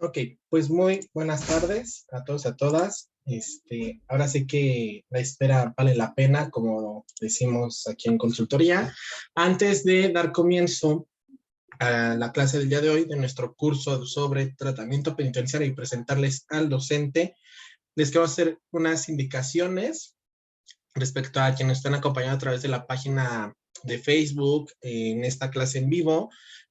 Ok, pues muy buenas tardes a todos y a todas. Ahora sí que la espera vale la pena, como decimos aquí en consultoría. Antes de dar comienzo a la clase del día de hoy de nuestro curso sobre tratamiento penitenciario y presentarles al docente, les quiero hacer unas indicaciones respecto a quienes están acompañando a través de la página de Facebook en esta clase en vivo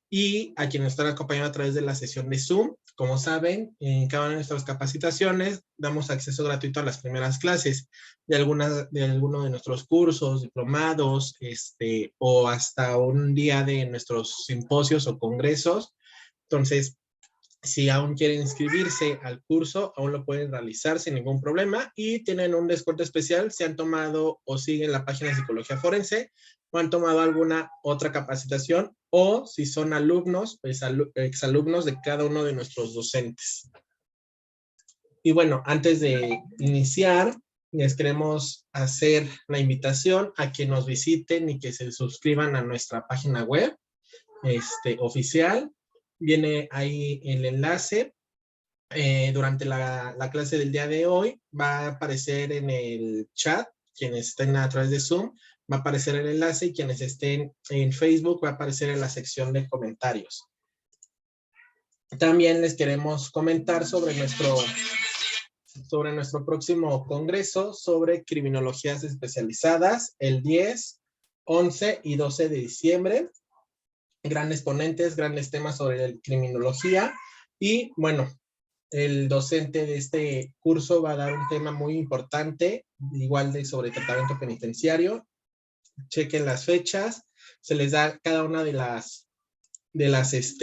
y a quienes están acompañando a través de la sesión de Zoom. Como saben, en cada una de nuestras capacitaciones damos acceso gratuito a las primeras clases de alguno de nuestros cursos, diplomados, o hasta un día de nuestros simposios o congresos. Entonces, si aún quieren inscribirse al curso, aún lo pueden realizar sin ningún problema y tienen un descuento especial si han tomado o siguen la página de Psicología Forense o han tomado alguna otra capacitación o si son alumnos, pues exalumnos de cada uno de nuestros docentes. Y bueno, antes de iniciar, les queremos hacer la invitación a que nos visiten y que se suscriban a nuestra página web oficial. Viene ahí el enlace. Durante la clase del día de hoy va a aparecer en el chat, quienes estén a través de Zoom, va a aparecer el enlace y quienes estén en Facebook va a aparecer en la sección de comentarios. También les queremos comentar sobre nuestro próximo congreso sobre criminologías especializadas el 10, 11 y 12 de diciembre. Grandes ponentes, grandes temas sobre criminología y bueno, el docente de este curso va a dar un tema muy importante, igual sobre tratamiento penitenciario. Chequen las fechas, se les da cada una de las grabaciones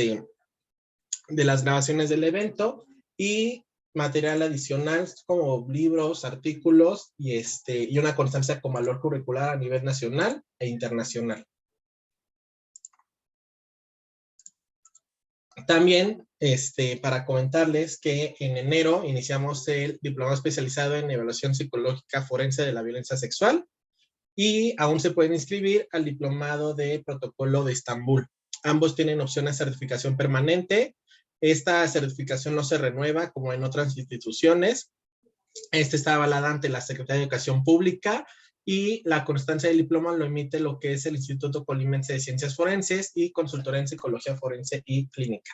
del evento y material adicional como libros, artículos y una constancia con valor curricular a nivel nacional e internacional. También, para comentarles que en enero iniciamos el diplomado especializado en evaluación psicológica forense de la violencia sexual y aún se pueden inscribir al diplomado de protocolo de Estambul. Ambos tienen opción a certificación permanente. Esta certificación no se renueva como en otras instituciones. Está avalada ante la Secretaría de Educación Pública y la constancia del diploma lo emite lo que es el Instituto Colimense de Ciencias Forenses y Consultoría en Psicología Forense y Clínica.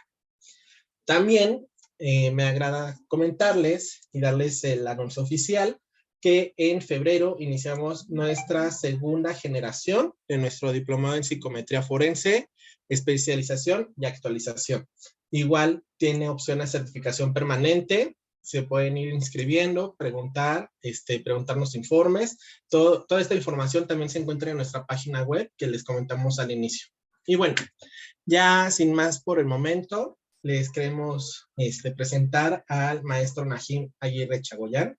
También me agrada comentarles y darles el anuncio oficial que en febrero iniciamos nuestra segunda generación de nuestro diplomado en psicometría forense, especialización y actualización. Igual tiene opción a certificación permanente, se pueden ir inscribiendo, preguntarnos informes. Toda esta información también se encuentra en nuestra página web que les comentamos al inicio. Y bueno, ya sin más por el momento, les queremos presentar al maestro Najim Aguirre Chagoyán.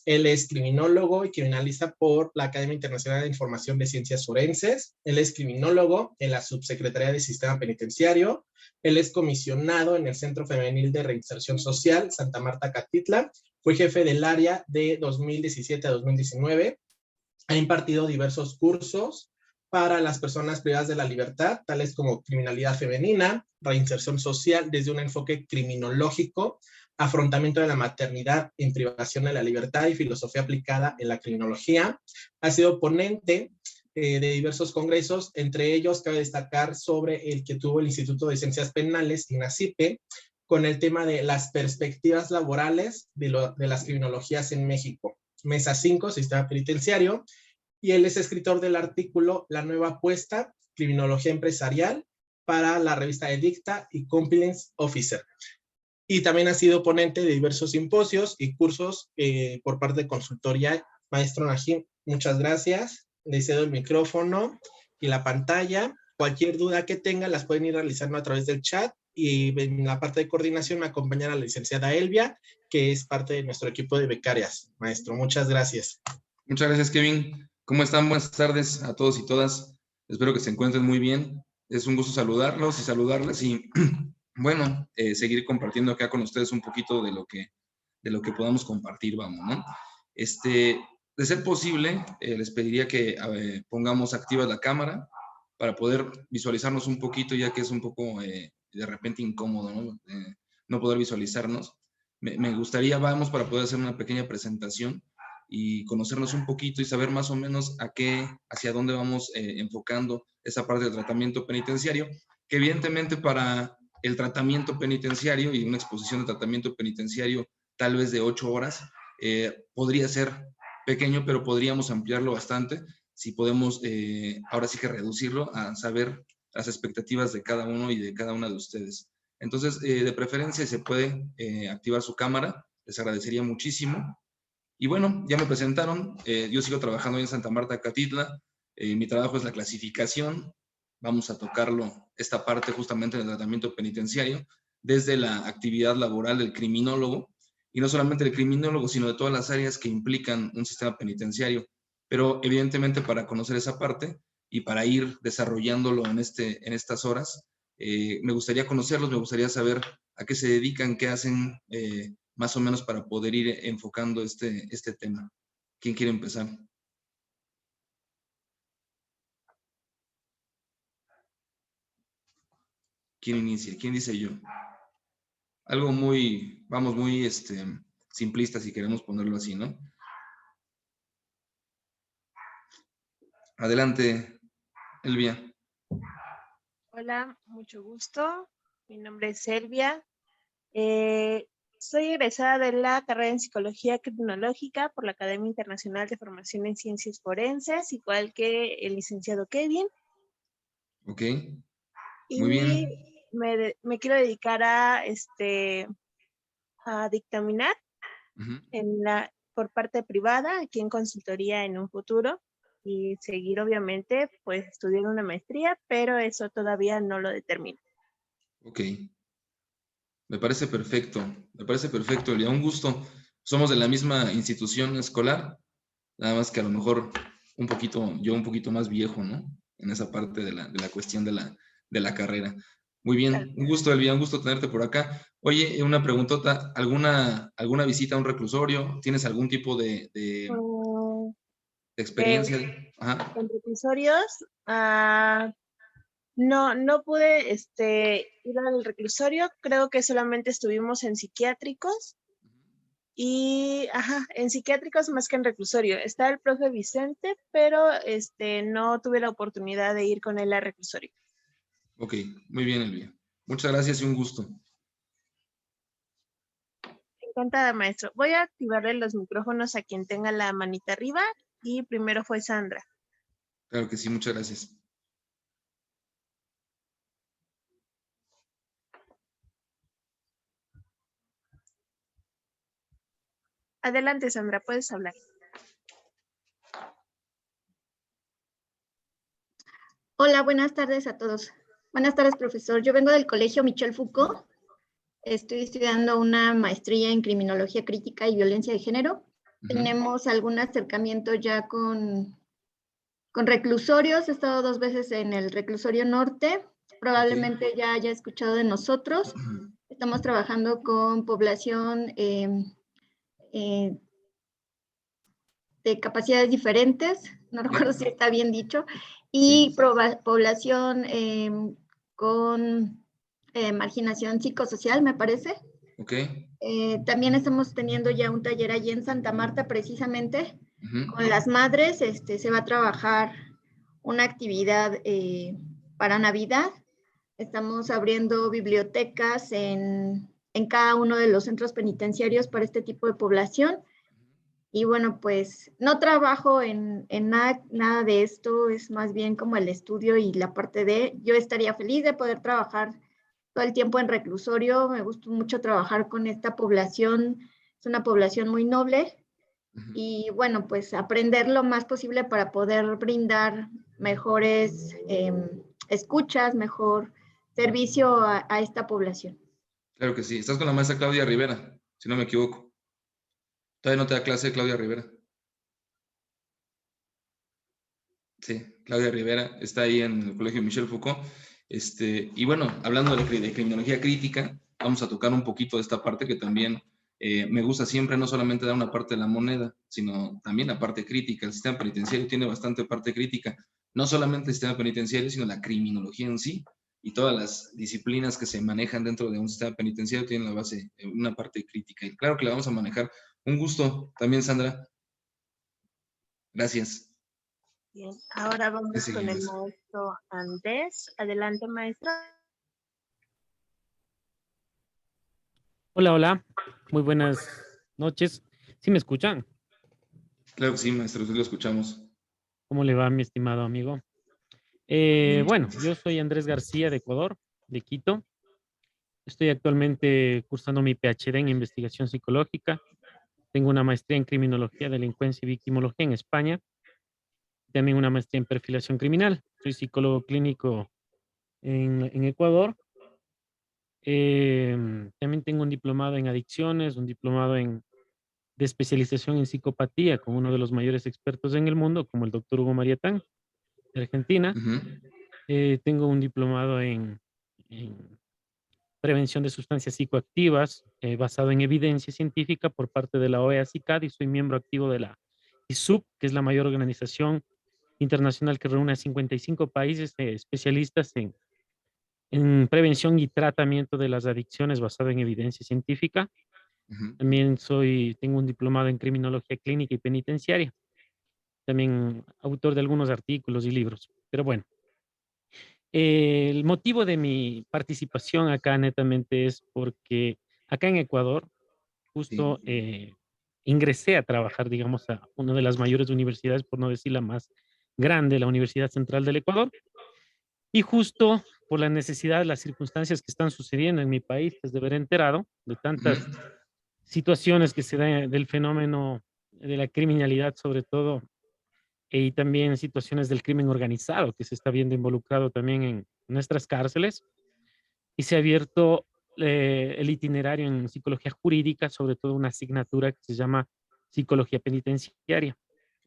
Él es criminólogo y criminalista por la Academia Internacional de Información de Ciencias Forenses. Él es criminólogo en la Subsecretaría de Sistema Penitenciario. Él es comisionado en el Centro Femenil de Reinserción Social Santa Marta Catitla. Fue jefe del área de 2017 a 2019. Ha impartido diversos cursos para las personas privadas de la libertad, tales como criminalidad femenina, reinserción social desde un enfoque criminológico, afrontamiento de la maternidad en privación de la libertad y filosofía aplicada en la criminología. Ha sido ponente de diversos congresos, entre ellos cabe destacar sobre el que tuvo el Instituto de Ciencias Penales, INACIPE, con el tema de las perspectivas laborales de las criminologías en México. Mesa 5, Sistema Penitenciario, y él es escritor del artículo La Nueva Apuesta, Criminología Empresarial, para la revista Edicta y Compliance Officer. Y también ha sido ponente de diversos simposios y cursos por parte de consultoría. Maestro Najim, muchas gracias. Le cedo el micrófono y la pantalla. Cualquier duda que tengan las pueden ir realizando a través del chat y en la parte de coordinación me acompaña la licenciada Elvia, que es parte de nuestro equipo de becarias. Maestro, muchas gracias. Muchas gracias, Kevin. ¿Cómo están? Buenas tardes a todos y todas. Espero que se encuentren muy bien. Es un gusto saludarlos y saludarlas y, bueno, seguir compartiendo acá con ustedes un poquito de lo que podamos compartir, vamos, ¿no? De ser posible, les pediría que pongamos activa la cámara para poder visualizarnos un poquito, ya que es un poco de repente incómodo, ¿no? no poder visualizarnos. Me gustaría, vamos, para poder hacer una pequeña presentación y conocernos un poquito y saber más o menos hacia dónde vamos enfocando esa parte del tratamiento penitenciario, que evidentemente para el tratamiento penitenciario y una exposición de tratamiento penitenciario tal vez de 8 horas, podría ser pequeño, pero podríamos ampliarlo bastante si podemos ahora sí que reducirlo a saber las expectativas de cada uno y de cada una de ustedes. Entonces, de preferencia, si se puede activar su cámara, les agradecería muchísimo. Y bueno, ya me presentaron, yo sigo trabajando en Santa Marta, Catitla, mi trabajo es la clasificación, vamos a tocarlo, esta parte justamente del tratamiento penitenciario, desde la actividad laboral del criminólogo, y no solamente del criminólogo, sino de todas las áreas que implican un sistema penitenciario. Pero evidentemente para conocer esa parte y para ir desarrollándolo en estas horas, me gustaría conocerlos, me gustaría saber a qué se dedican, qué hacen, más o menos para poder ir enfocando este tema. ¿Quién quiere empezar? ¿Quién inicia? ¿Quién dice yo? Algo muy, vamos, muy simplista si queremos ponerlo así, ¿no? Adelante, Elvia. Hola, mucho gusto. Mi nombre es Elvia. Soy egresada de la carrera en Psicología Criminológica por la Academia Internacional de Formación en Ciencias Forenses, igual que el licenciado Kevin. Ok, Y muy bien. me quiero dedicar a dictaminar por parte privada, aquí en consultoría en un futuro, y seguir obviamente pues estudiar una maestría, pero eso todavía no lo determino. Ok, me parece perfecto, Elia, un gusto. Somos de la misma institución escolar, nada más que a lo mejor yo un poquito más viejo, ¿no? En esa parte de la cuestión de la carrera. Muy bien, un gusto, Elvia, un gusto tenerte por acá. Oye, una preguntota, ¿alguna visita a un reclusorio? ¿Tienes algún tipo de experiencia? Ajá. En reclusorios, no pude ir al reclusorio, creo que solamente estuvimos en psiquiátricos y, en psiquiátricos más que en reclusorio. Está el profe Vicente, pero no tuve la oportunidad de ir con él al reclusorio. Ok, muy bien, Elvia. Muchas gracias y un gusto. Encantada, maestro. Voy a activarle los micrófonos a quien tenga la manita arriba y primero fue Sandra. Claro que sí, muchas gracias. Adelante, Sandra, puedes hablar. Hola, buenas tardes a todos. Buenas tardes, profesor. Yo vengo del Colegio Michel Foucault. Estoy estudiando una maestría en Criminología Crítica y Violencia de Género. Tenemos algún acercamiento ya con reclusorios. He estado 2 veces en el reclusorio norte. Probablemente ya haya escuchado de nosotros. Estamos trabajando con población de capacidades diferentes, no recuerdo si está bien dicho, y población con marginación psicosocial, me parece. Ok. También estamos teniendo ya un taller allí en Santa Marta, precisamente, con las madres. Se va a trabajar una actividad para Navidad. Estamos abriendo bibliotecas en cada uno de los centros penitenciarios para este tipo de población. Y bueno, pues no trabajo en nada de esto, es más bien como el estudio y la parte yo estaría feliz de poder trabajar todo el tiempo en reclusorio. Me gusta mucho trabajar con esta población, es una población muy noble. Y bueno, pues aprender lo más posible para poder brindar mejores escuchas, mejor servicio a esta población. Claro que sí. Estás con la maestra Claudia Rivera, si no me equivoco. ¿Todavía no te da clase Claudia Rivera? Sí, Claudia Rivera está ahí en el Colegio Michel Foucault. Y bueno, hablando de criminología crítica, vamos a tocar un poquito de esta parte que también me gusta siempre, no solamente dar una parte de la moneda, sino también la parte crítica. El sistema penitenciario tiene bastante parte crítica, no solamente el sistema penitenciario, sino la criminología en sí. y todas las disciplinas que se manejan dentro de un sistema penitenciario tienen la base, una parte crítica. Y claro que la vamos a manejar. Un gusto también, Sandra. Gracias. Bien, ahora vamos con el Seguimos. maestro Andrés. Adelante, maestro. Hola, hola. Muy buenas noches. ¿Sí me escuchan? Claro que sí, maestro, sí lo escuchamos. ¿Cómo le va, mi estimado amigo? Bien, Bueno, gracias. yo soy Andrés García de Ecuador, de Quito. Estoy actualmente cursando mi PhD en investigación psicológica. Tengo una maestría en criminología, delincuencia y victimología en España. También una maestría en perfilación criminal. Soy psicólogo clínico en Ecuador. También tengo un diplomado en adicciones, un diplomado de especialización en psicopatía con uno de los mayores expertos en el mundo, como el doctor Hugo Mariatán, de Argentina. Ujú. Tengo un diplomado en prevención de sustancias psicoactivas basado en evidencia científica por parte de la OEA-CICAD y soy miembro activo de la ISUP, que es la mayor organización internacional que reúne a 55 países especialistas en prevención y tratamiento de las adicciones basado en evidencia científica. Ujú. También tengo un diplomado en criminología clínica y penitenciaria. También autor de algunos artículos y libros. Pero bueno, el motivo de mi participación acá netamente es porque acá en Ecuador Sí. justo ingresé a trabajar, digamos, a una de las mayores universidades, por no decir la más grande, la Universidad Central del Ecuador. Y justo por la necesidad, las circunstancias que están sucediendo en mi país, desde haber enterado de Ujú. tantas situaciones que se dan del fenómeno de la criminalidad, sobre todo, y también situaciones del crimen organizado que se está viendo involucrado también en nuestras cárceles. Y se ha abierto el itinerario en psicología jurídica, sobre todo una asignatura que se llama psicología penitenciaria.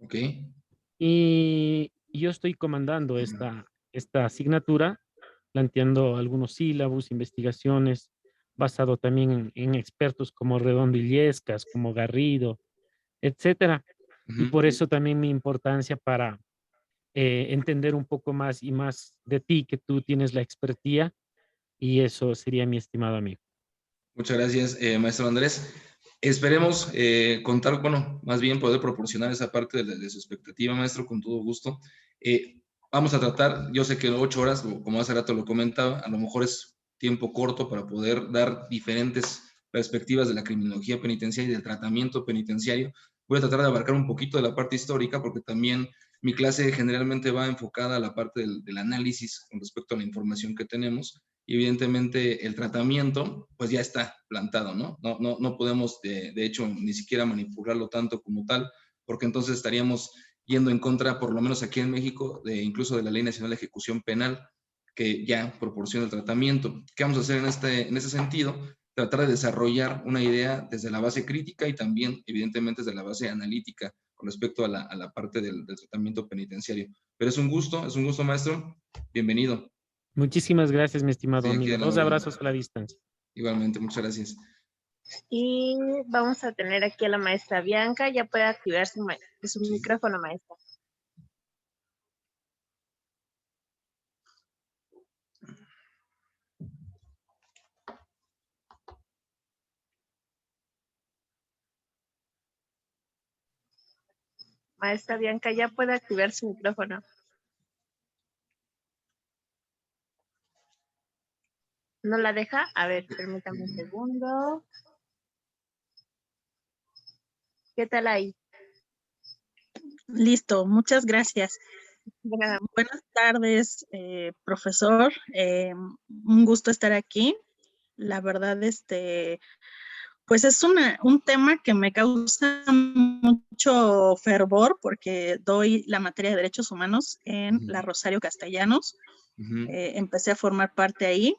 Ok. Y yo estoy comandando esta asignatura, planteando algunos sílabos, investigaciones, basado también en expertos como Redondo Illescas, como Garrido, etcétera. Y Ujú. por eso también mi importancia para entender un poco más y más de ti, que tú tienes la expertía, y eso sería mi estimado amigo. Muchas gracias, maestro Andrés. Esperemos contar, bueno, más bien poder proporcionar esa parte de su expectativa, maestro, con todo gusto. Vamos a tratar, yo sé que 8 horas, como hace rato lo comentaba, a lo mejor es tiempo corto para poder dar diferentes perspectivas de la criminología penitenciaria y del tratamiento penitenciario. Voy a tratar de abarcar un poquito de la parte histórica, porque también mi clase generalmente va enfocada a la parte del análisis con respecto a la información que tenemos. Y evidentemente el tratamiento pues ya está plantado, ¿no? No podemos de hecho ni siquiera manipularlo tanto como tal, porque entonces estaríamos yendo en contra, por lo menos aquí en México, incluso de la Ley Nacional de Ejecución Penal, que ya proporciona el tratamiento. ¿Qué vamos a hacer en ese sentido? Tratar de desarrollar una idea desde la base crítica y también, evidentemente, desde la base analítica con respecto a la parte del tratamiento penitenciario. Pero es un gusto, maestro. Bienvenido. Muchísimas gracias, mi estimado Sí, aquí amigo. a la 2 orden. abrazos a la distancia. Igualmente, muchas gracias. Y vamos a tener aquí a la maestra Bianca. Ya puede activar su Sí. micrófono, maestra. Maestra Bianca, ya puede activar su micrófono. ¿No la deja? A ver, permítame un segundo. ¿Qué tal ahí? Listo, muchas gracias. Bueno, Buenas tardes, profesor. Un gusto estar aquí. La verdad, pues es un tema que me causa mucho fervor porque doy la materia de Derechos Humanos en la Rosario Castellanos. Empecé a formar parte ahí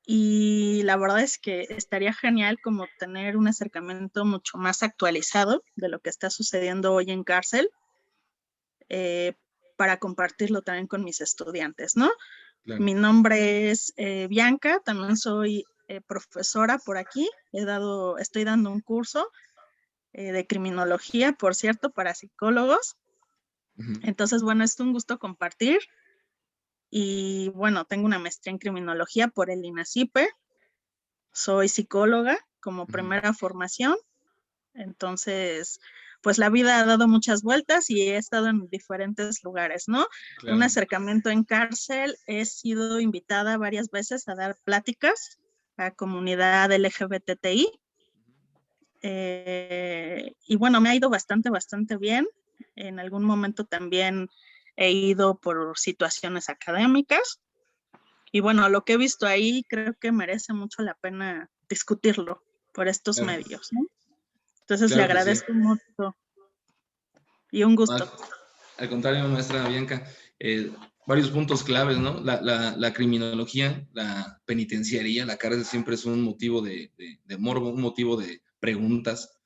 y la verdad es que estaría genial como tener un acercamiento mucho más actualizado de lo que está sucediendo hoy en cárcel. Para compartirlo también con mis estudiantes, ¿no? Claro. Mi nombre es Bianca, también soy profesora por aquí, estoy dando un curso de criminología, por cierto, para psicólogos. Entonces, bueno, es un gusto compartir. Y bueno, tengo una maestría en criminología por el INACIPE. Soy psicóloga como primera formación. Entonces, pues la vida ha dado muchas vueltas y he estado en diferentes lugares, ¿no? Claro. Un acercamiento en cárcel, he sido invitada varias veces a dar pláticas a comunidad LGBTI. Y bueno, me ha ido bastante bien. En algún momento también he ido por situaciones académicas. Y bueno, lo que he visto ahí creo que merece mucho la pena discutirlo por estos medios, ¿no? Entonces le agradezco mucho y un gusto. Al contrario, maestra Bianca, varios puntos claves, ¿no? La criminología, la penitenciaría, la cárcel siempre es un motivo de morbo, un motivo de preguntas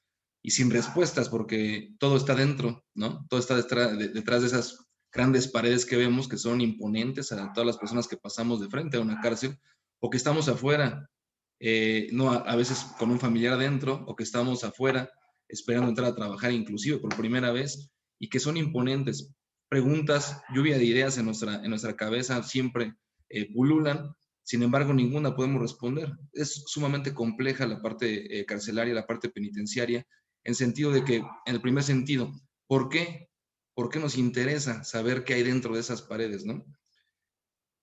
y sin respuestas, porque todo está dentro, ¿no? Todo está detrás de esas grandes paredes que vemos que son imponentes a todas las personas que pasamos de frente a una cárcel o que estamos afuera, no a veces con un familiar adentro o que estamos afuera esperando entrar a trabajar inclusive por primera vez y que son imponentes. Preguntas, lluvia de ideas en nuestra cabeza siempre pululan, sin embargo ninguna podemos responder. Es sumamente compleja la parte carcelaria, la parte penitenciaria, en sentido de que, en el primer sentido, ¿por qué? ¿Por qué nos interesa saber qué hay dentro de esas paredes, no?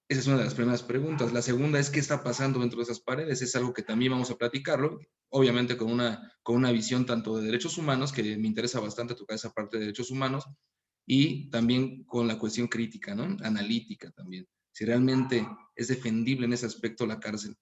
Esa es una de las primeras preguntas. La segunda es qué está pasando dentro de esas paredes. Es algo que también vamos a platicarlo, obviamente con una visión tanto de derechos humanos, que me interesa bastante tocar esa parte de derechos humanos, y también con la cuestión crítica, ¿no? Analítica también. Si realmente es defendible en ese aspecto la cárcel.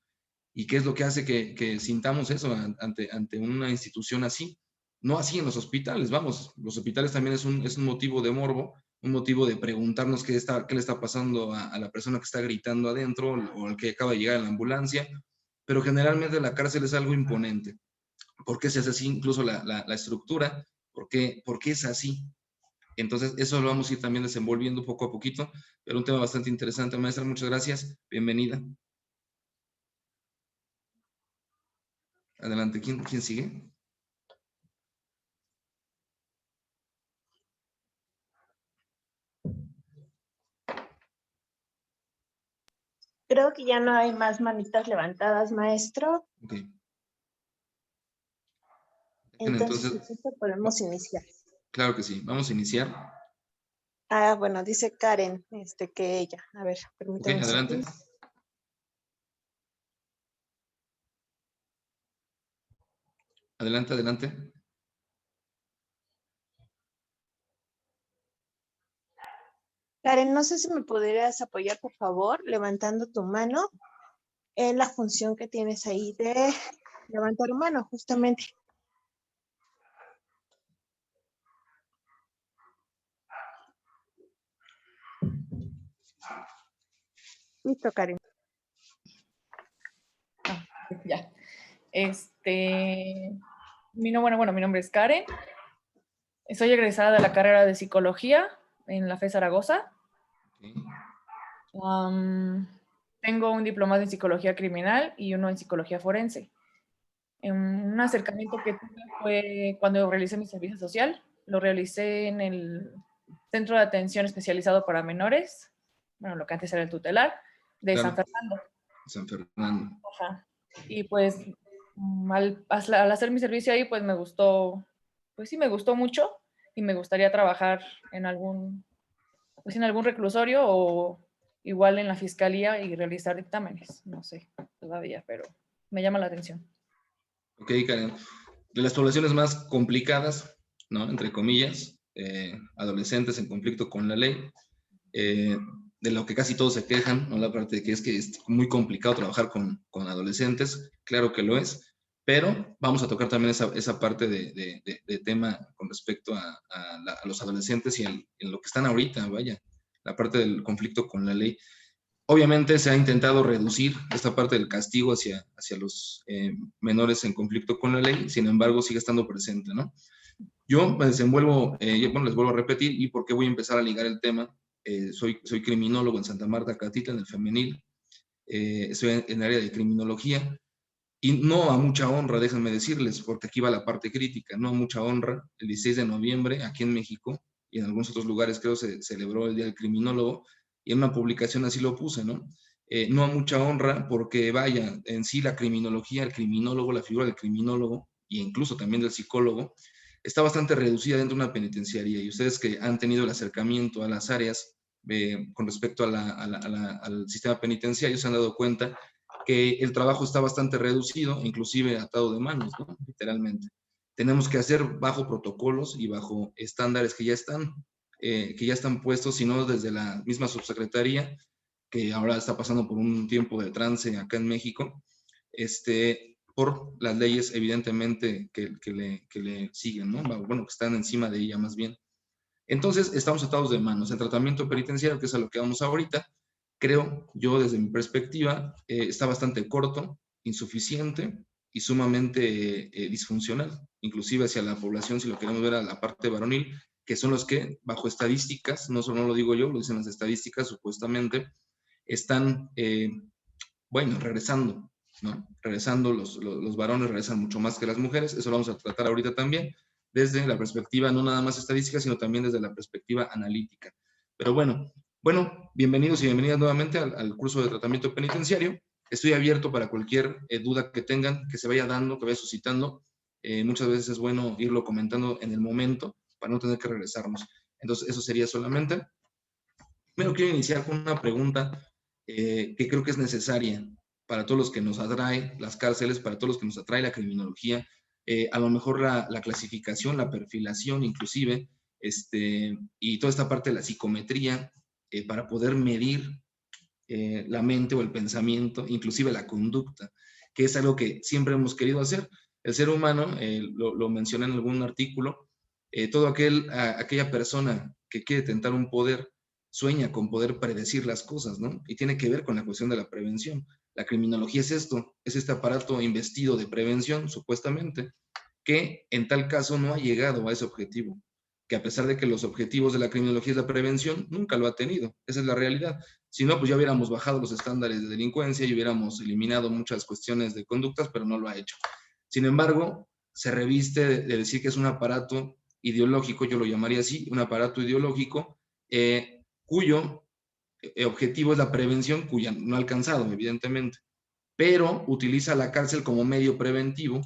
¿Y qué es lo que hace que sintamos eso ante una institución así? No así en los hospitales, vamos, los hospitales también es un motivo de morbo, un motivo de preguntarnos qué le está pasando a la persona que está gritando adentro o al que acaba de llegar a la ambulancia, pero generalmente la cárcel es algo imponente. ¿Por qué se hace así? Incluso la estructura, ¿por qué es así? Entonces, eso lo vamos a ir también desenvolviendo poco a poquito, pero un tema bastante interesante. Maestra, muchas gracias, bienvenida. Adelante, ¿quién sigue? Creo que ya no hay más manitas levantadas, maestro. Ok. Entonces podemos iniciar. Claro que sí, vamos a iniciar. Ah, bueno, dice Karen, que ella. A ver, permítame. Ok, adelante. Adelante, adelante. Karen, no sé si me podrías apoyar, por favor, levantando tu mano en la función que tienes ahí de levantar mano, justamente. Listo, Karen. Ya. Mi nombre es Karen. Soy egresada de la carrera de psicología en la FE Zaragoza. Tengo un diplomado en psicología criminal y uno en psicología forense. Un acercamiento que tuve fue cuando realicé mi servicio social. Lo realicé en el Centro de Atención Especializado para Menores, bueno, lo que antes era el tutelar, de San Fernando. San Fernando. Ajá. Y pues al hacer mi servicio ahí, pues me gustó mucho y me gustaría trabajar en algún reclusorio o igual en la fiscalía y realizar dictámenes. No sé todavía, pero me llama la atención. Ok, Karen. De las poblaciones más complicadas, ¿no? Entre comillas, adolescentes en conflicto con la ley, de lo que casi todos se quejan, ¿no? La parte de que es muy complicado trabajar con adolescentes, claro que lo es, pero vamos a tocar también esa parte de tema con respecto a los adolescentes y en lo que están ahorita, vaya, la parte del conflicto con la ley. Obviamente se ha intentado reducir esta parte del castigo hacia los menores en conflicto con la ley, sin embargo sigue estando presente, ¿no? Yo me desenvuelvo, les vuelvo a repetir, y por qué voy a empezar a ligar el tema. Soy criminólogo en Santa Marta, Catitla, en el femenil. Estoy en el área de criminología. Y no a mucha honra, déjenme decirles, porque aquí va la parte crítica, no a mucha honra. El 16 de noviembre, aquí en México, y en algunos otros lugares creo se celebró el Día del Criminólogo, y en una publicación así lo puse, ¿no? No a mucha honra, porque vaya, en sí la criminología, el criminólogo, la figura del criminólogo, e incluso también del psicólogo, está bastante reducida dentro de una penitenciaría, y ustedes que han tenido el acercamiento a las áreas con respecto al sistema penitenciario se han dado cuenta que el trabajo está bastante reducido, inclusive atado de manos, ¿no? Literalmente. Tenemos que hacer bajo protocolos y bajo estándares que ya están puestos, sino desde la misma subsecretaría, que ahora está pasando por un tiempo de trance acá en México, por las leyes evidentemente que le siguen, ¿no? Bueno, que están encima de ella más bien. Entonces, estamos atados de manos. El tratamiento penitenciario, que es a lo que vamos ahorita, creo yo desde mi perspectiva, está bastante corto, insuficiente y sumamente disfuncional, inclusive hacia la población, si lo queremos ver a la parte varonil, que son los que, bajo estadísticas, no solo lo digo yo, lo dicen las estadísticas supuestamente, están, regresando, ¿no? Regresando, los varones regresan mucho más que las mujeres, eso lo vamos a tratar ahorita también, desde la perspectiva no nada más estadística, sino también desde la perspectiva analítica. Pero bueno, bienvenidos y bienvenidas nuevamente al curso de tratamiento penitenciario. Estoy abierto para cualquier duda que tengan, que se vaya dando, que vaya suscitando. Muchas veces es bueno irlo comentando en el momento para no tener que regresarnos. Entonces, eso sería solamente. Primero quiero iniciar con una pregunta que creo que es necesaria para todos los que nos atrae las cárceles, para todos los que nos atrae la criminología, a lo mejor la clasificación, la perfilación inclusive, y toda esta parte de la psicometría, para poder medir la mente o el pensamiento, inclusive la conducta, que es algo que siempre hemos querido hacer. El ser humano, lo mencioné en algún artículo, aquella persona que quiere tentar un poder, sueña con poder predecir las cosas, ¿no? Y tiene que ver con la cuestión de la prevención. La criminología es esto, es este aparato investido de prevención, supuestamente, que en tal caso no ha llegado a ese objetivo, que a pesar de que los objetivos de la criminología es la prevención, nunca lo ha tenido. Esa es la realidad. Si no, pues ya hubiéramos bajado los estándares de delincuencia y hubiéramos eliminado muchas cuestiones de conductas, pero no lo ha hecho. Sin embargo, se reviste de decir que es un aparato ideológico, yo lo llamaría así, un aparato ideológico, cuyo objetivo es la prevención, cuya no ha alcanzado, evidentemente, pero utiliza la cárcel como medio preventivo.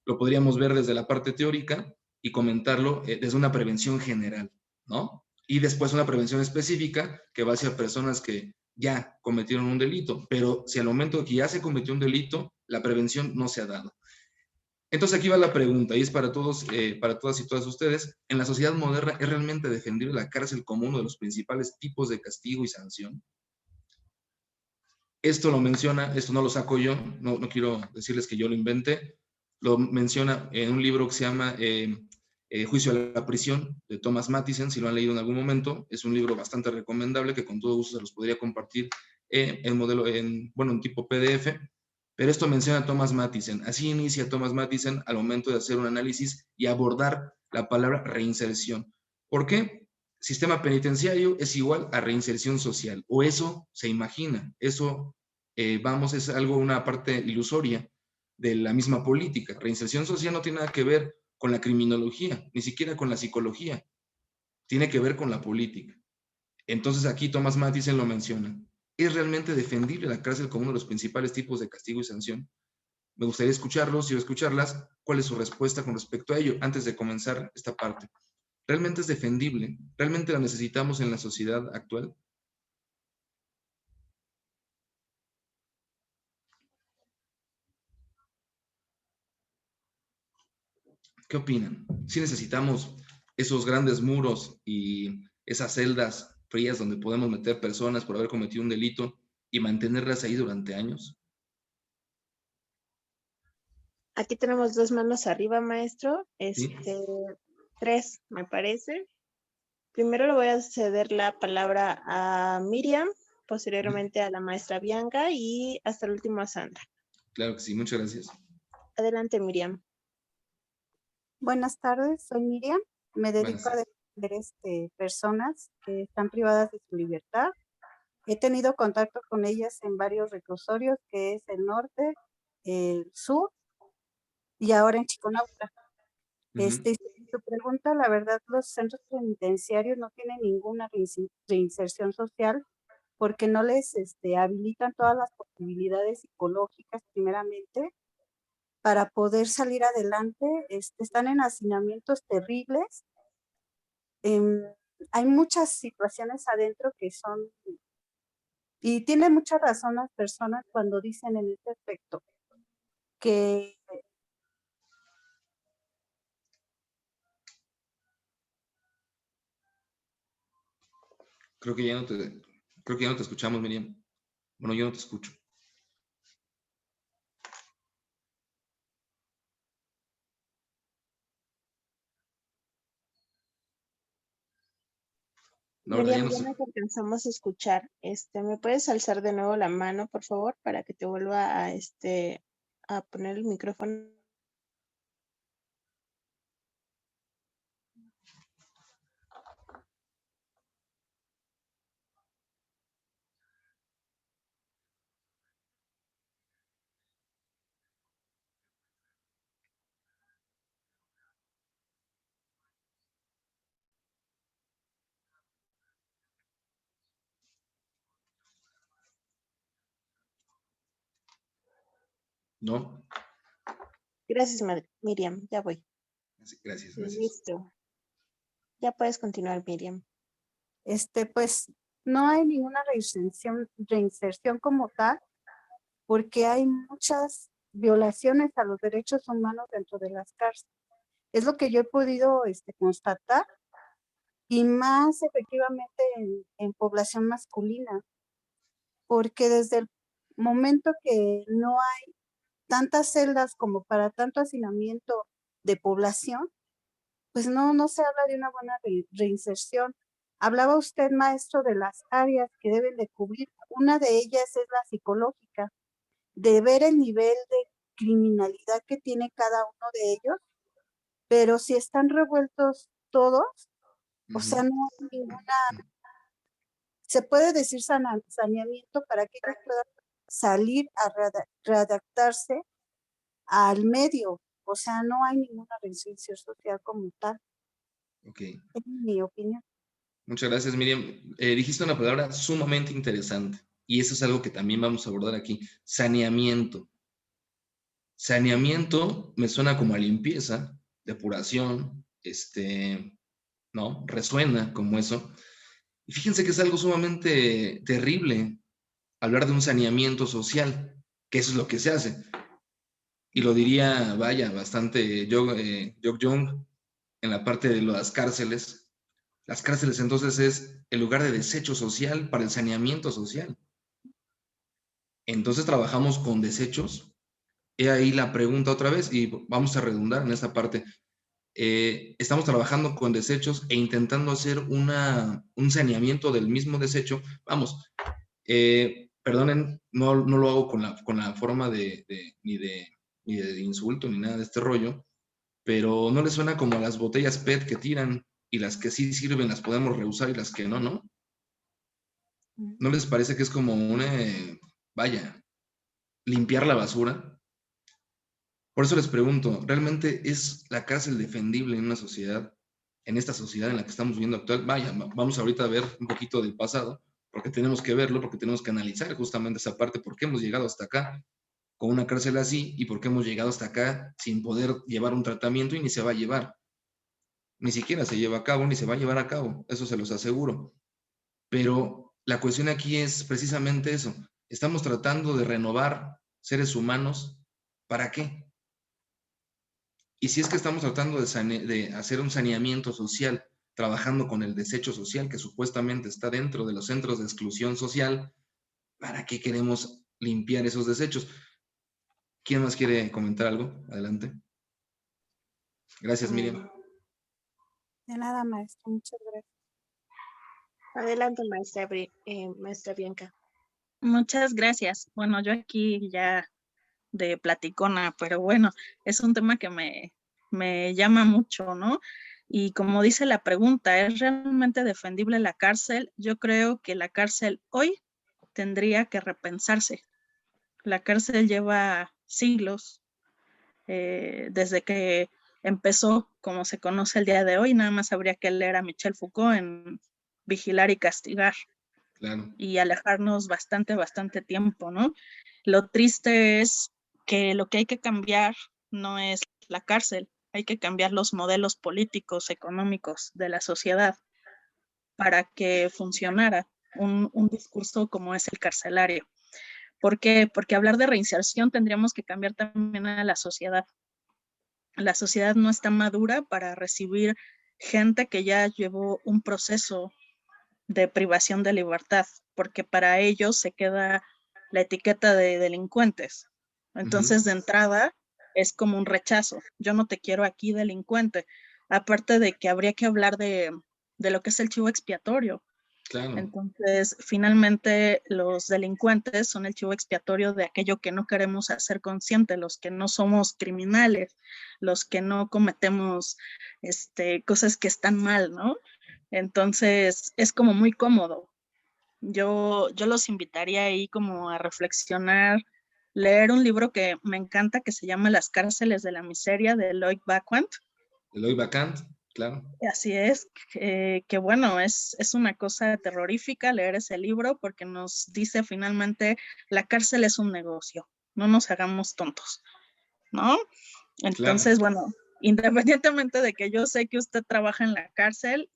Lo podríamos ver desde la parte teórica y comentarlo desde una prevención general, ¿no? Y después una prevención específica que va hacia personas que ya cometieron un delito, pero si al momento de que ya se cometió un delito, la prevención no se ha dado. Entonces aquí va la pregunta, y es para todos, para todas y todas ustedes. ¿En la sociedad moderna es realmente defendible la cárcel como uno de los principales tipos de castigo y sanción? Esto lo menciona, esto no lo saco yo, no quiero decirles que yo lo inventé, lo menciona en un libro que se llama Juicio a la prisión, de Thomas Mathisen. Si lo han leído en algún momento, es un libro bastante recomendable que con todo gusto se los podría compartir en tipo PDF. Pero esto menciona a Thomas Mathisen. Así inicia Thomas Mathisen al momento de hacer un análisis y abordar la palabra reinserción. ¿Por qué? Sistema penitenciario es igual a reinserción social, o eso se imagina, eso, es algo, una parte ilusoria de la misma política. Reinserción social no tiene nada que ver con la criminología, ni siquiera con la psicología, tiene que ver con la política. Entonces aquí Thomas Mathisen lo menciona. ¿Es realmente defendible la cárcel como uno de los principales tipos de castigo y sanción? Me gustaría escucharlos y escucharlas. ¿Cuál es su respuesta con respecto a ello antes de comenzar esta parte? ¿Realmente es defendible? ¿Realmente la necesitamos en la sociedad actual? ¿Qué opinan? ¿Sí necesitamos esos grandes muros y esas celdas frías donde podemos meter personas por haber cometido un delito y mantenerlas ahí durante años? Aquí tenemos 2 manos arriba, maestro. ¿Sí? 3, me parece. Primero le voy a ceder la palabra a Miriam, posteriormente a la maestra Bianca y hasta el último a Sandra. Claro que sí, muchas gracias. Adelante, Miriam. Buenas tardes, soy Miriam. Me dedico a defender personas que están privadas de su libertad. He tenido contacto con ellas en varios reclusorios, que es el norte, el sur y ahora en Chiconauta. Tu pregunta, la verdad, los centros penitenciarios no tienen ninguna reinserción social porque no les habilitan todas las posibilidades psicológicas primeramente para poder salir adelante. Están en hacinamientos terribles. Hay muchas situaciones adentro que son, y tiene mucha razón las personas cuando dicen en este aspecto que Creo que ya no te escuchamos, Miriam. Bueno, yo no te escucho. No, ¿verdad? Ya Miriam, no ya sé. nos alcanzamos a escuchar. ¿Me puedes alzar de nuevo la mano, por favor, para que te vuelva a poner el micrófono? No. Gracias, Miriam. Ya voy. Gracias. Listo. Ya puedes continuar, Miriam. pues no hay ninguna reinserción como tal, porque hay muchas violaciones a los derechos humanos dentro de las cárceles. Es lo que yo he podido constatar, y más efectivamente en población masculina, porque desde el momento que no hay tantas celdas como para tanto hacinamiento de población, pues no se habla de una buena reinserción. Hablaba usted, maestro, de las áreas que deben de cubrir. Una de ellas es la psicológica, de ver el nivel de criminalidad que tiene cada uno de ellos, pero si están revueltos todos, o sea, no hay ninguna, se puede decir saneamiento para que ellos puedan salir a readaptarse al medio. O sea, no hay ninguna reinserción social como tal. Ok. Es mi opinión. Muchas gracias, Miriam. Dijiste una palabra sumamente interesante y eso es algo que también vamos a abordar aquí. Saneamiento. Saneamiento me suena como a limpieza, depuración, ¿no? Resuena como eso. Y fíjense que es algo sumamente terrible hablar de un saneamiento social, que eso es lo que se hace. Y lo diría, vaya, bastante Jock Jung en la parte de las cárceles. Las cárceles entonces es el lugar de desecho social para el saneamiento social. Entonces trabajamos con desechos. He ahí la pregunta otra vez y vamos a redundar en esta parte. Estamos trabajando con desechos e intentando hacer un saneamiento del mismo desecho. Vamos, perdonen, no lo hago con la forma ni de insulto ni nada de este rollo, pero no les suena como las botellas PET que tiran y las que sí sirven las podemos reusar y las que no, ¿no? ¿No les parece que es como vaya, limpiar la basura? Por eso les pregunto, ¿realmente es la cárcel defendible en una sociedad, en esta sociedad en la que estamos viviendo actual? Vaya, vamos ahorita a ver un poquito del pasado, porque tenemos que verlo, porque tenemos que analizar justamente esa parte, por qué hemos llegado hasta acá con una cárcel así y por qué hemos llegado hasta acá sin poder llevar un tratamiento y ni se va a llevar. Ni siquiera se lleva a cabo, ni se va a llevar a cabo, eso se los aseguro. Pero la cuestión aquí es precisamente eso. Estamos tratando de renovar seres humanos, ¿para qué? Y si es que estamos tratando de hacer un saneamiento social, trabajando con el desecho social que supuestamente está dentro de los centros de exclusión social, ¿para qué queremos limpiar esos desechos? ¿Quién más quiere comentar algo? Adelante. Gracias, Miriam. De nada, maestro. Muchas gracias. Adelante, maestra Bianca. Muchas gracias. Bueno, yo aquí ya de platicona, pero bueno, es un tema que me llama mucho, ¿no? Y como dice la pregunta, ¿es realmente defendible la cárcel? Yo creo que la cárcel hoy tendría que repensarse. La cárcel lleva siglos, desde que empezó como se conoce el día de hoy, nada más habría que leer a Michel Foucault en Vigilar y Castigar. Claro. Y alejarnos bastante tiempo, ¿no? Lo triste es que lo que hay que cambiar no es la cárcel, hay que cambiar los modelos políticos, económicos de la sociedad para que funcionara un discurso como es el carcelario. ¿Por qué? Porque hablar de reinserción tendríamos que cambiar también a la sociedad. La sociedad no está madura para recibir gente que ya llevó un proceso de privación de libertad, porque para ellos se queda la etiqueta de delincuentes. Entonces, de entrada, es como un rechazo. Yo no te quiero aquí, delincuente. Aparte de que habría que hablar de lo que es el chivo expiatorio. Claro. Entonces, finalmente, los delincuentes son el chivo expiatorio de aquello que no queremos hacer consciente, los que no somos criminales, los que no cometemos cosas que están mal, ¿no? Entonces, es como muy cómodo. Yo los invitaría ahí como a reflexionar, leer un libro que me encanta que se llama Las cárceles de la miseria de Loïc Bacquant. Loïc Bacquant, claro. Así es, que bueno, es una cosa terrorífica leer ese libro porque nos dice finalmente la cárcel es un negocio, no nos hagamos tontos, ¿no? Entonces, Claro. bueno, independientemente de que yo sé que usted trabaja en la cárcel,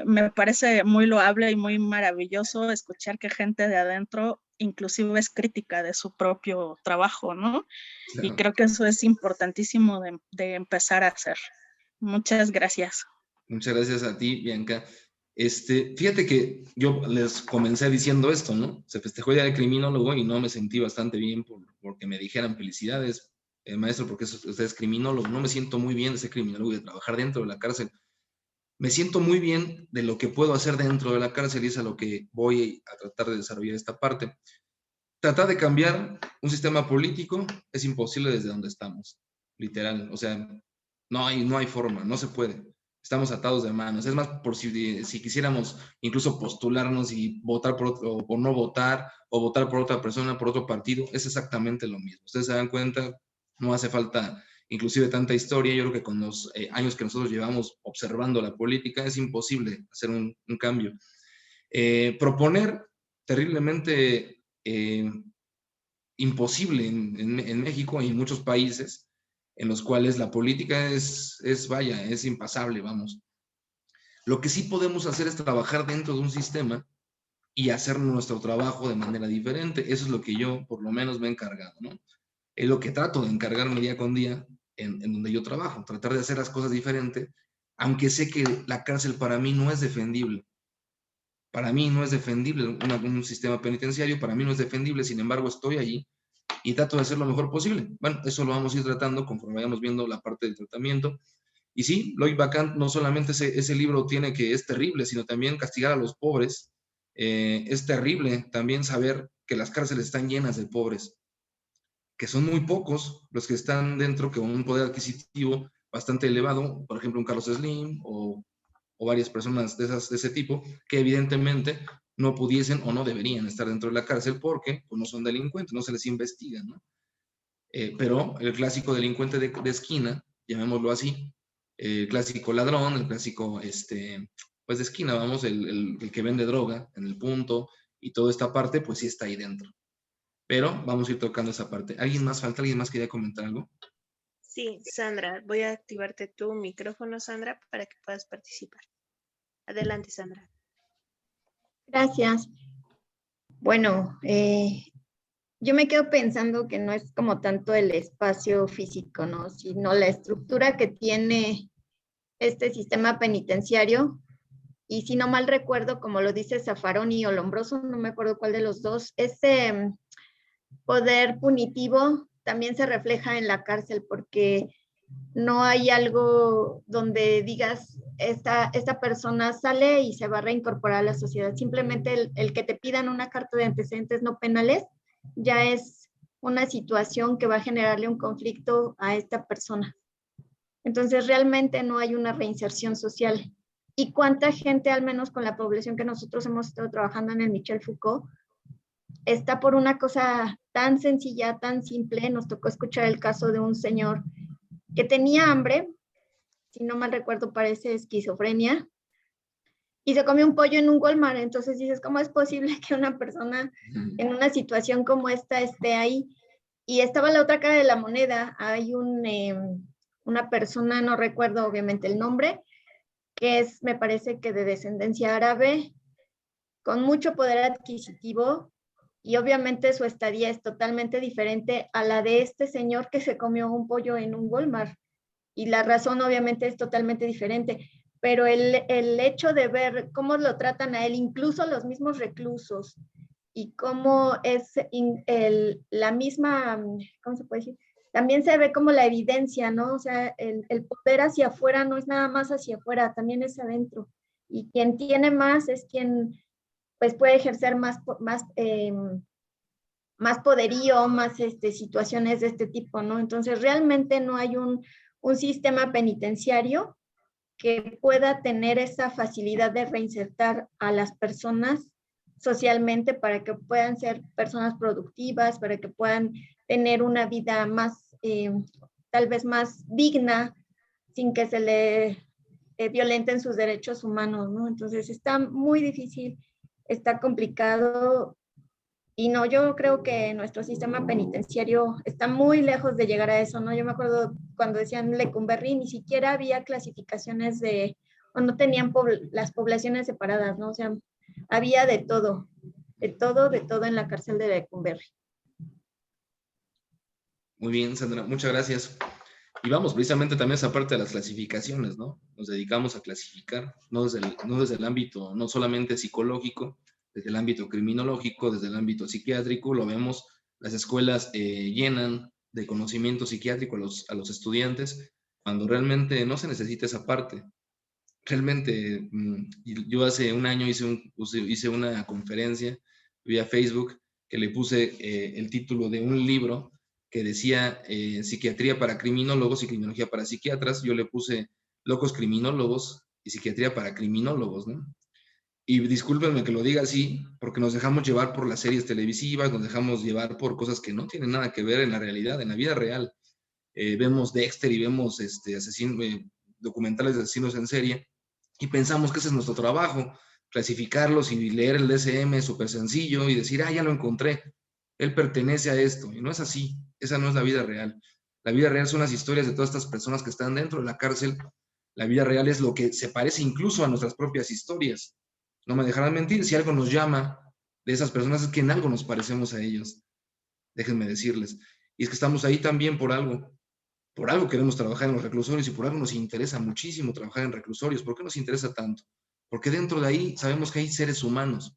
me parece muy loable y muy maravilloso escuchar que gente de adentro inclusive es crítica de su propio trabajo, ¿no? Claro. Y creo que eso es importantísimo de empezar a hacer. Muchas gracias. Muchas gracias a ti, Bianca. Fíjate que yo les comencé diciendo esto, ¿no? Se festejó ya el criminólogo y no me sentí bastante bien porque me dijeran felicidades, maestro, porque usted es criminólogo. No me siento muy bien de ser criminólogo y de trabajar dentro de la cárcel. Me siento muy bien de lo que puedo hacer dentro de la cárcel y es a lo que voy a tratar de desarrollar esta parte. Tratar de cambiar un sistema político es imposible desde donde estamos, literal. O sea, no hay forma, no se puede. Estamos atados de manos. Es más, por si quisiéramos incluso postularnos y votar por otro, o no votar, o votar por otra persona, por otro partido, es exactamente lo mismo. Ustedes se dan cuenta, no hace falta inclusive tanta historia. Yo creo que con los años que nosotros llevamos observando la política, es imposible hacer un cambio. Proponer terriblemente imposible en México y en muchos países en los cuales la política es impasable, vamos. Lo que sí podemos hacer es trabajar dentro de un sistema y hacer nuestro trabajo de manera diferente. Eso es lo que yo, por lo menos, me he encargado, ¿no? Es lo que trato de encargarme día con día en donde yo trabajo, tratar de hacer las cosas diferentes, aunque sé que la cárcel para mí no es defendible. Para mí no es defendible un sistema penitenciario, para mí no es defendible, sin embargo estoy allí y trato de hacer lo mejor posible. Bueno, eso lo vamos a ir tratando conforme vayamos viendo la parte del tratamiento. Y sí, Loïc Bacquant no solamente ese libro tiene que es terrible, sino también castigar a los pobres. Es terrible también saber que las cárceles están llenas de pobres, que son muy pocos los que están dentro, que con un poder adquisitivo bastante elevado, por ejemplo, un Carlos Slim o varias personas de ese tipo, que evidentemente no pudiesen o no deberían estar dentro de la cárcel porque pues, no son delincuentes, no se les investiga, ¿no? Pero el clásico delincuente de esquina, llamémoslo así, el clásico ladrón, el clásico, pues de esquina, vamos, el que vende droga en el punto y toda esta parte, pues sí está ahí dentro. Pero vamos a ir tocando esa parte. ¿Alguien más falta? ¿Alguien más quería comentar algo? Sí, Sandra, voy a activarte tu micrófono, Sandra, para que puedas participar. Adelante, Sandra. Gracias. Bueno, yo me quedo pensando que no es como tanto el espacio físico, ¿no? Sino la estructura que tiene este sistema penitenciario. Y si no mal recuerdo, como lo dice Zaffaroni o Lombroso, no me acuerdo cuál de los dos, ese poder punitivo también se refleja en la cárcel, porque no hay algo donde digas, esta persona sale y se va a reincorporar a la sociedad. Simplemente el que te pidan una carta de antecedentes no penales ya es una situación que va a generarle un conflicto a esta persona. Entonces, realmente no hay una reinserción social. ¿Y cuánta gente, al menos con la población que nosotros hemos estado trabajando en el Michel Foucault, está por una cosa tan sencilla, tan simple? Nos tocó escuchar el caso de un señor que tenía hambre, si no mal recuerdo parece esquizofrenia, y se comió un pollo en un Walmart. Entonces dices, ¿cómo es posible que una persona en una situación como esta esté ahí? Y estaba la otra cara de la moneda. Hay una persona, no recuerdo obviamente el nombre, que es, me parece que de descendencia árabe, con mucho poder adquisitivo, y obviamente su estadía es totalmente diferente a la de este señor que se comió un pollo en un Walmart. Y la razón obviamente es totalmente diferente. Pero el hecho de ver cómo lo tratan a él, incluso los mismos reclusos, y cómo es la misma, ¿cómo se puede decir? También se ve como la evidencia, ¿no? O sea, el poder hacia afuera no es nada más hacia afuera, también es adentro. Y quien tiene más es quien pues puede ejercer más poderío, más situaciones de este tipo, ¿no? Entonces realmente no hay un sistema penitenciario que pueda tener esa facilidad de reinsertar a las personas socialmente para que puedan ser personas productivas, para que puedan tener una vida más, tal vez más digna, sin que se le violenten sus derechos humanos, ¿no? Entonces está muy difícil, está complicado. Y no, yo creo que nuestro sistema penitenciario está muy lejos de llegar a eso, ¿no? Yo me acuerdo cuando decían Lecumberri, ni siquiera había clasificaciones o no tenían las poblaciones separadas, ¿no? O sea, había de todo en la cárcel de Lecumberri. Muy bien, Sandra, muchas gracias. Y vamos precisamente también a esa parte de las clasificaciones, ¿no? Nos dedicamos a clasificar, no desde el ámbito, no solamente psicológico, desde el ámbito criminológico, desde el ámbito psiquiátrico, lo vemos, las escuelas llenan de conocimiento psiquiátrico a los estudiantes, cuando realmente no se necesita esa parte. Realmente, yo hace un año hice una conferencia vía Facebook que le puse el título de un libro que decía psiquiatría para criminólogos y criminología para psiquiatras. Yo le puse locos criminólogos y psiquiatría para criminólogos, ¿no? Y discúlpenme que lo diga así, porque nos dejamos llevar por las series televisivas, nos dejamos llevar por cosas que no tienen nada que ver en la realidad, en la vida real. Vemos Dexter y vemos documentales de asesinos en serie y pensamos que ese es nuestro trabajo, clasificarlos y leer el DSM súper sencillo y decir, ya lo encontré, él pertenece a esto. Y no es así, esa no es la vida real. La vida real son las historias de todas estas personas que están dentro de la cárcel. La vida real es lo que se parece incluso a nuestras propias historias. No me dejarán mentir, si algo nos llama de esas personas es que en algo nos parecemos a ellos. Déjenme decirles. Y es que estamos ahí también por algo. Por algo queremos trabajar en los reclusorios y por algo nos interesa muchísimo trabajar en reclusorios. ¿Por qué nos interesa tanto? Porque dentro de ahí sabemos que hay seres humanos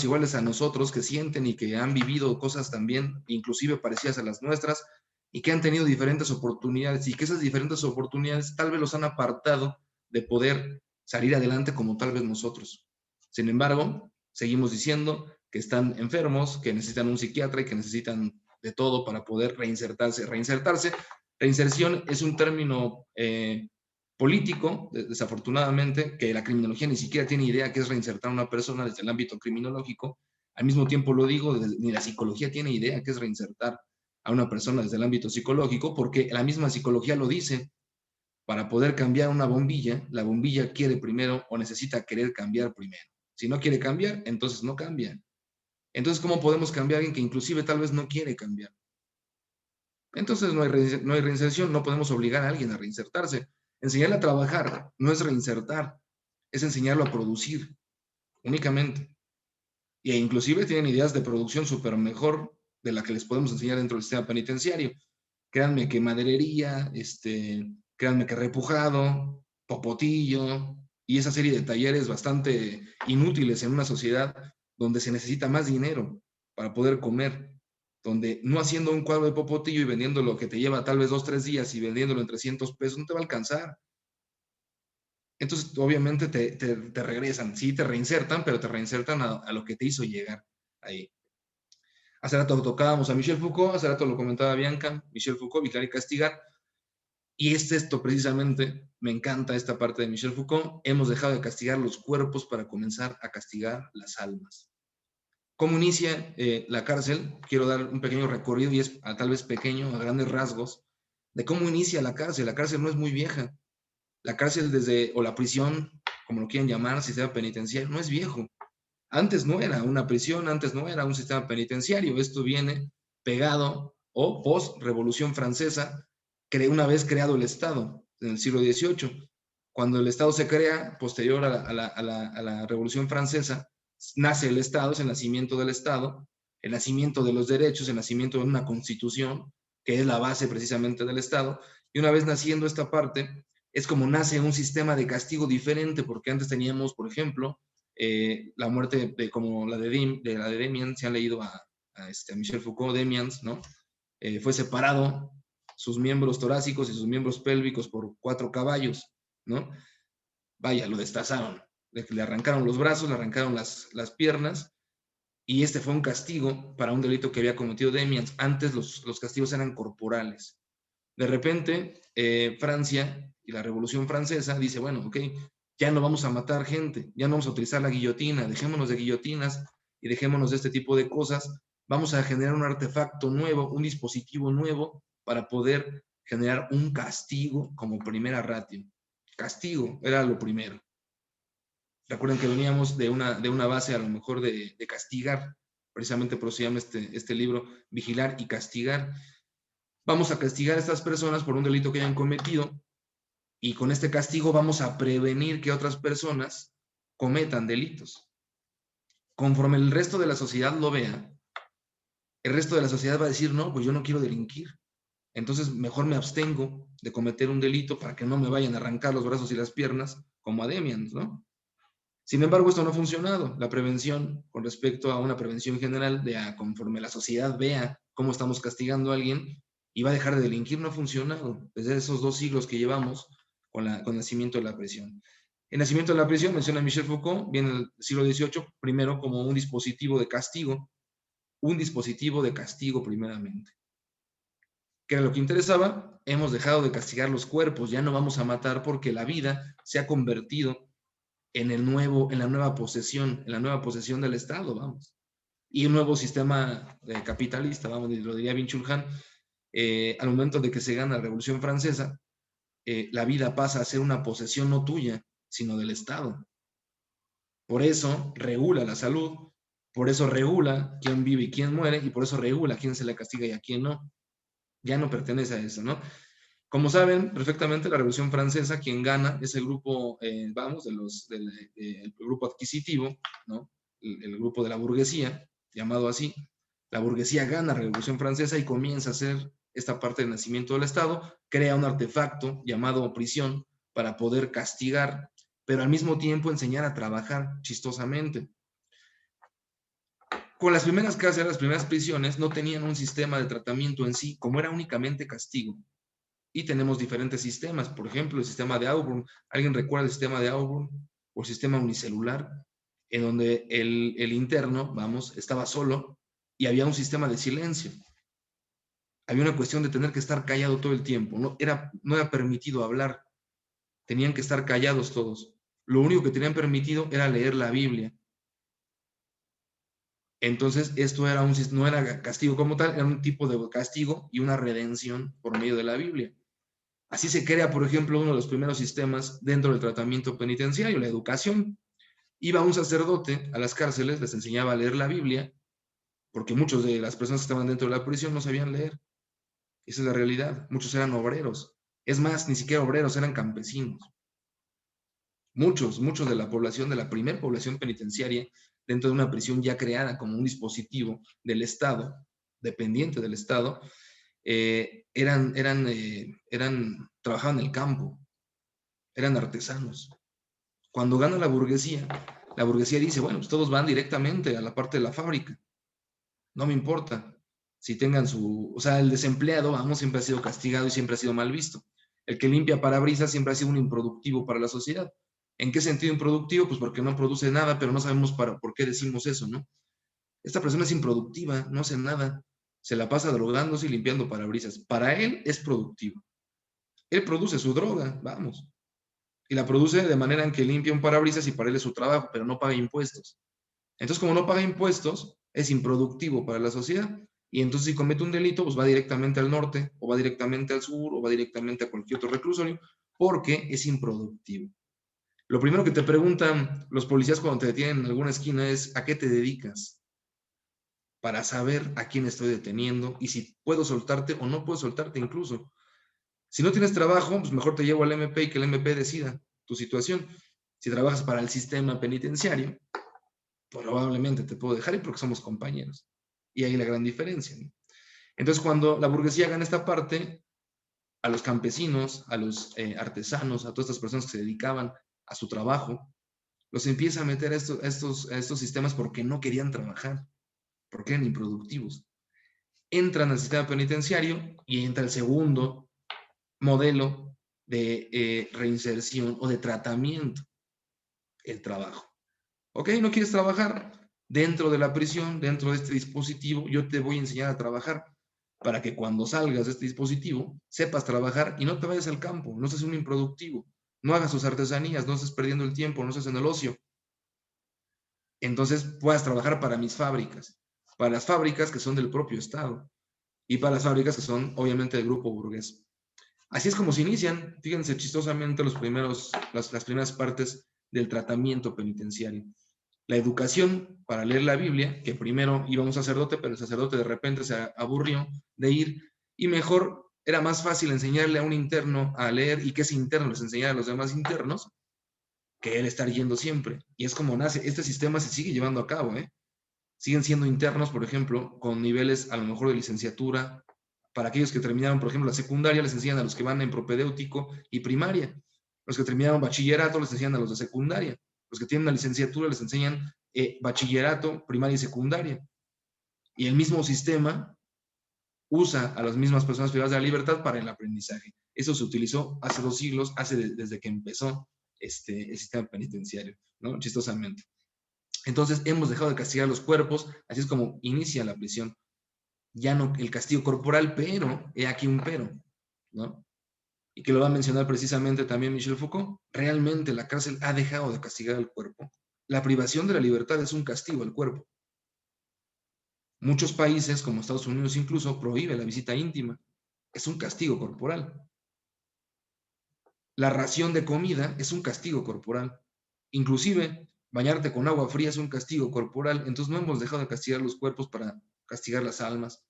iguales a nosotros que sienten y que han vivido cosas también, inclusive parecidas a las nuestras, y que han tenido diferentes oportunidades y que esas diferentes oportunidades tal vez los han apartado de poder salir adelante como tal vez nosotros. Sin embargo, seguimos diciendo que están enfermos, que necesitan un psiquiatra y que necesitan de todo para poder reinsertarse. Reinserción es un término político, desafortunadamente, que la criminología ni siquiera tiene idea qué es reinsertar a una persona desde el ámbito criminológico. Al mismo tiempo lo digo, ni la psicología tiene idea qué es reinsertar a una persona desde el ámbito psicológico, porque la misma psicología lo dice. Para poder cambiar una bombilla, la bombilla quiere primero o necesita querer cambiar primero. Si no quiere cambiar, entonces no cambia. Entonces, ¿cómo podemos cambiar a alguien que inclusive tal vez no quiere cambiar? Entonces no hay reinserción, no podemos obligar a alguien a reinsertarse. Enseñarle a trabajar no es reinsertar, es enseñarlo a producir únicamente. E inclusive tienen ideas de producción súper mejor de la que les podemos enseñar dentro del sistema penitenciario. Créanme que maderería, créanme que repujado, popotillo y esa serie de talleres bastante inútiles en una sociedad donde se necesita más dinero para poder comer, donde no haciendo un cuadro de popotillo y vendiendo lo que te lleva tal vez 2-3 días y vendiéndolo en 300 pesos no te va a alcanzar. Entonces, obviamente te regresan, sí, te reinsertan, pero te reinsertan a lo que te hizo llegar ahí. Hace rato tocábamos a Michel Foucault, hace rato lo comentaba Bianca, Michel Foucault, Vigilar y Castigar. Y esto precisamente, me encanta esta parte de Michel Foucault, hemos dejado de castigar los cuerpos para comenzar a castigar las almas. ¿Cómo inicia la cárcel? Quiero dar un pequeño recorrido, y es tal vez pequeño, a grandes rasgos, de cómo inicia la cárcel. La cárcel no es muy vieja. La cárcel o la prisión, como lo quieran llamar, sistema penitenciario, no es viejo. Antes no era una prisión, antes no era un sistema penitenciario. Esto viene pegado o post-Revolución Francesa, una vez creado el Estado, en el siglo XVIII. Cuando el Estado se crea, posterior a la Revolución Francesa, nace el Estado, es el nacimiento del Estado, el nacimiento de los derechos, el nacimiento de una constitución, que es la base precisamente del Estado. Y una vez naciendo esta parte, es como nace un sistema de castigo diferente, porque antes teníamos, por ejemplo, la muerte como la de Demian, si han leído a Michel Foucault, Demians, ¿no? Fue separado sus miembros torácicos y sus miembros pélvicos por 4 caballos, ¿no? Vaya, lo destazaron, le arrancaron los brazos, le arrancaron las piernas, y este fue un castigo para un delito que había cometido Demians. Antes los castigos eran corporales. De repente, Francia y la Revolución Francesa dice, bueno, ok, ya no vamos a matar gente, ya no vamos a utilizar la guillotina, dejémonos de guillotinas y dejémonos de este tipo de cosas, vamos a generar un artefacto nuevo, un dispositivo nuevo para poder generar un castigo como primera ratio. Castigo era lo primero. Recuerden que veníamos de una base a lo mejor de castigar, precisamente por eso se llama este libro, Vigilar y Castigar. Vamos a castigar a estas personas por un delito que hayan cometido, y con este castigo vamos a prevenir que otras personas cometan delitos. Conforme el resto de la sociedad lo vea, el resto de la sociedad va a decir, no, pues yo no quiero delinquir, entonces mejor me abstengo de cometer un delito para que no me vayan a arrancar los brazos y las piernas como a Demian, ¿no? Sin embargo, esto no ha funcionado. La prevención, con respecto a una prevención general, conforme la sociedad vea cómo estamos castigando a alguien y va a dejar de delinquir, no ha funcionado. Desde esos 2 siglos que llevamos con el nacimiento de la prisión. El nacimiento de la prisión, menciona Michel Foucault, viene en el siglo XVIII, primero como un dispositivo de castigo primeramente. ¿Qué era lo que interesaba? Hemos dejado de castigar los cuerpos, ya no vamos a matar porque la vida se ha convertido en la nueva posesión del Estado, vamos. Y un nuevo sistema capitalista, vamos, lo diría Bin-Chul Han, al momento de que se gana la Revolución Francesa, la vida pasa a ser una posesión no tuya, sino del Estado. Por eso regula la salud, por eso regula quién vive y quién muere, y por eso regula a quién se le castiga y a quién no. Ya no pertenece a eso, ¿no? Como saben perfectamente, la Revolución Francesa, quien gana es el grupo, el grupo adquisitivo, ¿no? El grupo de la burguesía, llamado así. La burguesía gana la Revolución Francesa y comienza a hacer esta parte del nacimiento del Estado, crea un artefacto llamado prisión para poder castigar, pero al mismo tiempo enseñar a trabajar chistosamente. Con las primeras cárceles, las primeras prisiones, no tenían un sistema de tratamiento en sí, como era únicamente castigo. Y tenemos diferentes sistemas, por ejemplo, el sistema de Auburn. ¿Alguien recuerda el sistema de Auburn? O el sistema unicelular, en donde el interno, vamos, estaba solo y había un sistema de silencio. Había una cuestión de tener que estar callado todo el tiempo. No era permitido hablar. Tenían que estar callados todos. Lo único que tenían permitido era leer la Biblia. Entonces, esto no era castigo como tal, era un tipo de castigo y una redención por medio de la Biblia. Así se crea, por ejemplo, uno de los primeros sistemas dentro del tratamiento penitenciario, la educación. Iba un sacerdote a las cárceles, les enseñaba a leer la Biblia, porque muchos de las personas que estaban dentro de la prisión no sabían leer. Esa es la realidad. Muchos eran obreros. Es más, ni siquiera obreros, eran campesinos. Muchos de la población, de la primera población penitenciaria, dentro de una prisión ya creada como un dispositivo del Estado, dependiente del Estado, trabajaban en el campo, eran artesanos. Cuando gana la burguesía dice, bueno, pues todos van directamente a la parte de la fábrica. No me importa si tengan el desempleado, vamos, siempre ha sido castigado y siempre ha sido mal visto. El que limpia parabrisas siempre ha sido un improductivo para la sociedad. ¿En qué sentido improductivo? Pues porque no produce nada, pero no sabemos por qué decimos eso, ¿no? Esta persona es improductiva, no hace nada, se la pasa drogándose y limpiando parabrisas. Para él es productivo. Él produce su droga, vamos. Y la produce de manera en que limpia un parabrisas y para él es su trabajo, pero no paga impuestos. Entonces, como no paga impuestos, es improductivo para la sociedad. Y entonces, si comete un delito, pues va directamente al norte, o va directamente al sur, o va directamente a cualquier otro reclusorio, porque es improductivo. Lo primero que te preguntan los policías cuando te detienen en alguna esquina es ¿a qué te dedicas? Para saber a quién estoy deteniendo y si puedo soltarte o no puedo soltarte incluso. Si no tienes trabajo, pues mejor te llevo al MP y que el MP decida tu situación. Si trabajas para el sistema penitenciario, probablemente te puedo dejar ir porque somos compañeros. Y ahí la gran diferencia, ¿no? Entonces, cuando la burguesía gana esta parte, a los campesinos, a los artesanos, a todas estas personas que se dedicaban a su trabajo, los empieza a meter a estos sistemas porque no querían trabajar, porque eran improductivos. Entran al sistema penitenciario y entra el segundo modelo de reinserción o de tratamiento, el trabajo. ¿Ok? ¿No quieres trabajar? Dentro de la prisión, dentro de este dispositivo, yo te voy a enseñar a trabajar para que cuando salgas de este dispositivo sepas trabajar y no te vayas al campo, no seas un improductivo, no hagas tus artesanías, no estés perdiendo el tiempo, no estés en el ocio. Entonces puedas trabajar para mis fábricas, para las fábricas que son del propio Estado y para las fábricas que son obviamente del grupo burgués. Así es como se inician, fíjense chistosamente las primeras partes del tratamiento penitenciario. La educación para leer la Biblia, que primero iba un sacerdote, pero el sacerdote de repente se aburrió de ir y mejor era más fácil enseñarle a un interno a leer y que ese interno les enseñara a los demás internos que él estar yendo siempre. Y es como nace. Este sistema se sigue llevando a cabo, ¿eh? Siguen siendo internos, por ejemplo, con niveles a lo mejor de licenciatura. Para aquellos que terminaron, por ejemplo, la secundaria, les enseñan a los que van en propedéutico y primaria. Los que terminaron bachillerato, les enseñan a los de secundaria. Los que tienen una licenciatura, les enseñan bachillerato, primaria y secundaria. Y el mismo sistema usa a las mismas personas privadas de la libertad para el aprendizaje. Eso se utilizó hace 2 siglos, desde que empezó el sistema penitenciario, ¿no? Chistosamente. Entonces, hemos dejado de castigar los cuerpos, así es como inicia la prisión. Ya no el castigo corporal, pero, he aquí un pero, ¿no? Y que lo va a mencionar precisamente también Michel Foucault. Realmente la cárcel ha dejado de castigar al cuerpo. La privación de la libertad es un castigo al cuerpo. Muchos países, como Estados Unidos incluso, prohíbe la visita íntima. Es un castigo corporal. La ración de comida es un castigo corporal. Inclusive, bañarte con agua fría es un castigo corporal. Entonces no hemos dejado de castigar los cuerpos para castigar las almas.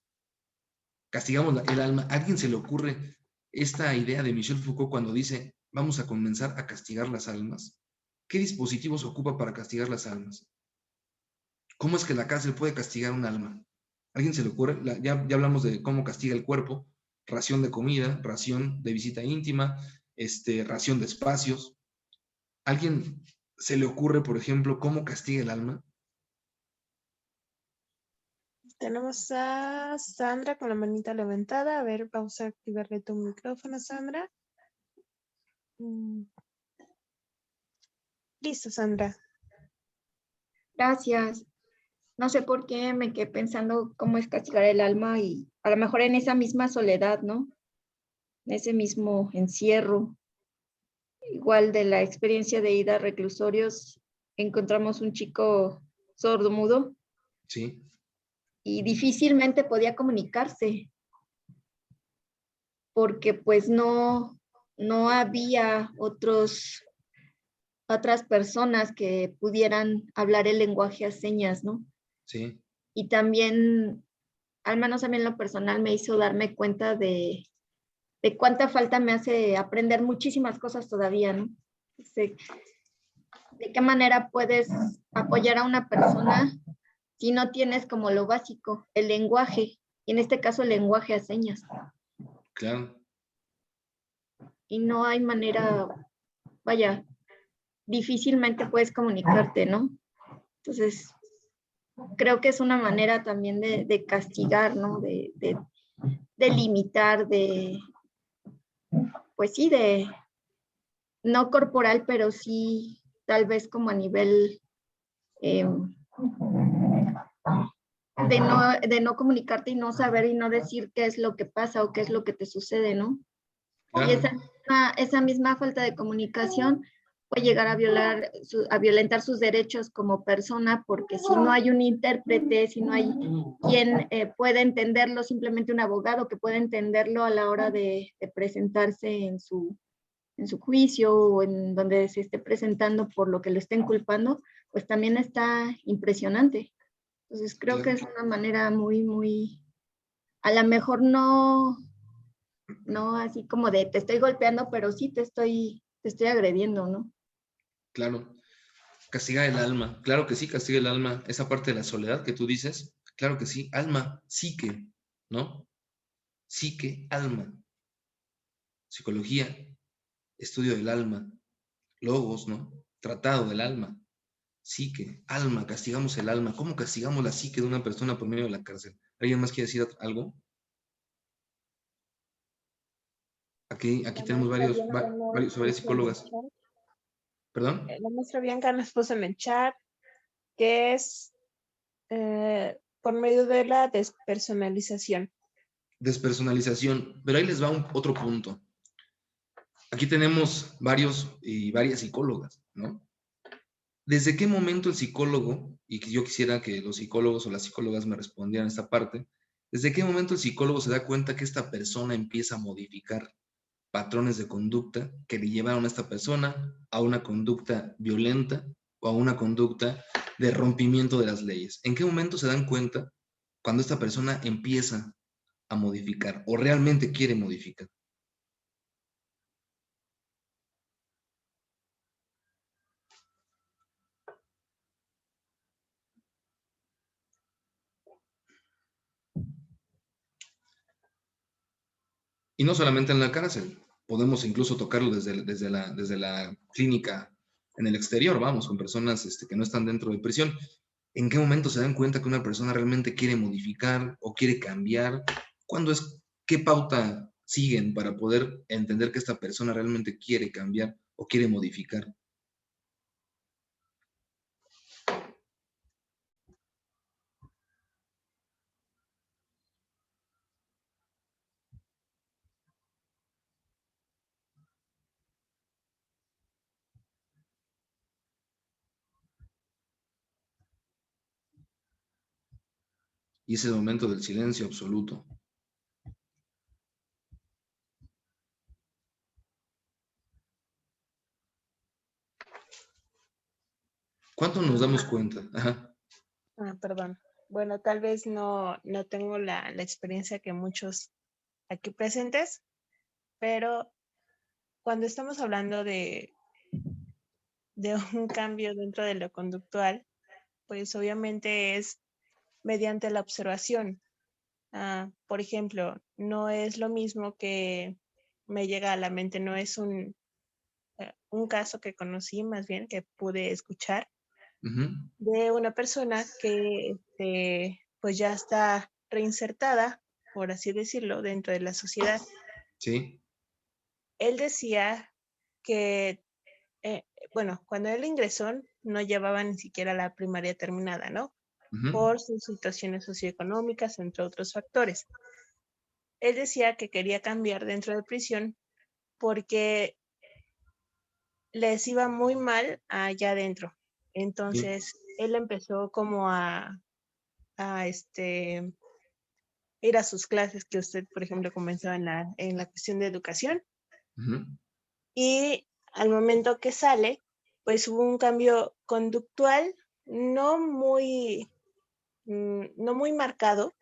Castigamos el alma. ¿A alguien se le ocurre esta idea de Michel Foucault cuando dice vamos a comenzar a castigar las almas? ¿Qué dispositivos ocupa para castigar las almas? ¿Cómo es que la cárcel puede castigar un alma? ¿A alguien se le ocurre? Ya hablamos de cómo castiga el cuerpo, ración de comida, ración de visita íntima, ración de espacios. ¿A alguien se le ocurre, por ejemplo, cómo castiga el alma? Tenemos a Sandra con la manita levantada. A ver, vamos a activarle tu micrófono, Sandra. Listo, Sandra. Gracias. No sé por qué me quedé pensando cómo es castigar el alma y a lo mejor en esa misma soledad, ¿no? En ese mismo encierro. Igual de la experiencia de ida a reclusorios, encontramos un chico sordomudo. Sí. Y difícilmente podía comunicarse porque pues no había otras personas que pudieran hablar el lenguaje a señas, ¿no? Sí. Y también, al menos a mí en lo personal, me hizo darme cuenta de cuánta falta me hace aprender muchísimas cosas todavía, ¿no? De qué manera puedes apoyar a una persona si no tienes como lo básico, el lenguaje, y en este caso el lenguaje a señas. Claro. Y no hay manera, vaya, difícilmente puedes comunicarte, ¿no? Entonces, creo que es una manera también de castigar, ¿no? De limitar, pues sí, de no corporal, pero sí tal vez como a nivel de no comunicarte y no saber y no decir qué es lo que pasa o qué es lo que te sucede, ¿no? Claro. Y esa misma falta de comunicación puede llegar a violentar sus derechos como persona, porque si no hay un intérprete, si no hay quien pueda entenderlo, simplemente un abogado que pueda entenderlo a la hora de presentarse en su en su juicio o en donde se esté presentando por lo que lo estén culpando, pues también está impresionante. Entonces creo que es una manera muy, a lo mejor no así como de te estoy golpeando, pero sí te estoy agrediendo, ¿no? Claro. Castiga el alma. Claro que sí, castiga el alma. Esa parte de la soledad que tú dices, claro que sí. Alma, psique, ¿no? Psique, alma. Psicología, estudio del alma. Logos, ¿no? Tratado del alma. Psique, alma, castigamos el alma. ¿Cómo castigamos la psique de una persona por medio de la cárcel? ¿Alguien más quiere decir algo? Aquí tenemos varias psicólogas. ¿Perdón? La maestra Bianca nos puso en el chat que es por medio de la despersonalización. Despersonalización. Pero ahí les va otro punto. Aquí tenemos varios y varias psicólogas, ¿no? ¿Desde qué momento el psicólogo, y que yo quisiera que los psicólogos o las psicólogas me respondieran esta parte, desde qué momento el psicólogo se da cuenta que esta persona empieza a modificar patrones de conducta que le llevaron a esta persona a una conducta violenta o a una conducta de rompimiento de las leyes? ¿En qué momento se dan cuenta cuando esta persona empieza a modificar o realmente quiere modificar? Y no solamente en la cárcel, podemos incluso tocarlo desde la clínica en el exterior, vamos, con personas que no están dentro de prisión. ¿En qué momento se dan cuenta que una persona realmente quiere modificar o quiere cambiar? ¿Qué pauta siguen para poder entender que esta persona realmente quiere cambiar o quiere modificar? Y es el momento del silencio absoluto. ¿Cuánto nos damos cuenta? Ajá. Perdón. Bueno, tal vez no tengo la experiencia que muchos aquí presentes, pero cuando estamos hablando de un cambio dentro de lo conductual, pues obviamente es mediante la observación. Por ejemplo, no es lo mismo que me llega a la mente, no es un caso que conocí, más bien que pude escuchar, de una persona que pues ya está reinsertada, por así decirlo, dentro de la sociedad. Sí. Él decía que, bueno, cuando él ingresó no llevaba ni siquiera la primaria terminada, ¿no? Por sus situaciones socioeconómicas, entre otros factores. Él decía que quería cambiar dentro de prisión porque les iba muy mal allá adentro. Entonces, él empezó como a ir a sus clases que usted, por ejemplo, comenzó en la cuestión de educación. Y al momento que sale, pues hubo un cambio conductual no muy marcado,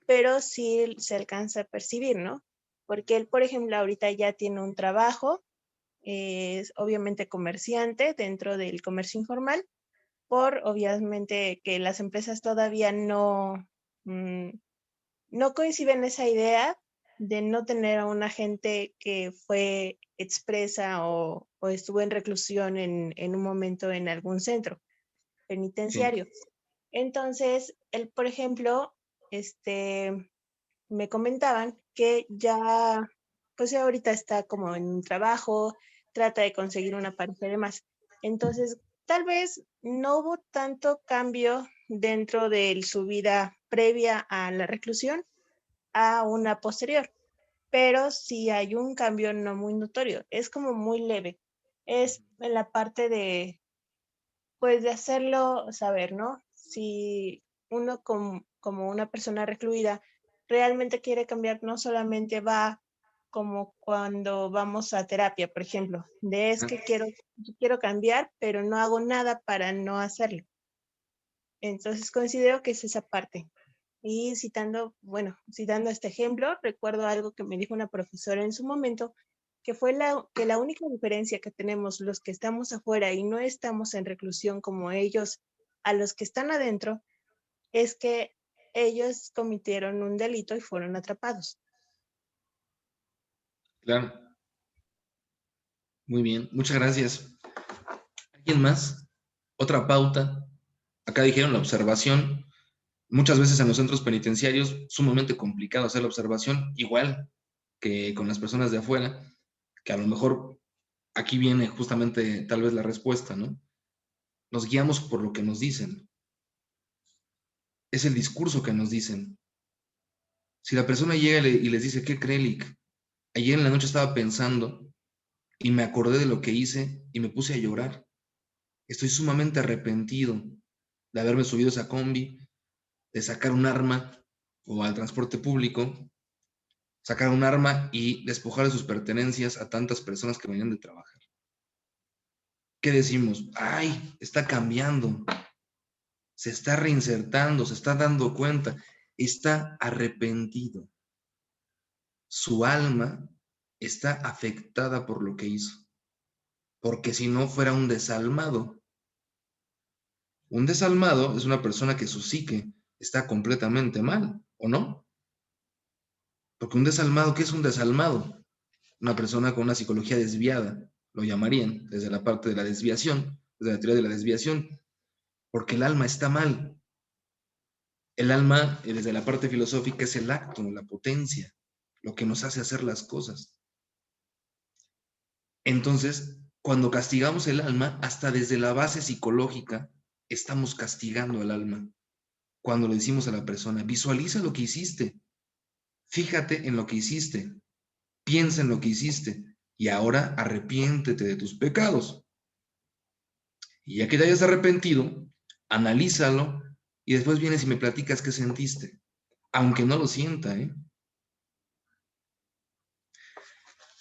pero sí se alcanza a percibir, ¿no? Porque él, por ejemplo, ahorita ya tiene un trabajo, es obviamente comerciante dentro del comercio informal, por obviamente que las empresas todavía no coinciden esa idea de no tener a una gente que fue expresa o estuvo en reclusión en un momento en algún centro penitenciario. Sí. Entonces, él, por ejemplo, me comentaban que ya, pues ahorita está como en un trabajo, trata de conseguir una pareja y demás. Entonces, tal vez no hubo tanto cambio dentro de su vida previa a la reclusión a una posterior, pero sí hay un cambio no muy notorio, es como muy leve. Es en la parte de, pues, de hacerlo saber, ¿no? Si uno como una persona recluida realmente quiere cambiar, no solamente va como cuando vamos a terapia, por ejemplo, de es que quiero cambiar, pero no hago nada para no hacerlo. Entonces considero que es esa parte. Y citando este ejemplo, recuerdo algo que me dijo una profesora en su momento, que fue que la única diferencia que tenemos los que estamos afuera y no estamos en reclusión como ellos, a los que están adentro, es que ellos cometieron un delito y fueron atrapados. Claro. Muy bien, muchas gracias. ¿Alguien más? Otra pauta. Acá dijeron la observación. Muchas veces en los centros penitenciarios, sumamente complicado hacer la observación, igual que con las personas de afuera, que a lo mejor aquí viene justamente tal vez la respuesta, ¿no? Nos guiamos por lo que nos dicen. Es el discurso que nos dicen. Si la persona llega y les dice, ¿qué cree, Lick? Ayer en la noche estaba pensando y me acordé de lo que hice y me puse a llorar. Estoy sumamente arrepentido de haberme subido a esa combi, de sacar un arma o al transporte público, sacar un arma y despojar de sus pertenencias a tantas personas que venían de trabajar. ¿Qué decimos? ¡Ay, está cambiando! Se está reinsertando, se está dando cuenta, está arrepentido. Su alma está afectada por lo que hizo, porque si no fuera un desalmado. Un desalmado es una persona que su psique está completamente mal, ¿o no? Porque un desalmado, ¿qué es un desalmado? Una persona con una psicología desviada, lo llamarían desde la parte de la desviación, desde la teoría de la desviación, porque el alma está mal. El alma, desde la parte filosófica, es el acto, la potencia, lo que nos hace hacer las cosas. Entonces, cuando castigamos el alma, hasta desde la base psicológica, estamos castigando al alma. Cuando le decimos a la persona, visualiza lo que hiciste, fíjate en lo que hiciste, piensa en lo que hiciste y ahora arrepiéntete de tus pecados. Y ya que te hayas arrepentido, analízalo y después vienes y me platicas qué sentiste, aunque no lo sienta, ¿eh?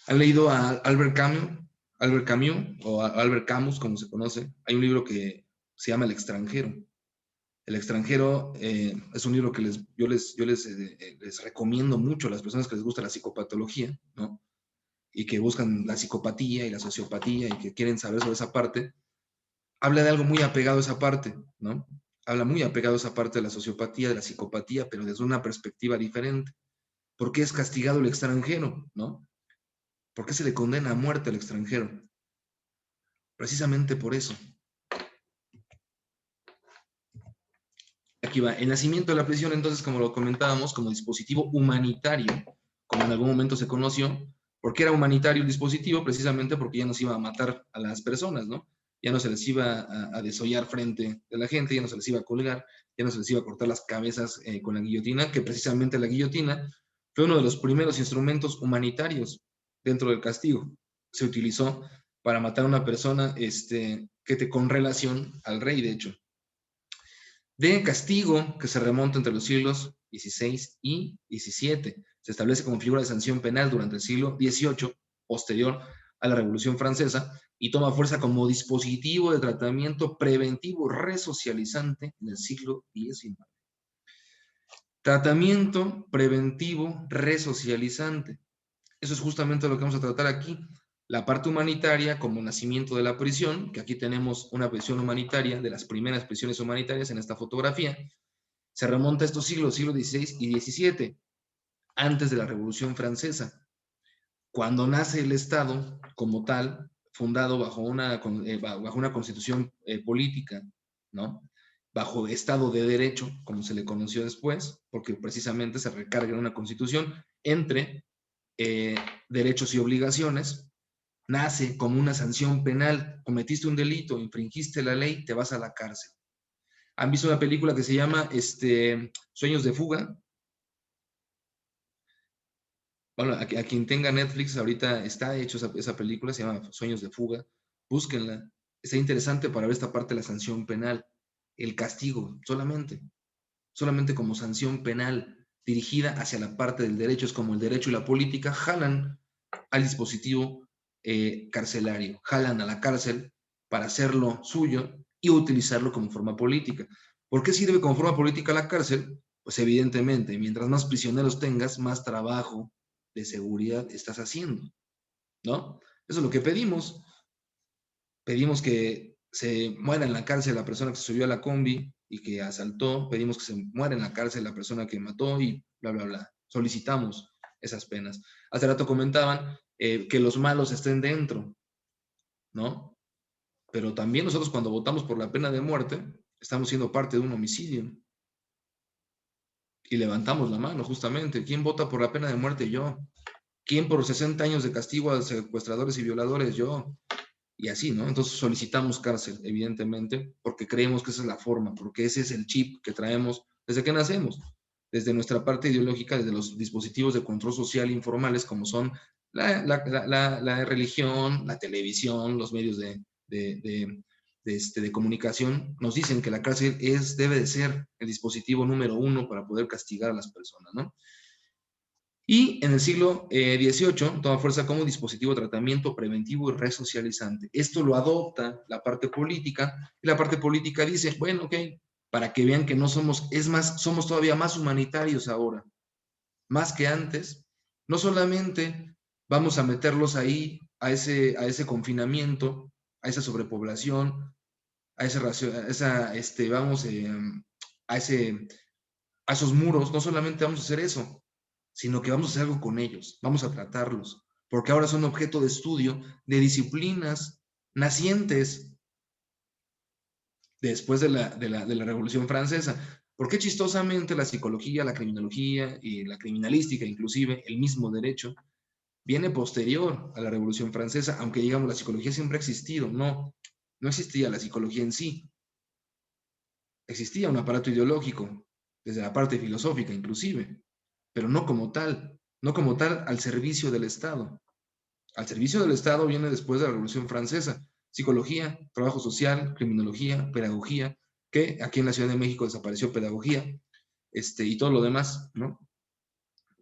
¿Han leído a Albert Camus? Albert Camus, o Albert Camus, como se conoce. Hay un libro que se llama El extranjero. El extranjero es un libro que yo les recomiendo mucho a las personas que les gusta la psicopatología, ¿no? Y que buscan la psicopatía y la sociopatía y que quieren saber sobre esa parte. Habla de algo muy apegado a esa parte, ¿no? Habla muy apegado a esa parte de la sociopatía, de la psicopatía, pero desde una perspectiva diferente. ¿Por qué es castigado el extranjero, no? ¿Por qué se le condena a muerte al extranjero? Precisamente por eso. Aquí va. El nacimiento de la prisión, entonces, como lo comentábamos, como dispositivo humanitario, como en algún momento se conoció. ¿Por qué era humanitario el dispositivo? Precisamente porque ya no se iba a matar a las personas, ¿no? Ya no se les iba a desollar frente de la gente, ya no se les iba a colgar, ya no se les iba a cortar las cabezas con la guillotina, que precisamente la guillotina fue uno de los primeros instrumentos humanitarios dentro del castigo. Se utilizó para matar a una persona con relación al rey, de hecho. De castigo que se remonta entre los siglos XVI y XVII. Se establece como figura de sanción penal durante el siglo XVIII, posterior a la Revolución Francesa, y toma fuerza como dispositivo de tratamiento preventivo resocializante en el siglo XIX. Tratamiento preventivo resocializante. Eso es justamente lo que vamos a tratar aquí. La parte humanitaria como nacimiento de la prisión, que aquí tenemos una prisión humanitaria, de las primeras prisiones humanitarias en esta fotografía, se remonta a estos siglos XVI y XVII, antes de la Revolución Francesa, cuando nace el Estado como tal, fundado bajo una constitución política, ¿no? Bajo Estado de Derecho, como se le conoció después, porque precisamente se recarga en una constitución entre derechos y obligaciones. Nace como una sanción penal. Cometiste un delito, infringiste la ley, te vas a la cárcel. ¿Han visto una película que se llama Sueños de Fuga? Bueno, a quien tenga Netflix, ahorita está hecho esa película, se llama Sueños de Fuga. Búsquenla. Está interesante para ver esta parte de la sanción penal. El castigo, solamente como sanción penal dirigida hacia la parte del derecho. Es como el derecho y la política jalan al dispositivo carcelario, jalan a la cárcel para hacerlo suyo y utilizarlo como forma política. ¿Por qué sirve como forma política la cárcel? Pues evidentemente, mientras más prisioneros tengas, más trabajo de seguridad estás haciendo, ¿no? Eso es lo que pedimos. Pedimos que se muera en la cárcel la persona que se subió a la combi y que asaltó. Pedimos que se muera en la cárcel la persona que mató y bla, bla, bla. Solicitamos esas penas. Hace rato comentaban que los malos estén dentro, ¿no? Pero también nosotros cuando votamos por la pena de muerte, estamos siendo parte de un homicidio. Y levantamos la mano, justamente. ¿Quién vota por la pena de muerte? Yo. ¿Quién por 60 años de castigo a secuestradores y violadores? Yo. Y así, ¿no? Entonces solicitamos cárcel, evidentemente, porque creemos que esa es la forma, porque ese es el chip que traemos desde que nacemos, desde nuestra parte ideológica, desde los dispositivos de control social informales, como son la religión, la televisión, los medios de comunicación, nos dicen que la cárcel debe de ser el dispositivo número 1 para poder castigar a las personas, ¿no? Y en el siglo XVIII toma fuerza como dispositivo de tratamiento preventivo y resocializante. Esto lo adopta la parte política, y la parte política dice, bueno, ok, para que vean que no somos, es más, somos todavía más humanitarios ahora, más que antes. No solamente vamos a meterlos ahí, a ese confinamiento, a esa sobrepoblación, a esos muros, no solamente vamos a hacer eso, sino que vamos a hacer algo con ellos, vamos a tratarlos, porque ahora son objeto de estudio de disciplinas nacientes después de la Revolución Francesa. Porque chistosamente la psicología, la criminología y la criminalística, inclusive el mismo derecho, viene posterior a la Revolución Francesa, aunque digamos la psicología siempre ha existido, no existía la psicología en sí, existía un aparato ideológico, desde la parte filosófica inclusive, pero no como tal al servicio del Estado. Al servicio del Estado viene después de la Revolución Francesa, psicología, trabajo social, criminología, pedagogía, que aquí en la Ciudad de México desapareció pedagogía, y todo lo demás, ¿no?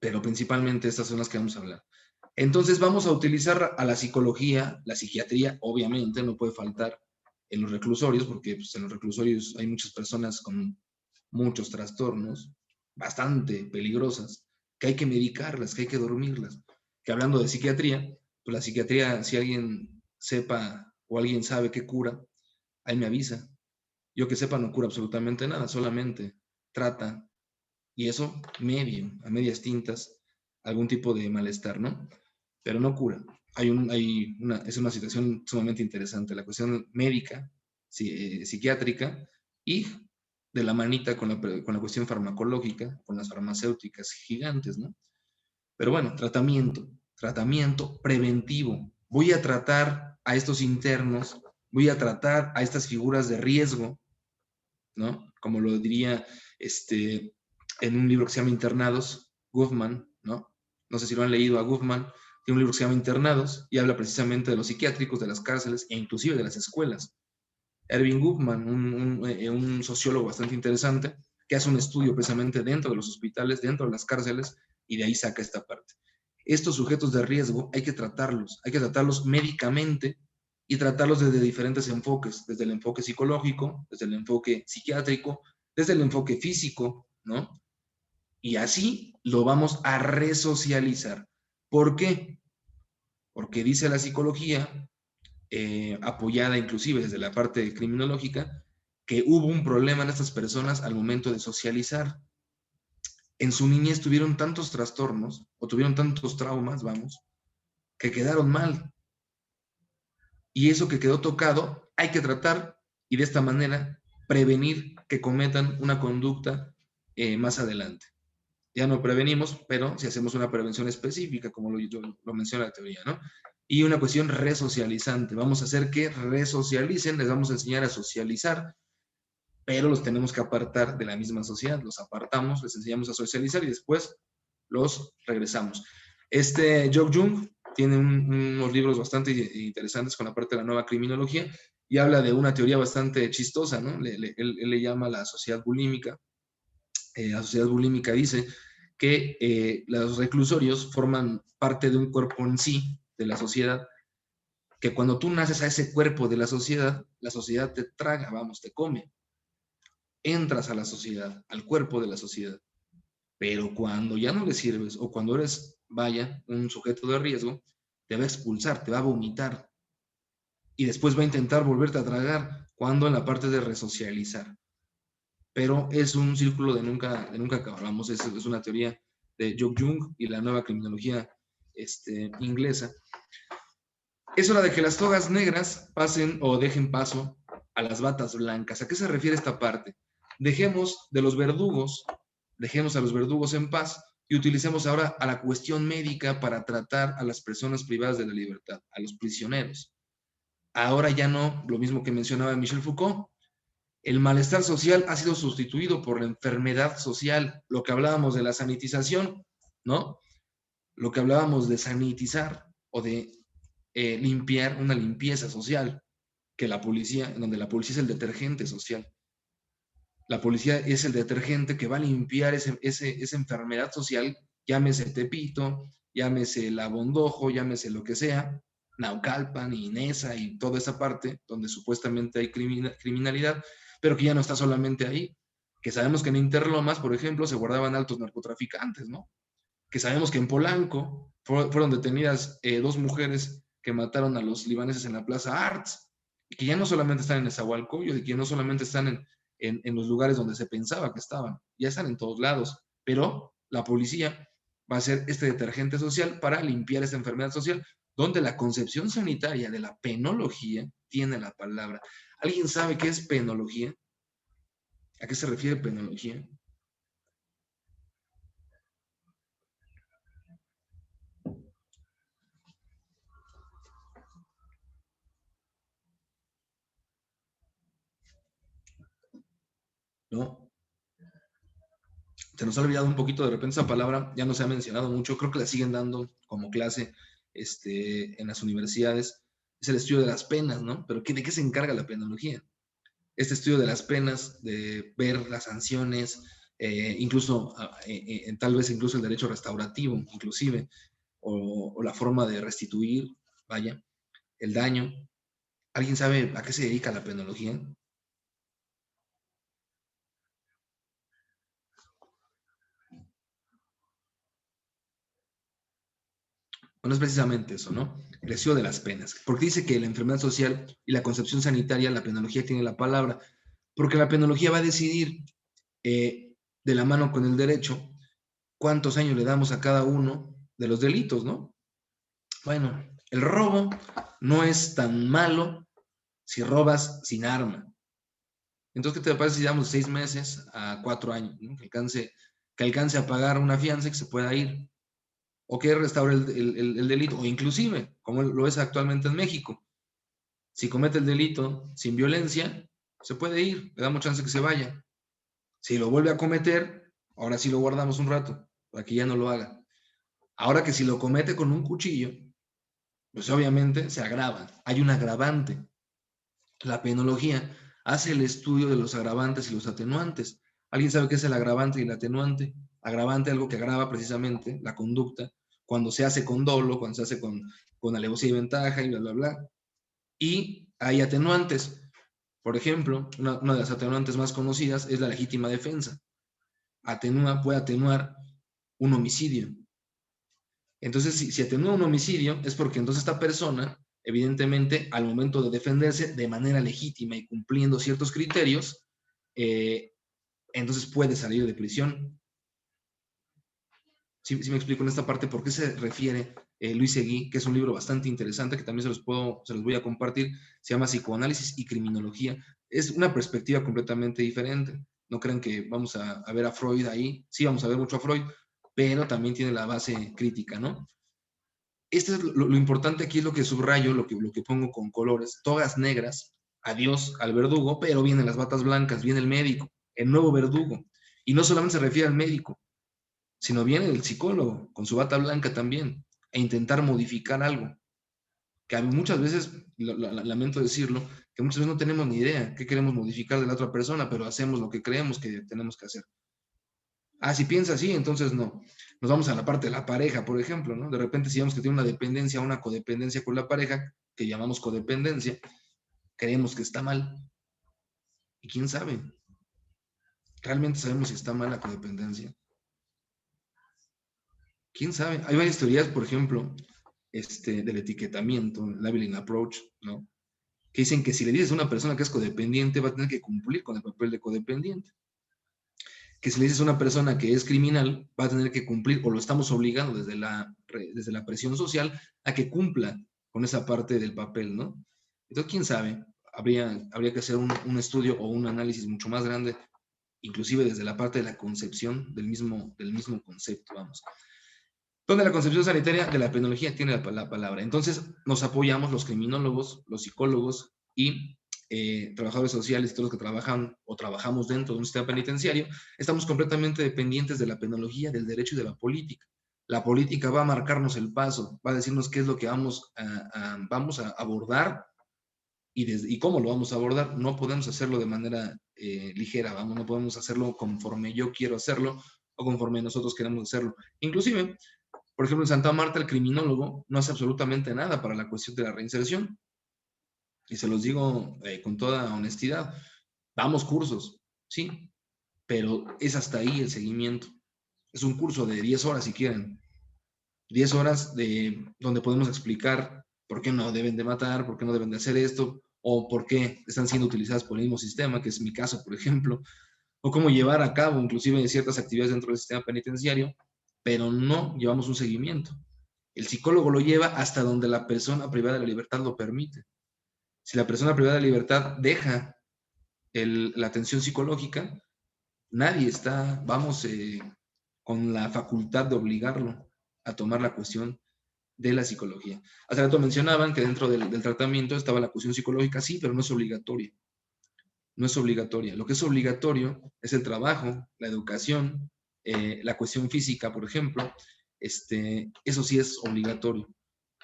Pero principalmente estas son las que vamos a hablar. Entonces vamos a utilizar a la psicología, la psiquiatría, obviamente, no puede faltar en los reclusorios, porque pues, en los reclusorios hay muchas personas con muchos trastornos, bastante peligrosas, que hay que medicarlas, que hay que dormirlas. Que hablando de psiquiatría, pues la psiquiatría, si alguien sepa o alguien sabe qué cura, ahí me avisa. Yo que sepa no cura absolutamente nada, solamente trata, y eso a medias tintas, algún tipo de malestar, ¿no? Pero no cura. Es una situación sumamente interesante, la cuestión médica, psiquiátrica, y de la manita con la cuestión farmacológica, con las farmacéuticas gigantes, ¿no? Pero bueno, tratamiento preventivo. Voy a tratar a estos internos, voy a tratar a estas figuras de riesgo, ¿no? Como lo diría en un libro que se llama Internados, Goffman, ¿no? No sé si lo han leído a Goffman, tiene un libro que se llama Internados y habla precisamente de los psiquiátricos, de las cárceles e inclusive de las escuelas. Erving Goffman, un sociólogo bastante interesante, que hace un estudio precisamente dentro de los hospitales, dentro de las cárceles, y de ahí saca esta parte. Estos sujetos de riesgo hay que tratarlos médicamente y tratarlos desde diferentes enfoques, desde el enfoque psicológico, desde el enfoque psiquiátrico, desde el enfoque físico, ¿no? Y así lo vamos a resocializar. ¿Por qué? Porque dice la psicología, apoyada inclusive desde la parte criminológica, que hubo un problema en estas personas al momento de socializar. En su niñez tuvieron tantos trastornos o tuvieron tantos traumas, que quedaron mal. Y eso que quedó tocado hay que tratar y de esta manera prevenir que cometan una conducta más adelante. Ya no prevenimos, pero si hacemos una prevención específica, como lo menciona la teoría, ¿no? Y una cuestión resocializante. Vamos a hacer que resocialicen, les vamos a enseñar a socializar, pero los tenemos que apartar de la misma sociedad. Los apartamos, les enseñamos a socializar y después los regresamos. Joe Jung tiene unos libros bastante interesantes con la parte de la nueva criminología y habla de una teoría bastante chistosa, ¿no? Él le llama la sociedad bulímica. La sociedad bulímica dice que los reclusorios forman parte de un cuerpo en sí, de la sociedad, que cuando tú naces a ese cuerpo de la sociedad te traga, vamos, te come. Entras a la sociedad, al cuerpo de la sociedad. Pero cuando ya no le sirves o cuando eres, vaya, un sujeto de riesgo, te va a expulsar, te va a vomitar. Y después va a intentar volverte a tragar, cuando en la parte de resocializar. Pero es un círculo de nunca acabar. Vamos, es una teoría de Jung y la nueva criminología inglesa. Es hora de que las togas negras pasen o dejen paso a las batas blancas. ¿A qué se refiere esta parte? Dejemos a los verdugos en paz y utilicemos ahora a la cuestión médica para tratar a las personas privadas de la libertad, a los prisioneros. Ahora ya no, lo mismo que mencionaba Michel Foucault, el malestar social ha sido sustituido por la enfermedad social, lo que hablábamos de la sanitización, ¿no? Lo que hablábamos de sanitizar o de limpiar, una limpieza social, que la policía, en donde la policía es el detergente social. La policía es el detergente que va a limpiar esa enfermedad social, llámese Tepito, llámese La Bondojo, llámese lo que sea, Naucalpan y Nesa y toda esa parte donde supuestamente hay criminalidad, pero que ya no está solamente ahí, que sabemos que en Interlomas, por ejemplo, se guardaban altos narcotraficantes, ¿no? Que sabemos que en Polanco fueron detenidas 2 mujeres que mataron a los libaneses en la Plaza Arts, y que ya no solamente están en Nezahualcóyotl, y que no solamente están en los lugares donde se pensaba que estaban, ya están en todos lados, pero la policía va a ser este detergente social para limpiar esta enfermedad social, donde la concepción sanitaria de la penología tiene la palabra. ¿Alguien sabe qué es penología? ¿A qué se refiere penología? ¿No? Se nos ha olvidado un poquito de repente esa palabra, ya no se ha mencionado mucho, creo que la siguen dando como clase en las universidades, es el estudio de las penas, ¿no? Pero ¿de qué se encarga la penología? Este estudio de las penas, de ver las sanciones, incluso, tal vez incluso el derecho restaurativo, inclusive, o la forma de restituir, vaya, el daño. ¿Alguien sabe a qué se dedica la penología? Bueno, es precisamente eso, ¿no? El estudio de las penas. Porque dice que la enfermedad social y la concepción sanitaria, la penología tiene la palabra, porque la penología va a decidir, de la mano con el derecho, cuántos años le damos a cada uno de los delitos, ¿no? Bueno, el robo no es tan malo si robas sin arma. Entonces, ¿qué te parece si damos 6 meses a 4 años, ¿no? Que alcance a pagar una fianza y que se pueda ir, o que restaure el delito, o inclusive, como lo es actualmente en México, si comete el delito sin violencia, se puede ir, le damos chance que se vaya. Si lo vuelve a cometer, ahora sí lo guardamos un rato, para que ya no lo haga. Ahora que si lo comete con un cuchillo, pues obviamente se agrava, hay un agravante. La penología hace el estudio de los agravantes y los atenuantes. ¿Alguien sabe qué es el agravante y el atenuante? Agravante, algo que agrava precisamente la conducta, cuando se hace con dolo, cuando se hace con alevosía y ventaja y bla, bla, bla. Y hay atenuantes. Por ejemplo, una de las atenuantes más conocidas es la legítima defensa. Puede atenuar un homicidio. Entonces, si atenúa un homicidio, es porque entonces esta persona, evidentemente, al momento de defenderse de manera legítima y cumpliendo ciertos criterios, entonces puede salir de prisión. Sí me explico en esta parte por qué se refiere Luis Seguí, que es un libro bastante interesante, que también se los voy a compartir, se llama Psicoanálisis y Criminología. Es una perspectiva completamente diferente. No crean que vamos a ver a Freud ahí. Sí, vamos a ver mucho a Freud, pero también tiene la base crítica, ¿no? Esto es lo importante aquí, es lo que subrayo, lo que pongo con colores, togas negras, adiós al verdugo, pero vienen las batas blancas, viene el médico, el nuevo verdugo. Y no solamente se refiere al médico, sino viene el psicólogo con su bata blanca también, e intentar modificar algo. Que muchas veces, lamento decirlo, que muchas veces no tenemos ni idea qué queremos modificar de la otra persona, pero hacemos lo que creemos que tenemos que hacer. Ah, si piensa así, entonces no. Nos vamos a la parte de la pareja, por ejemplo, ¿no? De repente si vemos que tiene una dependencia, una codependencia con la pareja, que llamamos codependencia, creemos que está mal. ¿Y quién sabe? ¿Realmente sabemos si está mal la codependencia? ¿Quién sabe? Hay varias teorías, por ejemplo, del etiquetamiento, labeling approach, ¿no? Que dicen que si le dices a una persona que es codependiente, va a tener que cumplir con el papel de codependiente. Que si le dices a una persona que es criminal, va a tener que cumplir, o lo estamos obligando desde la presión social, a que cumpla con esa parte del papel, ¿no? Entonces, quién sabe, habría que hacer un estudio o un análisis mucho más grande, inclusive desde la parte de la concepción del mismo concepto, vamos. Donde la concepción sanitaria de la penología tiene la palabra. Entonces, nos apoyamos los criminólogos, los psicólogos y trabajadores sociales, todos los que trabajan o trabajamos dentro de un sistema penitenciario, estamos completamente dependientes de la penología, del derecho y de la política. La política va a marcarnos el paso, va a decirnos qué es lo que vamos a abordar y cómo lo vamos a abordar. No podemos hacerlo de manera ligera, no podemos hacerlo conforme yo quiero hacerlo o conforme nosotros queremos hacerlo. Inclusive, por ejemplo, en Santa Marta, el criminólogo no hace absolutamente nada para la cuestión de la reinserción. Y se los digo con toda honestidad. Damos cursos, sí, pero es hasta ahí el seguimiento. Es un curso de 10 horas, si quieren. 10 horas donde podemos explicar por qué no deben de matar, por qué no deben de hacer esto, o por qué están siendo utilizadas por el mismo sistema, que es mi caso, por ejemplo, o cómo llevar a cabo inclusive ciertas actividades dentro del sistema penitenciario, pero no llevamos un seguimiento. El psicólogo lo lleva hasta donde la persona privada de la libertad lo permite. Si la persona privada de la libertad deja la atención psicológica, nadie está, con la facultad de obligarlo a tomar la cuestión de la psicología. Hace rato mencionaban que dentro del tratamiento estaba la cuestión psicológica, sí, pero no es obligatoria. No es obligatoria. Lo que es obligatorio es el trabajo, la educación, la cuestión física, por ejemplo. Eso sí es obligatorio.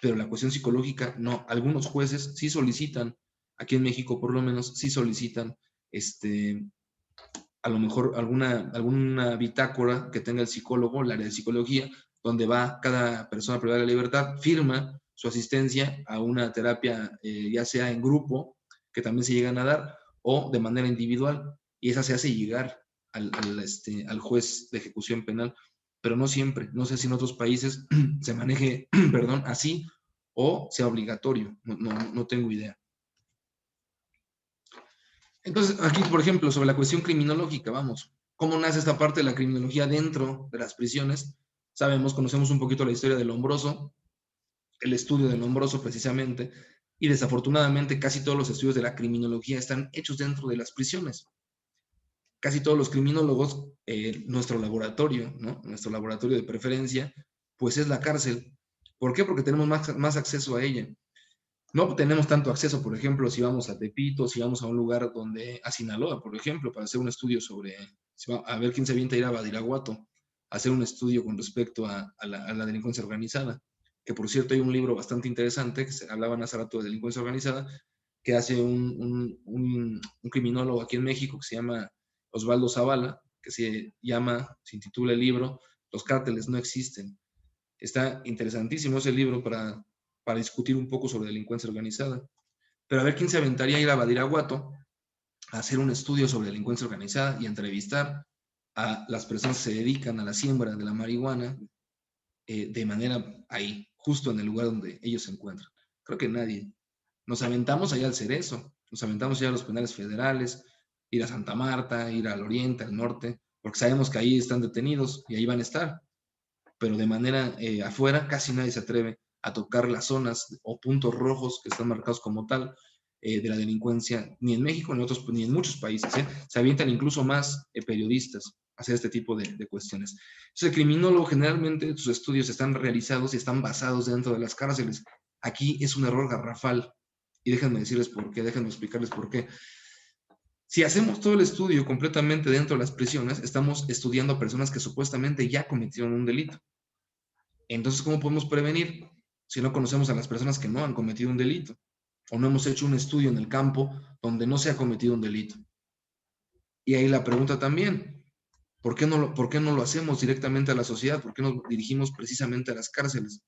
Pero la cuestión psicológica, no. Algunos jueces sí solicitan, aquí en México por lo menos, sí solicitan, a lo mejor alguna bitácora que tenga el psicólogo, el área de psicología, donde va cada persona privada de la libertad, firma su asistencia a una terapia, ya sea en grupo, que también se llegan a dar, o de manera individual, y esa se hace llegar al juez de ejecución penal, pero no siempre. No sé si en otros países se maneje, perdón, así, o sea obligatorio, no tengo idea. Entonces, aquí, por ejemplo, sobre la cuestión criminológica, vamos, ¿cómo nace esta parte de la criminología dentro de las prisiones? Conocemos un poquito la historia del Lombroso, el estudio del Lombroso precisamente, y desafortunadamente casi todos los estudios de la criminología están hechos dentro de las prisiones. Casi todos los criminólogos, nuestro laboratorio, ¿no? Nuestro laboratorio de preferencia, pues es la cárcel. ¿Por qué? Porque tenemos más acceso a ella. No tenemos tanto acceso, por ejemplo, si vamos a Tepito, si vamos a un lugar a Sinaloa, por ejemplo, para hacer un estudio a ver quién se avienta a ir a Badiraguato, a hacer un estudio con respecto a la delincuencia organizada, que por cierto hay un libro bastante interesante, que se hablaban hace rato de delincuencia organizada, que hace un criminólogo aquí en México que se llama Osvaldo Zavala, que se intitula el libro Los cárteles no existen. Está interesantísimo ese libro para discutir un poco sobre delincuencia organizada. Pero a ver quién se aventaría a ir a Badiraguato a hacer un estudio sobre delincuencia organizada y a entrevistar a las personas que se dedican a la siembra de la marihuana de manera ahí, justo en el lugar donde ellos se encuentran. Creo que nadie. Nos aventamos allá al Cerezo, nos aventamos allá a los penales federales, ir a Santa Marta, ir al oriente, al norte, porque sabemos que ahí están detenidos y ahí van a estar. Pero de manera afuera casi nadie se atreve a tocar las zonas o puntos rojos que están marcados como tal de la delincuencia, ni en México ni en muchos países. Se avientan incluso más periodistas a hacer este tipo de cuestiones. Entonces, el criminólogo generalmente sus estudios están realizados y están basados dentro de las cárceles. Aquí es un error garrafal y déjenme decirles por qué, déjenme explicarles por qué. Si hacemos todo el estudio completamente dentro de las prisiones, estamos estudiando a personas que supuestamente ya cometieron un delito. Entonces, ¿cómo podemos prevenir si no conocemos a las personas que no han cometido un delito? O no hemos hecho un estudio en el campo donde no se ha cometido un delito. Y ahí la pregunta también, ¿Por qué no lo hacemos directamente a la sociedad? ¿Por qué nos dirigimos precisamente a las cárceles?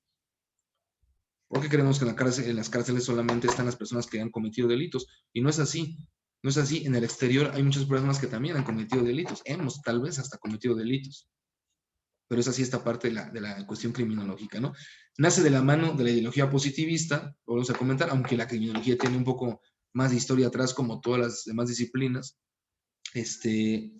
¿Por qué creemos que en las cárceles solamente están las personas que han cometido delitos? Y no es así. No es así. En el exterior hay muchas personas que también han cometido delitos. Hemos tal vez hasta cometido delitos. Pero es así esta parte de la cuestión criminológica, ¿no? Nace de la mano de la ideología positivista, lo vamos a comentar, aunque la criminología tiene un poco más de historia atrás, como todas las demás disciplinas.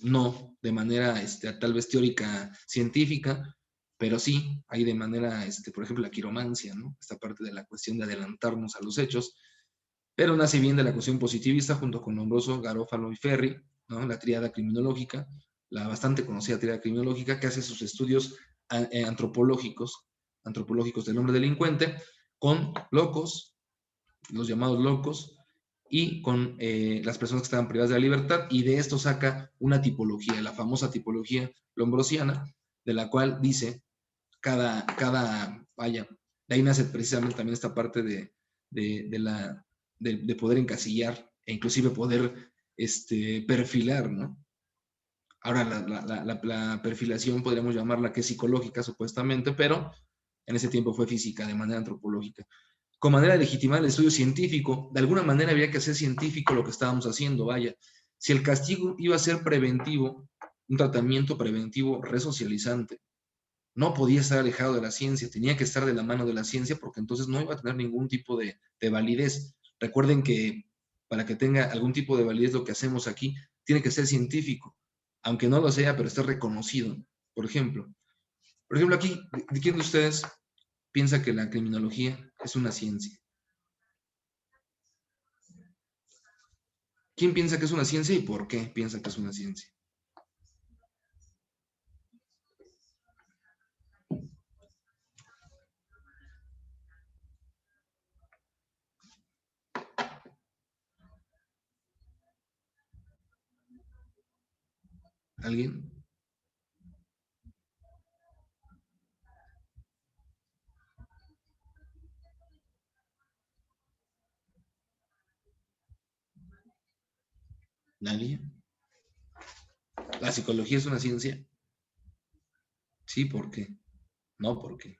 No de manera tal vez teórica científica, pero sí hay de manera, por ejemplo, la quiromancia, ¿no? Esta parte de la cuestión de adelantarnos a los hechos, pero nace bien de la cuestión positivista junto con Lombroso, Garófalo y Ferri, ¿no? La tríada criminológica, la bastante conocida tríada criminológica, que hace sus estudios antropológicos del hombre delincuente, con locos, los llamados locos, y con las personas que estaban privadas de la libertad, y de esto saca una tipología, la famosa tipología lombrosiana, de la cual dice vaya, de ahí nace precisamente también esta parte de poder encasillar e inclusive poder perfilar, ¿no? Ahora la perfilación podríamos llamarla que es psicológica supuestamente, pero en ese tiempo fue física, de manera antropológica. Con manera de legitimar el estudio científico, de alguna manera había que hacer científico lo que estábamos haciendo, vaya. Si el castigo iba a ser preventivo, un tratamiento preventivo resocializante, no podía estar alejado de la ciencia, tenía que estar de la mano de la ciencia porque entonces no iba a tener ningún tipo de validez. Recuerden que para que tenga algún tipo de validez lo que hacemos aquí, tiene que ser científico, aunque no lo sea, pero esté reconocido. Por ejemplo, aquí, ¿quién de ustedes piensa que la criminología es una ciencia? ¿Quién piensa que es una ciencia y por qué piensa que es una ciencia? ¿Alguien? ¿Nadie? ¿La psicología es una ciencia? Sí, ¿por qué? No, ¿por qué?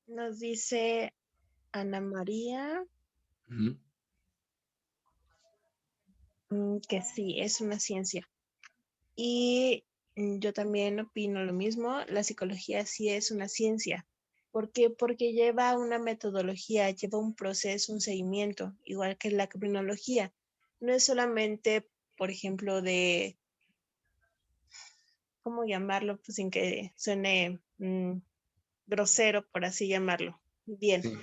Nos dice Ana María que sí, es una ciencia. Y yo también opino lo mismo, la psicología sí es una ciencia. ¿Por qué? Porque lleva una metodología, lleva un proceso, un seguimiento, igual que la criminología. No es solamente, por ejemplo, ¿cómo llamarlo? Pues sin que suene grosero, por así llamarlo. Bien. Sí.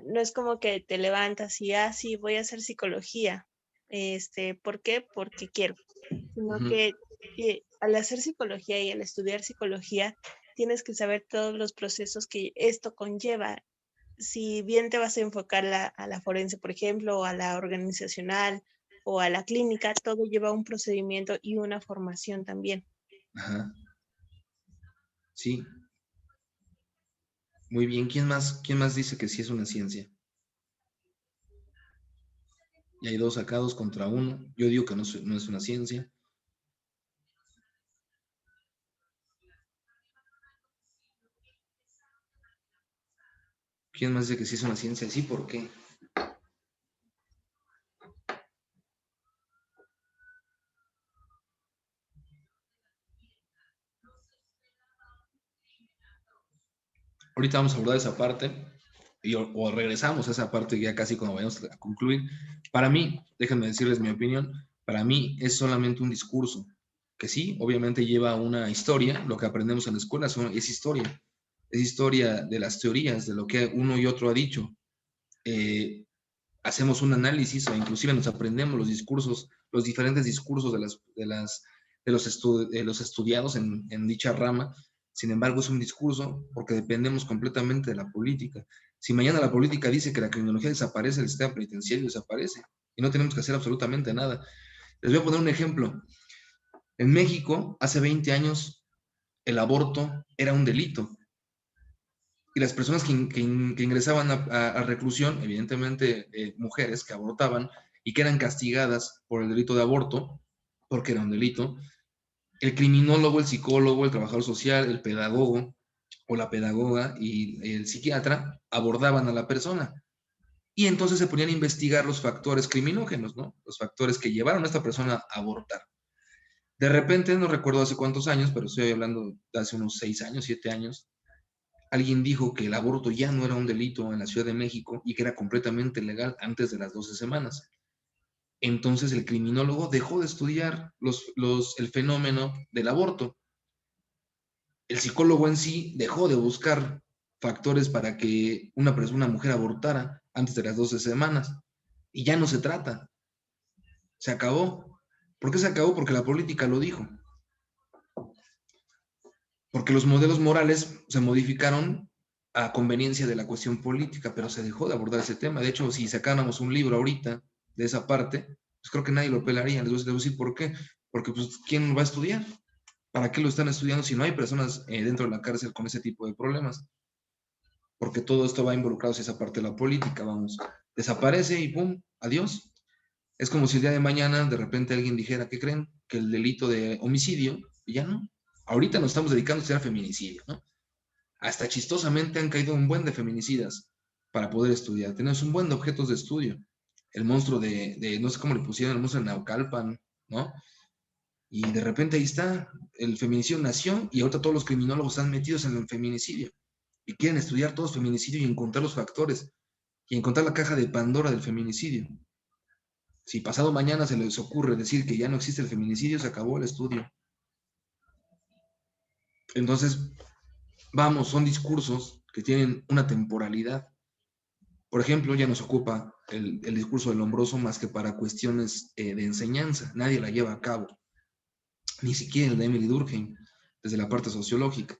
No es como que te levantas y, sí, voy a hacer psicología. ¿Por qué? Porque quiero. Sino que al hacer psicología y al estudiar psicología, tienes que saber todos los procesos que esto conlleva. Si bien te vas a enfocar a la forense, por ejemplo, o a la organizacional o a la clínica, todo lleva un procedimiento y una formación también. Ajá. Sí. Muy bien. ¿Quién más dice que sí es una ciencia? Y hay 2 sacados contra 1. Yo digo que no es una ciencia. ¿Quién más dice que sí es una ciencia? Sí, ¿por qué? Ahorita vamos a abordar esa parte o regresamos a esa parte ya casi cuando vayamos a concluir. Para mí, déjenme decirles mi opinión, para mí es solamente un discurso, que sí, obviamente lleva una historia, lo que aprendemos en la escuela es historia de las teorías, de lo que uno y otro ha dicho. Hacemos un análisis o inclusive nos aprendemos los discursos, los diferentes discursos de los estudiados en dicha rama. Sin embargo, es un discurso porque dependemos completamente de la política. Si mañana la política dice que la criminología desaparece, el sistema penitenciario desaparece y no tenemos que hacer absolutamente nada. Les voy a poner un ejemplo. En México, hace 20 años, el aborto era un delito. Y las personas que ingresaban a reclusión, evidentemente mujeres que abortaban y que eran castigadas por el delito de aborto, porque era un delito, el criminólogo, el psicólogo, el trabajador social, el pedagogo o la pedagoga y el psiquiatra abordaban a la persona. Y entonces se ponían a investigar los factores criminógenos, ¿no? Los factores que llevaron a esta persona a abortar. De repente, no recuerdo hace cuántos años, pero estoy hablando de hace unos 6 años, 7 años, alguien dijo que el aborto ya no era un delito en la Ciudad de México y que era completamente legal antes de las 12 semanas. Entonces el criminólogo dejó de estudiar el fenómeno del aborto. El psicólogo en sí dejó de buscar factores para que una mujer abortara antes de las 12 semanas. Y ya no se trata. Se acabó. ¿Por qué se acabó? Porque la política lo dijo. Porque los modelos morales se modificaron a conveniencia de la cuestión política, pero se dejó de abordar ese tema. De hecho, si sacáramos un libro ahorita de esa parte, pues creo que nadie lo pelaría. Les voy a decir por qué. Porque, pues, ¿quién va a estudiar? ¿Para qué lo están estudiando si no hay personas dentro de la cárcel con ese tipo de problemas? Porque todo esto va involucrado en esa parte de la política, vamos. Desaparece y ¡pum! Adiós. Es como si el día de mañana de repente alguien dijera, ¿qué creen? Que el delito de homicidio, y ya no. Ahorita nos estamos dedicando a estudiar feminicidio, ¿no? Hasta chistosamente han caído un buen de feminicidas para poder estudiar. Tenemos un buen de objetos de estudio. El monstruo no sé cómo le pusieron, el monstruo de Naucalpan, ¿no? Y de repente ahí está, el feminicidio nació y ahorita todos los criminólogos están metidos en el feminicidio y quieren estudiar todos feminicidio y encontrar los factores y encontrar la caja de Pandora del feminicidio. Si pasado mañana se les ocurre decir que ya no existe el feminicidio, se acabó el estudio. Entonces, vamos, son discursos que tienen una temporalidad. Por ejemplo, ya nos ocupa el discurso del Lombroso más que para cuestiones de enseñanza. Nadie la lleva a cabo. Ni siquiera el de Emily Durkheim, desde la parte sociológica.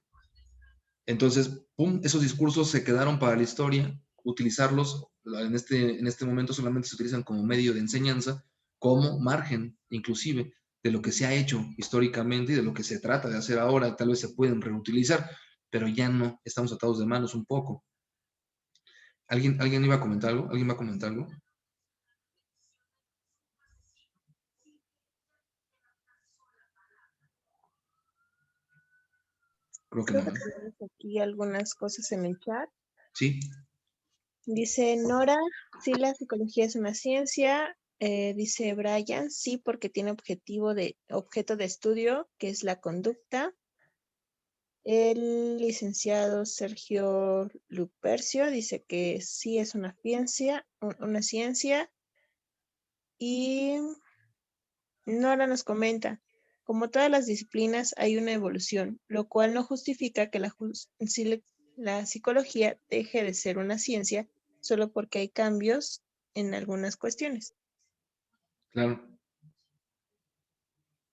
Entonces, ¡pum!, esos discursos se quedaron para la historia. Utilizarlos en este momento solamente se utilizan como medio de enseñanza, como margen, inclusive, de lo que se ha hecho históricamente y de lo que se trata de hacer ahora. Tal vez se pueden reutilizar, pero ya no, estamos atados de manos un poco. ¿Alguien iba a comentar algo? ¿Alguien va a comentar algo? Creo que no. Tenemos aquí algunas cosas en el chat. Sí. Dice Nora, sí, la psicología es una ciencia. Dice Brian, sí, porque tiene objeto de estudio, que es la conducta. El licenciado Sergio Lupercio dice que sí es una ciencia. Y Nora nos comenta, como todas las disciplinas hay una evolución, lo cual no justifica que la psicología deje de ser una ciencia solo porque hay cambios en algunas cuestiones. Claro.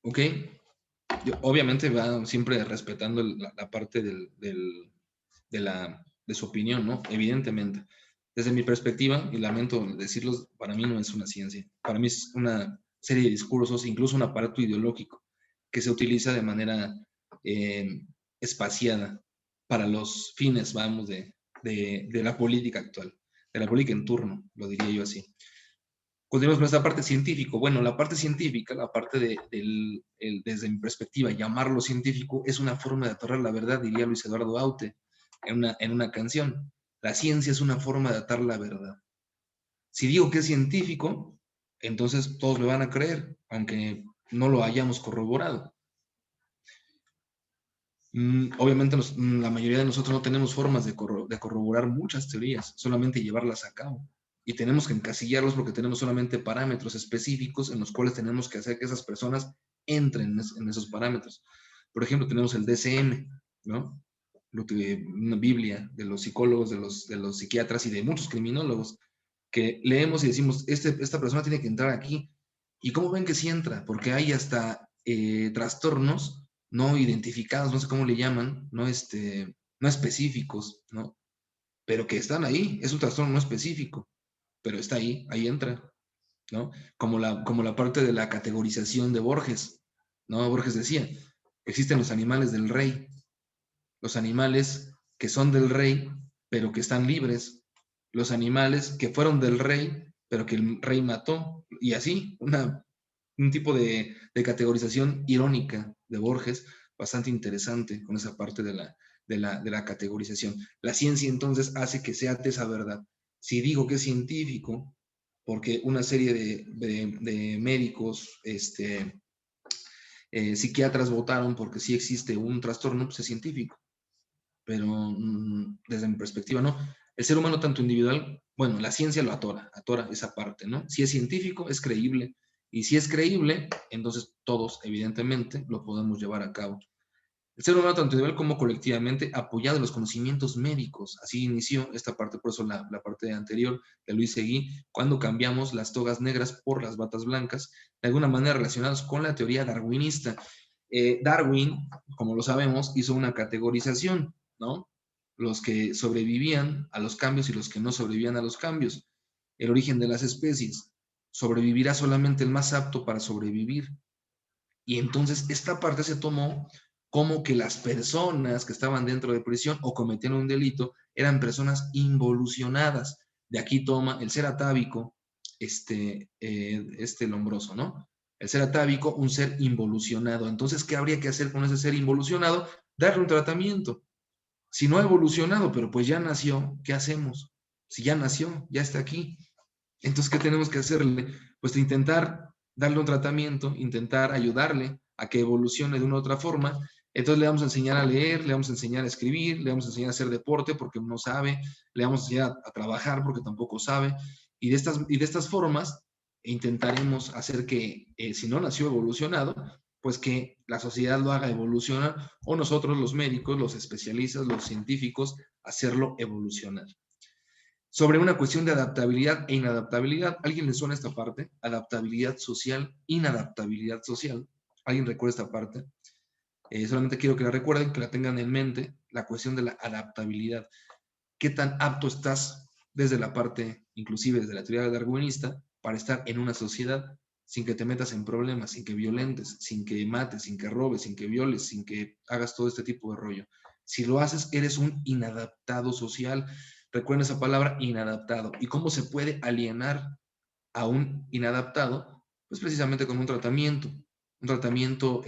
Ok. Obviamente va siempre respetando la parte de su opinión, ¿no? Evidentemente. Desde mi perspectiva, y lamento decirlo, para mí no es una ciencia. Para mí es una serie de discursos, incluso un aparato ideológico, que se utiliza de manera espaciada para los fines, vamos, de la política actual, de la política en turno, lo diría yo así. Continuamos con esta parte científica. Bueno, la parte científica, la parte desde mi perspectiva, llamarlo científico es una forma de atarrar la verdad, diría Luis Eduardo Aute en una canción. La ciencia es una forma de atar la verdad. Si digo que es científico, entonces todos me van a creer, aunque no lo hayamos corroborado. Obviamente la mayoría de nosotros no tenemos formas de corroborar muchas teorías, solamente llevarlas a cabo. Y tenemos que encasillarlos porque tenemos solamente parámetros específicos en los cuales tenemos que hacer que esas personas entren en esos parámetros. Por ejemplo, tenemos el DSM, ¿no? Una Biblia de los psicólogos, de los psiquiatras y de muchos criminólogos, que leemos y decimos, esta persona tiene que entrar aquí. ¿Y cómo ven que sí entra? Porque hay hasta trastornos no identificados, no sé cómo le llaman, no específicos, ¿no? Pero que están ahí, es un trastorno no específico, pero está ahí entra, ¿no? Como la parte de la categorización de Borges, No, Borges decía, existen los animales del rey, los animales que son del rey, pero que están libres, los animales que fueron del rey, pero que el rey mató, y así, un tipo de categorización irónica de Borges, bastante interesante con esa parte de la categorización. La ciencia entonces hace que sea de esa verdad. Si digo que es científico, porque una serie de médicos, psiquiatras votaron porque sí existe un trastorno, pues es científico. Pero desde mi perspectiva, no. El ser humano, tanto individual, bueno, la ciencia lo atora esa parte, ¿no? Si es científico, es creíble. Y si es creíble, entonces todos, evidentemente, lo podemos llevar a cabo. El ser humano, tanto individual como colectivamente, apoyado en los conocimientos médicos. Así inició esta parte, por eso la parte anterior de Luis Seguí, cuando cambiamos las togas negras por las batas blancas, de alguna manera relacionados con la teoría darwinista. Darwin, como lo sabemos, hizo una categorización, ¿no? Los que sobrevivían a los cambios y los que no sobrevivían a los cambios. El origen de las especies. Sobrevivirá solamente el más apto para sobrevivir. Y entonces esta parte se tomó como que las personas que estaban dentro de prisión o cometían un delito eran personas involucionadas. De aquí toma el ser atávico, Lombroso, ¿no? El ser atávico, un ser involucionado. Entonces, ¿qué habría que hacer con ese ser involucionado? Darle un tratamiento. Si no ha evolucionado, pero pues ya nació, ¿qué hacemos? Si ya nació, ya está aquí. Entonces, ¿qué tenemos que hacerle? Pues intentar darle un tratamiento, intentar ayudarle a que evolucione de una u otra forma. Entonces le vamos a enseñar a leer, le vamos a enseñar a escribir, le vamos a enseñar a hacer deporte porque no sabe, le vamos a enseñar a trabajar porque tampoco sabe. Y de estas formas intentaremos hacer que, si no nació evolucionado, pues que la sociedad lo haga evolucionar o nosotros los médicos, los especialistas, los científicos, hacerlo evolucionar. Sobre una cuestión de adaptabilidad e inadaptabilidad. ¿Alguien le suena esta parte? Adaptabilidad social, inadaptabilidad social. ¿Alguien recuerda esta parte? Solamente quiero que la recuerden, que la tengan en mente, la cuestión de la adaptabilidad. ¿Qué tan apto estás desde la parte, inclusive desde la teoría darwinista, para estar en una sociedad sin que te metas en problemas, sin que violentes, sin que mates, sin que robes, sin que violes, sin que hagas todo este tipo de rollo? Si lo haces, eres un inadaptado social. Recuerden esa palabra, inadaptado. ¿Y cómo se puede alienar a un inadaptado? Pues precisamente con un tratamiento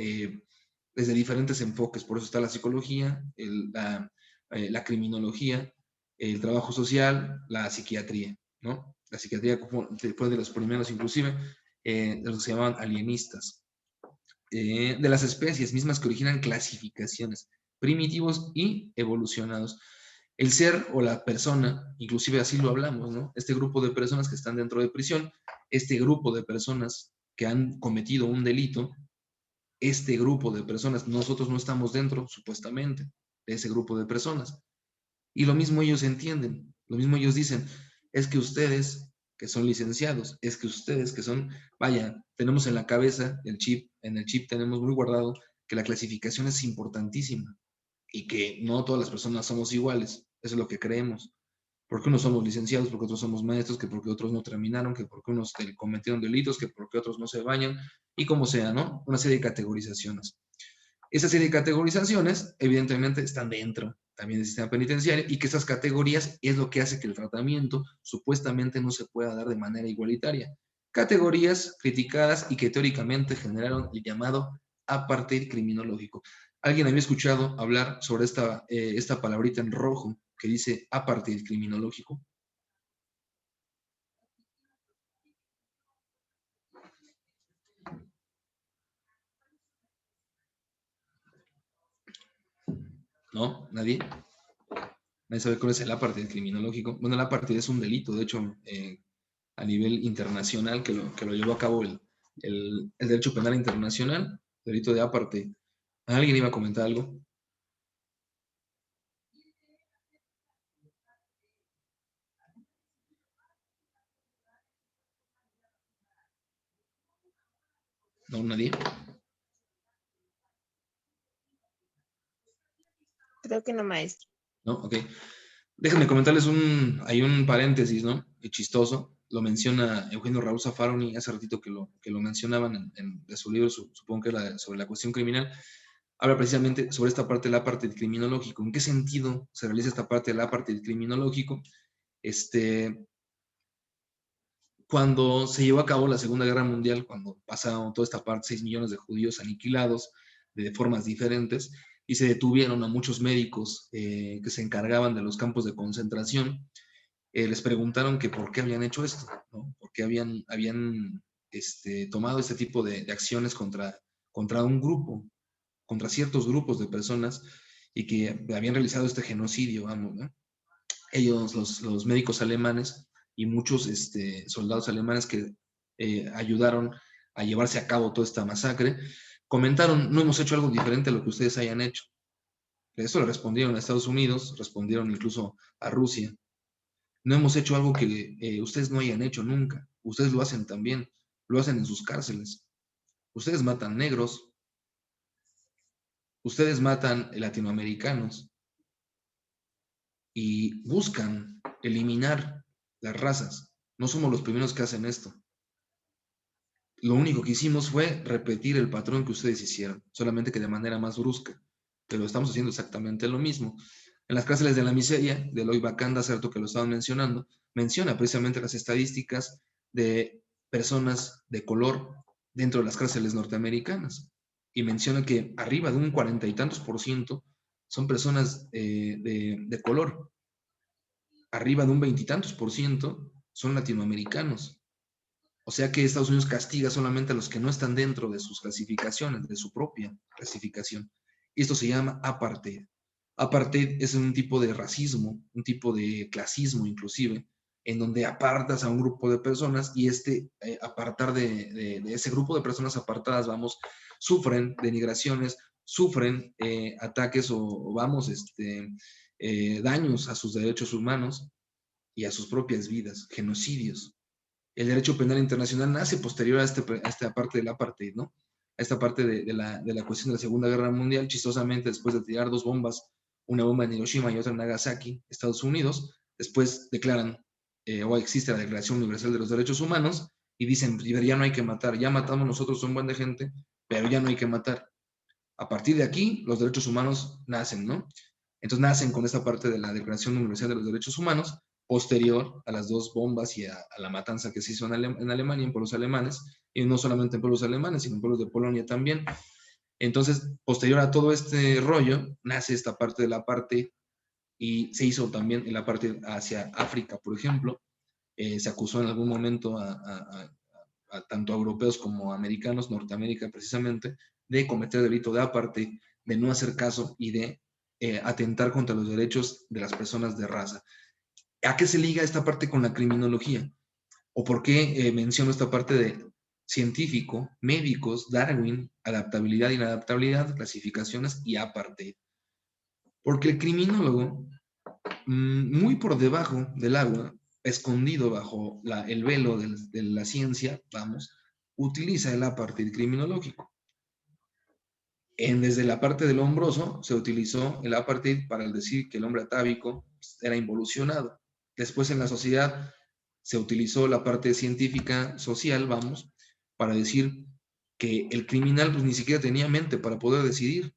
desde diferentes enfoques. Por eso está la psicología, la criminología, el trabajo social, la psiquiatría, ¿no? La psiquiatría fue de los primeros, inclusive, de los que se llamaban alienistas. De las especies mismas que originan clasificaciones, primitivos y evolucionados. El ser o la persona, inclusive así lo hablamos, ¿no? Este grupo de personas que están dentro de prisión, este grupo de personas que han cometido un delito, este grupo de personas, nosotros no estamos dentro, supuestamente, de ese grupo de personas. Y lo mismo ellos entienden, lo mismo ellos dicen, es que ustedes que son licenciados, es que ustedes que son, vaya, tenemos en la cabeza el chip, en el chip tenemos muy guardado que la clasificación es importantísima y que no todas las personas somos iguales, eso es lo que creemos. Porque unos somos licenciados, porque otros somos maestros, que porque otros no terminaron, que porque unos cometieron delitos, que porque otros no se bañan, y como sea, ¿no? Una serie de categorizaciones. Esa serie de categorizaciones, evidentemente, están dentro también del sistema penitenciario y que esas categorías es lo que hace que el tratamiento supuestamente no se pueda dar de manera igualitaria. Categorías criticadas y que teóricamente generaron el llamado apartheid criminológico. ¿Alguien había escuchado hablar sobre esta palabrita en rojo que dice apartheid criminológico? ¿No? ¿Nadie? Nadie sabe cuál es el apartheid criminológico. Bueno, el apartheid es un delito, de hecho, a nivel internacional que lo llevó a cabo el derecho penal internacional, delito de apartheid. ¿Alguien iba a comentar algo? ¿No? ¿Nadie? Creo que no, maestro. ¿No? Ok. Déjenme comentarles hay un paréntesis, ¿no? Chistoso. lo menciona Eugenio Raúl Zaffaroni hace ratito que lo mencionaban de su libro, supongo que era sobre la cuestión criminal, habla precisamente sobre esta parte del apartheid criminológico. ¿En qué sentido se realiza esta parte del apartheid criminológico? Cuando se llevó a cabo la Segunda Guerra Mundial, cuando pasaron toda esta parte, 6 millones de judíos aniquilados de formas diferentes, y se detuvieron a muchos médicos que se encargaban de los campos de concentración, les preguntaron que por qué habían hecho esto, ¿no? Por qué habían tomado este tipo de acciones contra un grupo, contra ciertos grupos de personas, y que habían realizado este genocidio, vamos, ¿no? Ellos, los médicos alemanes y muchos soldados alemanes que ayudaron a llevarse a cabo toda esta masacre, comentaron: no hemos hecho algo diferente a lo que ustedes hayan hecho. Eso le respondieron a Estados Unidos, respondieron incluso a Rusia. No hemos hecho algo que ustedes no hayan hecho nunca. Ustedes lo hacen también, lo hacen en sus cárceles. Ustedes matan negros, ustedes matan latinoamericanos y buscan eliminar las razas. No somos los primeros que hacen esto. Lo único que hicimos fue repetir el patrón que ustedes hicieron, solamente que de manera más brusca. Pero estamos haciendo exactamente lo mismo. En las cárceles de la miseria, de Eloy Bacanda, cierto que lo estaban mencionando, menciona precisamente las estadísticas de personas de color dentro de las cárceles norteamericanas. Y menciona que arriba de un 40 y tantos % son personas de color. Arriba de un 20 y tantos % son latinoamericanos. O sea que Estados Unidos castiga solamente a los que no están dentro de sus clasificaciones, de su propia clasificación. Esto se llama apartheid. Apartheid es un tipo de racismo, un tipo de clasismo inclusive, en donde apartas a un grupo de personas y apartar de ese grupo de personas apartadas, vamos, sufren denigraciones, sufren ataques o daños a sus derechos humanos y a sus propias vidas, genocidios. El derecho penal internacional nace posterior a esta parte del apartheid, ¿no? A esta parte de la cuestión de la Segunda Guerra Mundial. Chistosamente, después de tirar 2 bombas, una bomba en Hiroshima y otra en Nagasaki, Estados Unidos, después declaran, o existe la Declaración Universal de los Derechos Humanos, y dicen: ya no hay que matar, ya matamos nosotros un buen de gente, pero ya no hay que matar. A partir de aquí, los derechos humanos nacen, ¿no? Entonces nacen con esta parte de la Declaración Universal de los Derechos Humanos, posterior a las 2 bombas y a la matanza que se hizo en Alemania, en pueblos alemanes, y no solamente en pueblos alemanes, sino en pueblos de Polonia también. Entonces, posterior a todo este rollo, nace esta parte de la apartheid, y se hizo también en la parte hacia África, por ejemplo. Se acusó en algún momento a tanto a europeos como a americanos, Norteamérica precisamente, de cometer delito de apartheid, de no hacer caso y de atentar contra los derechos de las personas de raza. ¿A qué se liga esta parte con la criminología? ¿O por qué menciono esta parte de científico, médicos, Darwin, adaptabilidad, inadaptabilidad, clasificaciones y apartheid? Porque el criminólogo, muy por debajo del agua, escondido bajo el velo de la ciencia, vamos, utiliza el apartheid criminológico. Desde la parte del hombroso se utilizó el apartheid para decir que el hombre atávico era involucionado. Después en la sociedad se utilizó la parte científica social, vamos, para decir que el criminal pues ni siquiera tenía mente para poder decidir,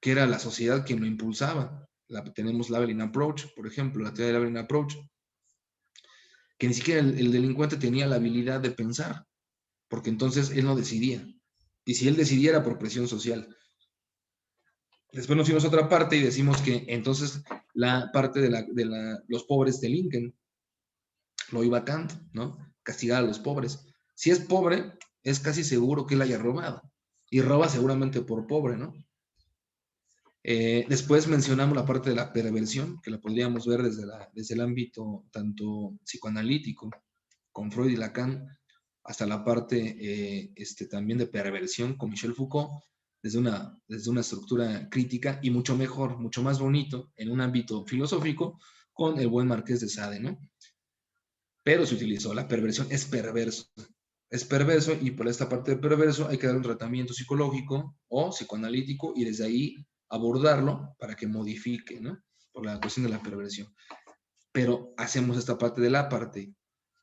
que era la sociedad quien lo impulsaba. Tenemos Labeling Approach, por ejemplo, la teoría de Labeling Approach, que ni siquiera el delincuente tenía la habilidad de pensar, porque entonces él no decidía. Y si él decidía era por presión social. Después nos fuimos a otra parte y decimos que entonces la parte de los pobres delinquen. Lo iba Kant, ¿no? Castigar a los pobres. Si es pobre, es casi seguro que él haya robado. Y roba seguramente por pobre, ¿no? Después mencionamos la parte de la perversión, que la podríamos ver desde el ámbito tanto psicoanalítico, con Freud y Lacan, hasta la parte también de perversión con Michel Foucault, desde una estructura crítica y mucho mejor, mucho más bonito en un ámbito filosófico con el buen Marqués de Sade, ¿no? Pero se utilizó, la perversión es perverso. Es perverso y por esta parte de perverso hay que dar un tratamiento psicológico o psicoanalítico y desde ahí abordarlo para que modifique, ¿no? Por la cuestión de la perversión. Pero hacemos esta parte del apartheid.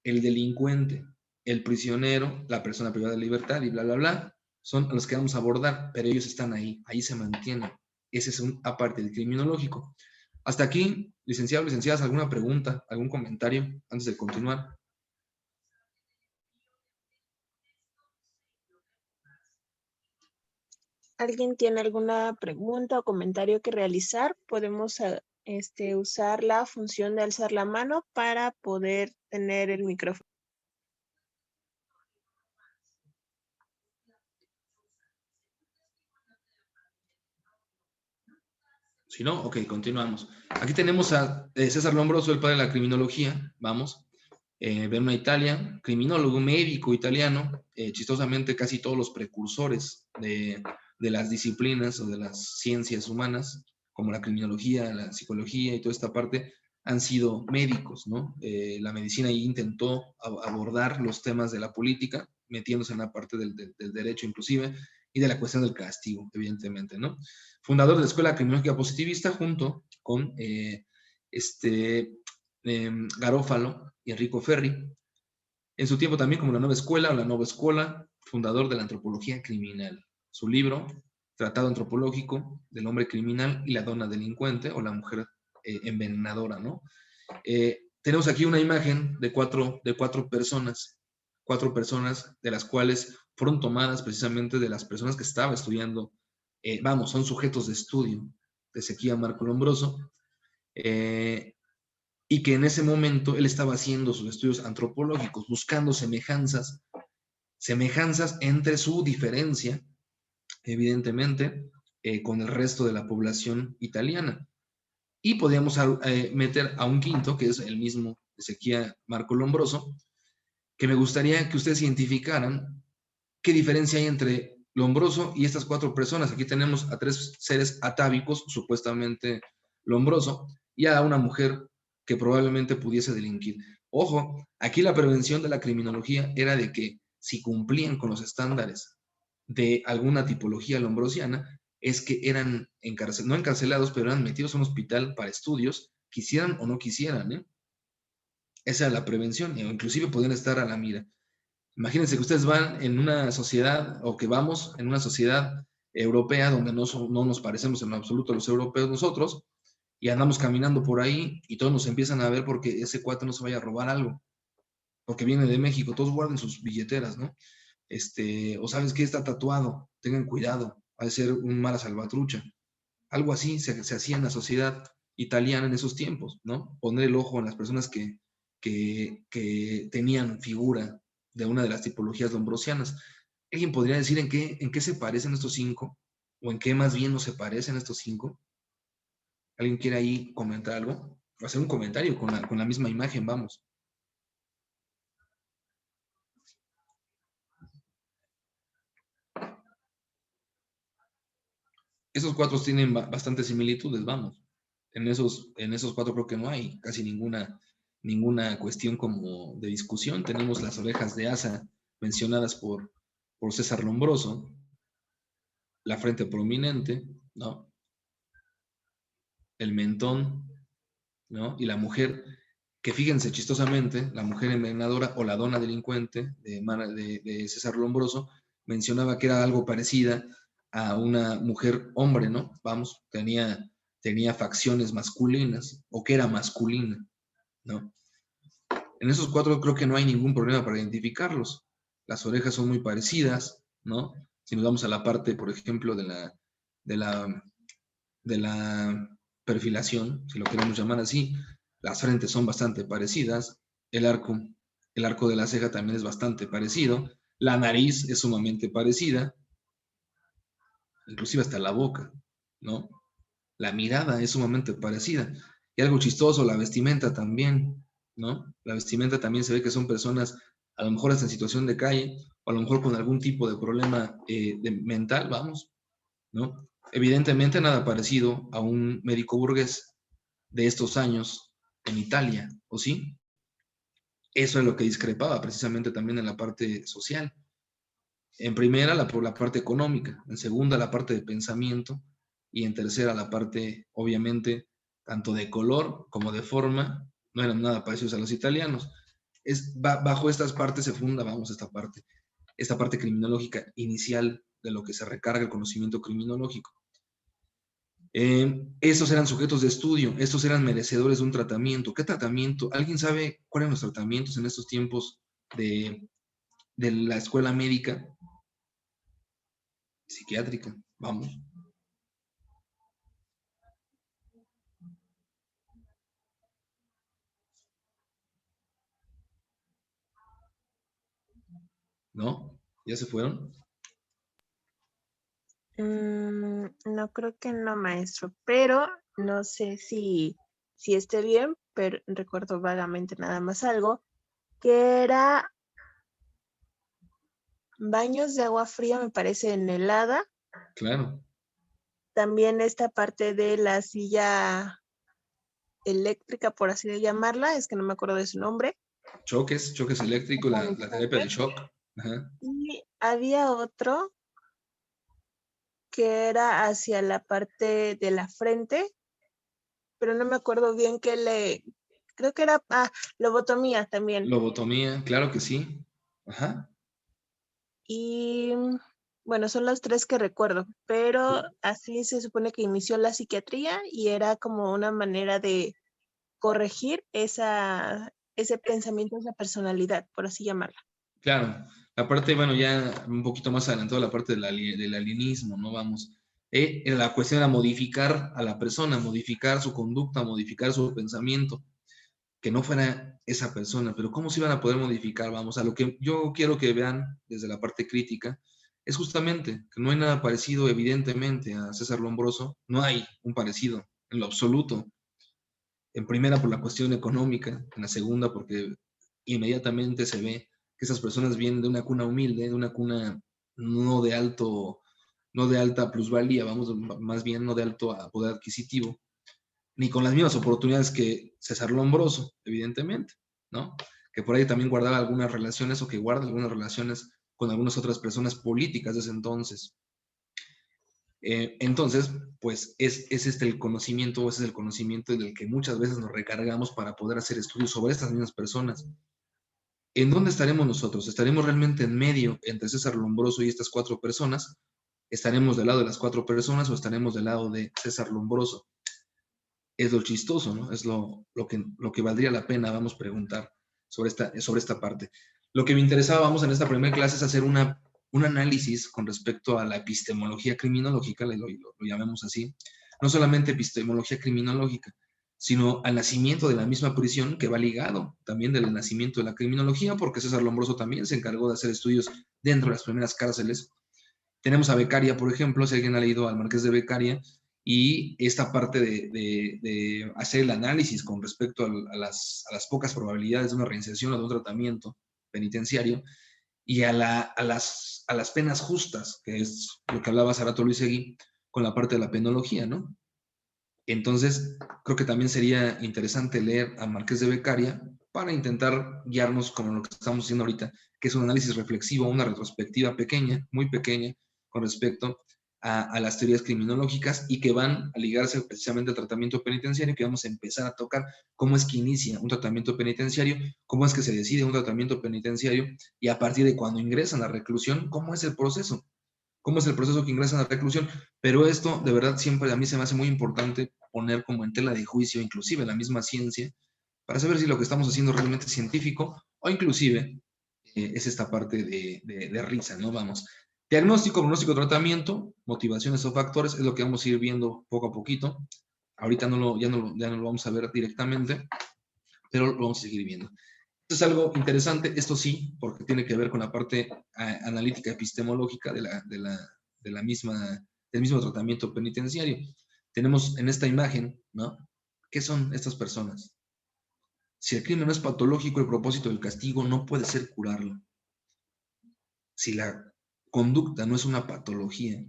el delincuente, el prisionero, la persona privada de libertad y bla, bla, bla, son los que vamos a abordar, pero ellos están ahí se mantienen. Ese es un aparte del criminológico. Hasta aquí, licenciados, licenciadas, ¿alguna pregunta, algún comentario antes de continuar? ¿Alguien tiene alguna pregunta o comentario que realizar? Podemos usar la función de alzar la mano para poder tener el micrófono. Si no, ok, continuamos. Aquí tenemos a César Lombroso, el padre de la criminología. Vamos. Verno Italia, criminólogo, médico italiano. Chistosamente, casi todos los precursores de las disciplinas o de las ciencias humanas, como la criminología, la psicología y toda esta parte, han sido médicos, ¿no? La medicina ahí intentó abordar los temas de la política, metiéndose en la parte del derecho inclusive, y de la cuestión del castigo, evidentemente, ¿no? Fundador de la Escuela Criminológica Positivista, junto con Garófalo y Enrico Ferri. En su tiempo también como la Nueva Escuela o la Nueva Escuela, fundador de la antropología criminal. Su libro, Tratado Antropológico del Hombre Criminal y la Dona Delincuente, o la Mujer Envenenadora, ¿no? Tenemos aquí una imagen de cuatro personas de las cuales fueron tomadas precisamente de las personas que estaba estudiando, son sujetos de estudio de Ezequiel Marco Lombroso, y que en ese momento él estaba haciendo sus estudios antropológicos, buscando semejanzas entre su diferencia, evidentemente, con el resto de la población italiana. Y podíamos meter a un quinto, que es el mismo Ezequiel Marco Lombroso, que me gustaría que ustedes identificaran qué diferencia hay entre Lombroso y estas cuatro personas. Aquí tenemos a tres seres atávicos, supuestamente Lombroso, y a una mujer que probablemente pudiese delinquir. Ojo, aquí la prevención de la criminología era de que si cumplían con los estándares de alguna tipología lombrosiana, es que eran no encarcelados, pero eran metidos a un hospital para estudios, quisieran o no quisieran, ¿eh? Esa es la prevención, o inclusive podían estar a la mira. Imagínense que ustedes van en una sociedad, o que vamos en una sociedad europea donde no nos parecemos en lo absoluto a los europeos nosotros, y andamos caminando por ahí y todos nos empiezan a ver porque ese cuate no se vaya a robar algo, porque viene de México, todos guarden sus billeteras, ¿no? O sabes que está tatuado, tengan cuidado, ha de ser un mala salvatrucha. Algo así se hacía en la sociedad italiana en esos tiempos, ¿no? Poner el ojo en las personas que tenían figura de una de las tipologías lombrosianas. ¿Alguien podría decir en qué se parecen estos cinco? ¿O en qué más bien no se parecen estos cinco? ¿Alguien quiere ahí comentar algo? O hacer un comentario con la misma imagen, vamos. Esos cuatro tienen bastantes similitudes, vamos. En esos cuatro creo que no hay casi ninguna cuestión como de discusión. Tenemos las orejas de asa mencionadas por César Lombroso, la frente prominente, ¿no? El mentón, ¿no? Y la mujer, que fíjense chistosamente, la mujer envenenadora o la dona delincuente de César Lombroso, mencionaba que era algo parecida a una mujer hombre, ¿no? Vamos, tenía facciones masculinas, o que era masculina, ¿no? En esos cuatro creo que no hay ningún problema para identificarlos. Las orejas son muy parecidas, ¿no? Si nos vamos a la parte, por ejemplo, de la perfilación, si lo queremos llamar así, las frentes son bastante parecidas, el arco de la ceja también es bastante parecido, la nariz es sumamente parecida, inclusive hasta la boca, ¿no? La mirada es sumamente parecida. Y algo chistoso, la vestimenta también, ¿no? La vestimenta también se ve que son personas, a lo mejor hasta en situación de calle, o a lo mejor con algún tipo de problema mental, vamos, ¿no? Evidentemente nada parecido a un médico burgués de estos años en Italia, ¿o sí? Eso es lo que discrepaba precisamente también en la parte social. En primera, por la parte económica, en segunda, la parte de pensamiento, y en tercera, la parte, obviamente, tanto de color como de forma, no eran nada parecidos a los italianos. Bajo estas partes se funda, esta parte criminológica inicial de lo que se recarga el conocimiento criminológico. Estos eran sujetos de estudio, estos eran merecedores de un tratamiento. ¿Qué tratamiento? ¿Alguien sabe cuáles eran los tratamientos en estos tiempos de la escuela médica? Psiquiátrica, vamos. ¿No? ¿Ya se fueron? No, creo que no, maestro, pero no sé si esté bien, pero recuerdo vagamente nada más algo, que era baños de agua fría, me parece, en helada. Claro. También esta parte de la silla eléctrica, por así llamarla, es que no me acuerdo de su nombre. Choques eléctricos, la terapia del shock. Ajá. Y había otro que era hacia la parte de la frente, pero no me acuerdo bien creo que era, lobotomía también. Lobotomía, claro que sí. Ajá. Y bueno, son los 3 que recuerdo, pero así se supone que inició la psiquiatría y era como una manera de corregir ese pensamiento, esa personalidad, por así llamarla. Claro, la parte, bueno, ya un poquito más adelantado, la parte del alienismo, ¿no? Vamos, la cuestión era modificar a la persona, modificar su conducta, modificar su pensamiento, que no fuera esa persona, pero ¿cómo se iban a poder modificar? Vamos, a lo que yo quiero que vean desde la parte crítica, es justamente que no hay nada parecido, evidentemente, a César Lombroso, no hay un parecido en lo absoluto. En primera, por la cuestión económica, en la segunda, porque inmediatamente se ve que esas personas vienen de una cuna humilde, de una cuna no de alta plusvalía, vamos, más bien no de alto poder adquisitivo, ni con las mismas oportunidades que César Lombroso, evidentemente, ¿no? Que por ahí también guardaba algunas relaciones o que guarda algunas relaciones con algunas otras personas políticas de ese entonces. Entonces, pues es el conocimiento, ese es el conocimiento del que muchas veces nos recargamos para poder hacer estudios sobre estas mismas personas. ¿En dónde estaremos nosotros? ¿Estaremos realmente en medio entre César Lombroso y estas 4 personas? ¿Estaremos del lado de las 4 personas o estaremos del lado de César Lombroso? Es lo chistoso, ¿no? Es lo que valdría la pena, vamos a preguntar sobre esta parte. Lo que me interesaba, vamos, en esta primera clase es hacer un análisis con respecto a la epistemología criminológica, lo llamemos así, no solamente epistemología criminológica, sino al nacimiento de la misma prisión, que va ligado también del nacimiento de la criminología, porque César Lombroso también se encargó de hacer estudios dentro de las primeras cárceles. Tenemos a Beccaria, por ejemplo, si alguien ha leído al Marqués de Beccaria, y esta parte de hacer el análisis con respecto a las pocas probabilidades de una reinserción o de un tratamiento penitenciario, y a las penas justas, que es lo que hablaba hace rato Luis Seguí, con la parte de la penología, ¿no? Entonces, creo que también sería interesante leer a Marqués de Beccaria para intentar guiarnos con lo que estamos haciendo ahorita, que es un análisis reflexivo, una retrospectiva pequeña, muy pequeña, con respecto a las teorías criminológicas y que van a ligarse precisamente al tratamiento penitenciario, que vamos a empezar a tocar cómo es que inicia un tratamiento penitenciario, cómo es que se decide un tratamiento penitenciario y a partir de cuando ingresan a la reclusión, cómo es el proceso. ¿Cómo es el proceso que ingresan a la reclusión? Pero esto, de verdad, siempre a mí se me hace muy importante poner como en tela de juicio, inclusive la misma ciencia, para saber si lo que estamos haciendo realmente es científico o inclusive es esta parte de risa, ¿no? Vamos. Diagnóstico, pronóstico, tratamiento, motivaciones o factores, es lo que vamos a ir viendo poco a poquito. Ahorita ya no lo vamos a ver directamente, pero lo vamos a seguir viendo. Esto es algo interesante, esto sí, porque tiene que ver con la parte analítica epistemológica del mismo tratamiento penitenciario. Tenemos en esta imagen, ¿no? ¿Qué son estas personas? Si el crimen no es patológico, el propósito del castigo no puede ser curarlo. Si la conducta no es una patología,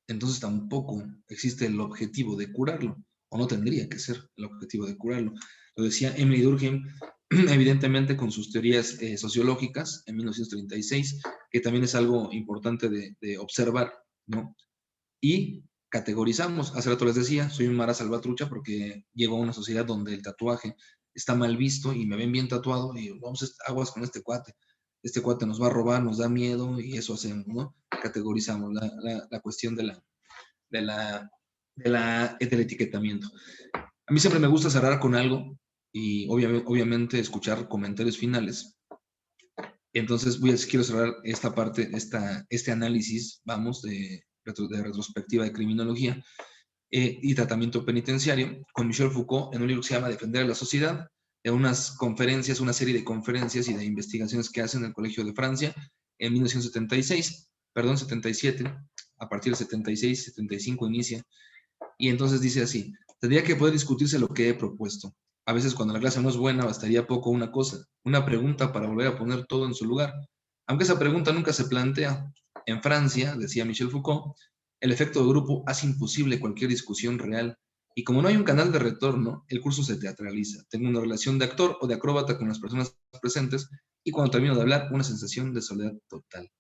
entonces tampoco existe el objetivo de curarlo, o no tendría que ser el objetivo de curarlo. Lo decía Emily Durkheim, evidentemente con sus teorías sociológicas en 1936, que también es algo importante de observar, ¿no? Y categorizamos, hace rato les decía, soy un Mara Salvatrucha porque llego a una sociedad donde el tatuaje está mal visto y me ven bien tatuado y vamos a aguas con este cuate nos va a robar, nos da miedo y eso hacemos, ¿no? Categorizamos la cuestión del etiquetamiento. A mí siempre me gusta cerrar con algo y obviamente escuchar comentarios finales. Entonces quiero cerrar esta parte, este análisis, vamos, de retrospectiva de criminología y tratamiento penitenciario con Michel Foucault en un libro que se llama Defender a la Sociedad, de una serie de conferencias y de investigaciones que hace en el Colegio de Francia en 77, a partir del 76, 75 inicia, y entonces dice así: tendría que poder discutirse lo que he propuesto. A veces cuando la clase no es buena, bastaría poco una cosa, una pregunta para volver a poner todo en su lugar. Aunque esa pregunta nunca se plantea. En Francia, decía Michel Foucault, el efecto de grupo hace imposible cualquier discusión real. Y como no hay un canal de retorno, el curso se teatraliza. Tengo una relación de actor o de acróbata con las personas presentes y cuando termino de hablar, una sensación de soledad total.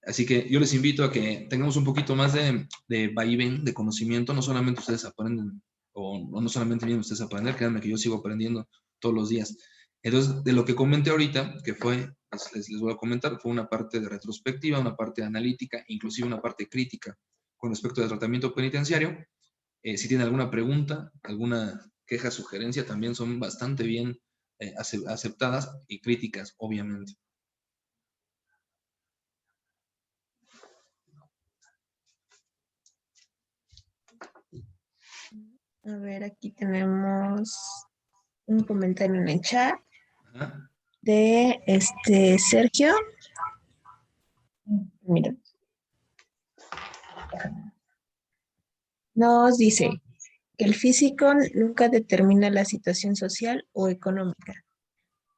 Así que yo les invito a que tengamos un poquito más de vaivén, de conocimiento. No solamente ustedes aprenden, o no solamente vienen ustedes a aprender, créanme que yo sigo aprendiendo todos los días. Entonces, de lo que comenté ahorita, que fue, les voy a comentar, fue una parte de retrospectiva, una parte analítica, inclusive una parte crítica con respecto al tratamiento penitenciario. Si tienen alguna pregunta, alguna queja, sugerencia, también son bastante bien aceptadas y críticas, obviamente. A ver, aquí tenemos un comentario en el chat de Sergio. Mira. Nos dice que el físico nunca determina la situación social o económica.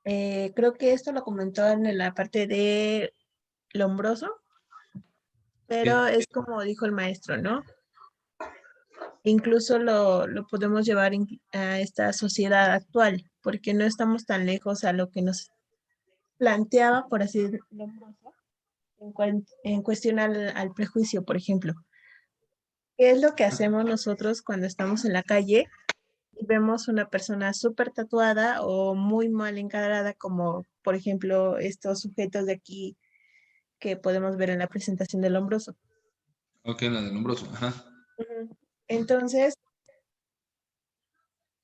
Creo que esto lo comentó en la parte de Lombroso, pero es como dijo el maestro, ¿no? Incluso lo podemos llevar a esta sociedad actual, porque no estamos tan lejos a lo que nos planteaba, por así decirlo, en cuestión al prejuicio, por ejemplo. ¿Qué es lo que hacemos nosotros cuando estamos en la calle y vemos una persona súper tatuada o muy mal encadrada, como por ejemplo estos sujetos de aquí que podemos ver en la presentación del Lombroso? Ok, la del Lombroso, ajá. Entonces,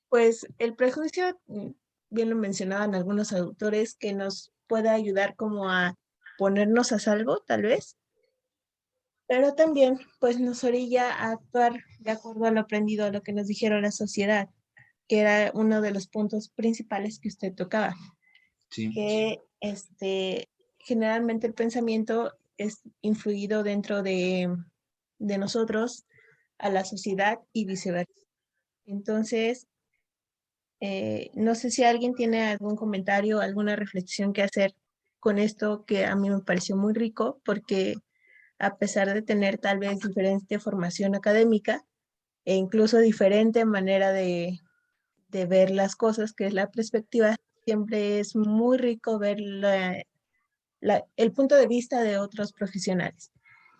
pues el prejuicio, bien lo mencionaban algunos autores, que nos puede ayudar como a ponernos a salvo, tal vez, pero también pues nos orilla a actuar de acuerdo a lo aprendido, a lo que nos dijeron la sociedad, que era uno de los puntos principales que usted tocaba. Sí. Que generalmente el pensamiento es influido dentro de nosotros a la sociedad y viceversa. Entonces, no sé si alguien tiene algún comentario, alguna reflexión que hacer con esto, que a mí me pareció muy rico, porque a pesar de tener tal vez diferente formación académica e incluso diferente manera de ver las cosas, que es la perspectiva, siempre es muy rico ver el punto de vista de otros profesionales.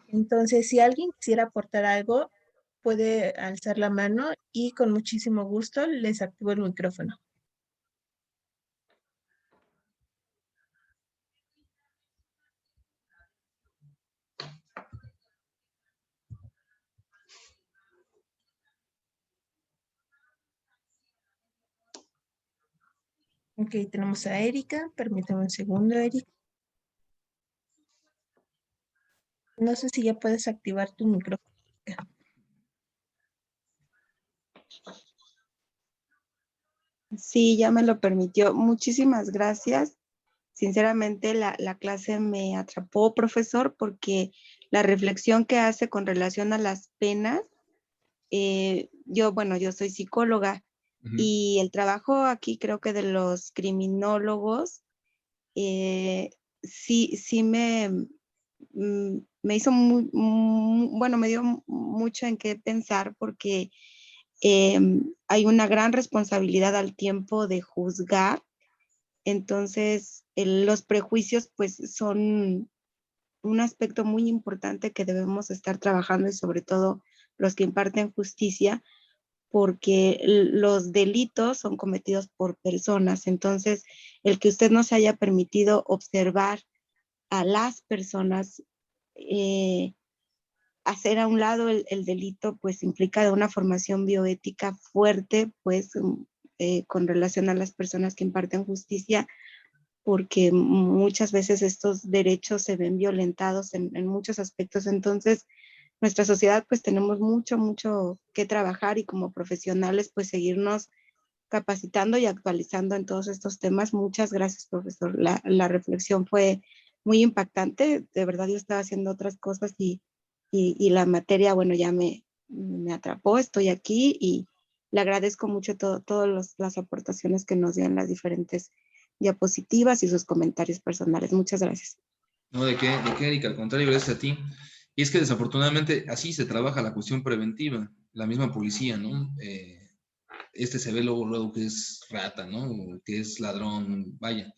Entonces, si alguien quisiera aportar algo, puede alzar la mano y con muchísimo gusto les activo el micrófono. Ok, tenemos a Erika. Permítame un segundo, Erika. No sé si ya puedes activar tu micrófono. Sí, ya me lo permitió. Muchísimas gracias. Sinceramente, la clase me atrapó, profesor, porque la reflexión que hace con relación a las penas, yo soy psicóloga y el trabajo aquí creo que de los criminólogos, sí me hizo me dio mucho en qué pensar porque hay una gran responsabilidad al tiempo de juzgar. Entonces, los prejuicios pues son un aspecto muy importante que debemos estar trabajando y sobre todo los que imparten justicia, porque los delitos son cometidos por personas. Entonces, el que usted no se haya permitido observar a las personas, hacer a un lado el delito, pues implica de una formación bioética fuerte, pues con relación a las personas que imparten justicia, porque muchas veces estos derechos se ven violentados en muchos aspectos. Entonces, nuestra sociedad, pues tenemos mucho que trabajar, y como profesionales, pues seguirnos capacitando y actualizando en todos estos temas. Muchas gracias, profesor. La reflexión fue muy impactante. De verdad, yo estaba haciendo otras cosas y la materia, bueno, ya me atrapó. Estoy aquí y le agradezco mucho todas las aportaciones que nos dio en las diferentes diapositivas y sus comentarios personales. Muchas gracias. No, ¿de qué, Erika? Al contrario, gracias a ti. Y es que desafortunadamente así se trabaja la cuestión preventiva, la misma policía, ¿no? Se ve luego que es rata, ¿no? Que es ladrón, vaya.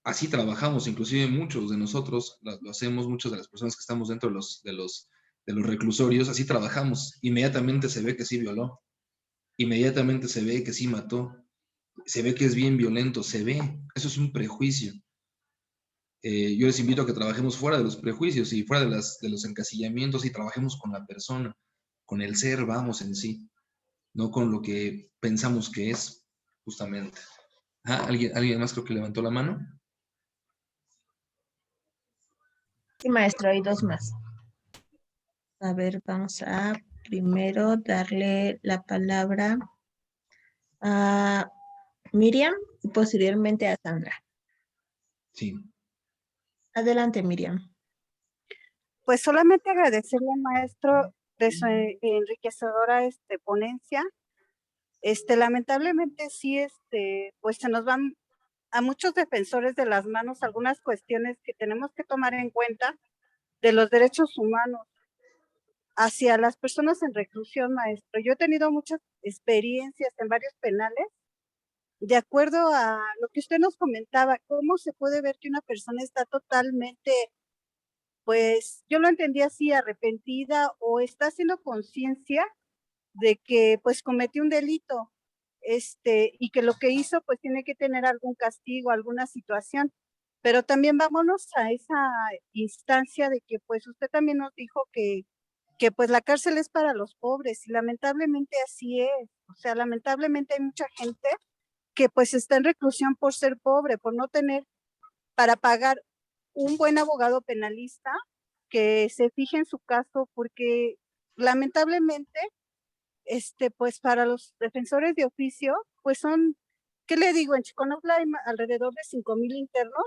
Así trabajamos, inclusive muchos de nosotros, lo hacemos, muchas de las personas que estamos dentro de los reclusorios, así trabajamos. Inmediatamente se ve que sí violó, inmediatamente se ve que sí mató, se ve que es bien violento, se ve. Eso es un prejuicio. Yo les invito a que trabajemos fuera de los prejuicios y fuera de los encasillamientos, y trabajemos con la persona, con el ser, vamos, en sí, no con lo que pensamos que es, justamente. ¿Alguien más creo que levantó la mano? Sí, maestro, hay dos más. A ver, vamos a primero darle la palabra a Miriam y posteriormente a Sandra. Sí. Adelante, Miriam. Pues solamente agradecerle al maestro de su enriquecedora ponencia. Lamentablemente sí, pues se nos van a muchos defensores de las manos algunas cuestiones que tenemos que tomar en cuenta de los derechos humanos hacia las personas en reclusión, maestro. Yo he tenido muchas experiencias en varios penales, de acuerdo a lo que usted nos comentaba, cómo se puede ver que una persona está totalmente, pues yo lo entendí así, arrepentida, o está haciendo conciencia de que pues cometió un delito, y que lo que hizo pues tiene que tener algún castigo, alguna situación. Pero también vámonos a esa instancia de que pues usted también nos dijo que pues la cárcel es para los pobres, y lamentablemente así es. O sea, lamentablemente hay mucha gente que pues está en reclusión por ser pobre, por no tener para pagar un buen abogado penalista que se fije en su caso, porque lamentablemente pues para los defensores de oficio, pues son, ¿qué le digo? En Chiconauhtla hay alrededor de 5,000 internos,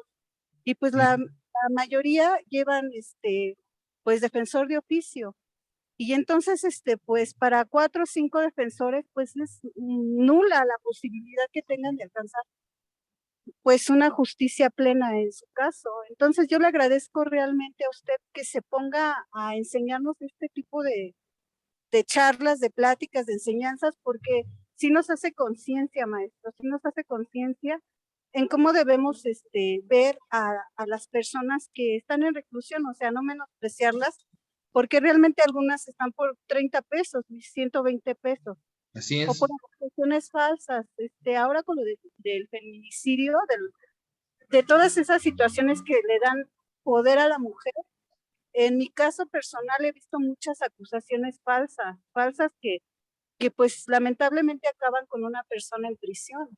y pues la mayoría llevan, pues defensor de oficio. Y entonces, pues para 4 o 5 defensores, pues es nula la posibilidad que tengan de alcanzar, pues una justicia plena en su caso. Entonces yo le agradezco realmente a usted que se ponga a enseñarnos este tipo de charlas, de pláticas, de enseñanzas, porque sí nos hace conciencia, maestro, sí nos hace conciencia en cómo debemos ver a las personas que están en reclusión, o sea, no menospreciarlas, porque realmente algunas están por 30 pesos, 120 pesos. Así es. O por acusaciones falsas. Ahora con lo del feminicidio, de todas esas situaciones que le dan poder a la mujer, en mi caso personal he visto muchas acusaciones falsas que pues lamentablemente acaban con una persona en prisión.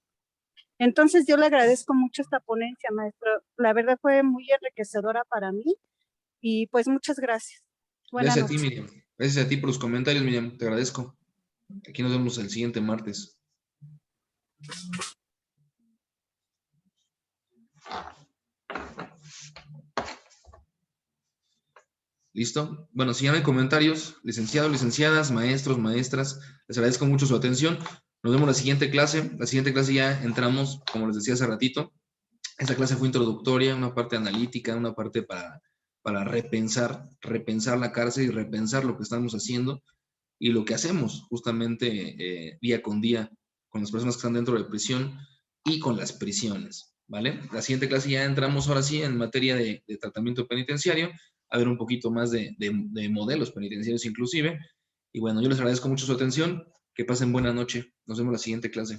Entonces yo le agradezco mucho esta ponencia, maestro. La verdad fue muy enriquecedora para mí, y pues muchas gracias. Buenas Gracias noches. a ti, Miriam. Gracias a ti por los comentarios, Miriam. Te agradezco. Aquí nos vemos el siguiente martes. ¿Listo? Bueno, si ya no hay comentarios, licenciados, licenciadas, maestros, maestras, les agradezco mucho su atención. Nos vemos en la siguiente clase. La siguiente clase ya entramos, como les decía hace ratito. Esta clase fue introductoria, una parte analítica, una parte para repensar la cárcel y repensar lo que estamos haciendo y lo que hacemos justamente día con día con las personas que están dentro de prisión y con las prisiones, ¿vale? La siguiente clase ya entramos ahora sí en materia de tratamiento penitenciario, a ver un poquito más de modelos penitenciarios inclusive, Y bueno, yo les agradezco mucho su atención. Que pasen buena noche. Nos vemos en la siguiente clase.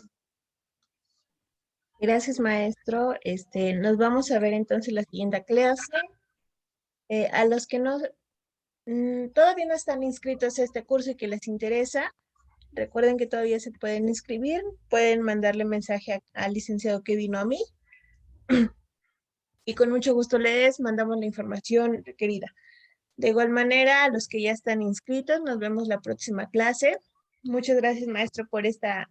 Gracias, maestro. Nos vamos a ver entonces la siguiente clase. A los que todavía no están inscritos a este curso y que les interesa, recuerden que todavía se pueden inscribir. Pueden mandarle mensaje al licenciado que vino a mí. Y con mucho gusto les mandamos la información requerida. De igual manera, a los que ya están inscritos, nos vemos la próxima clase. Muchas gracias, maestro, por esta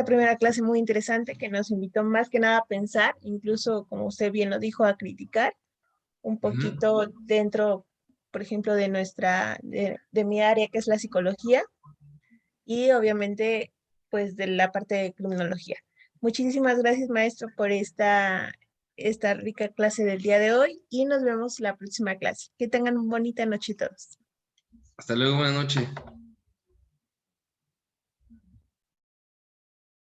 primera clase muy interesante que nos invitó más que nada a pensar, incluso, como usted bien lo dijo, a criticar un poquito dentro, por ejemplo, de mi área, que es la psicología, y obviamente, pues, de la parte de criminología. Muchísimas gracias, maestro, por esta rica clase del día de hoy, y nos vemos la próxima clase. Que tengan una bonita noche todos. Hasta luego, buena noche.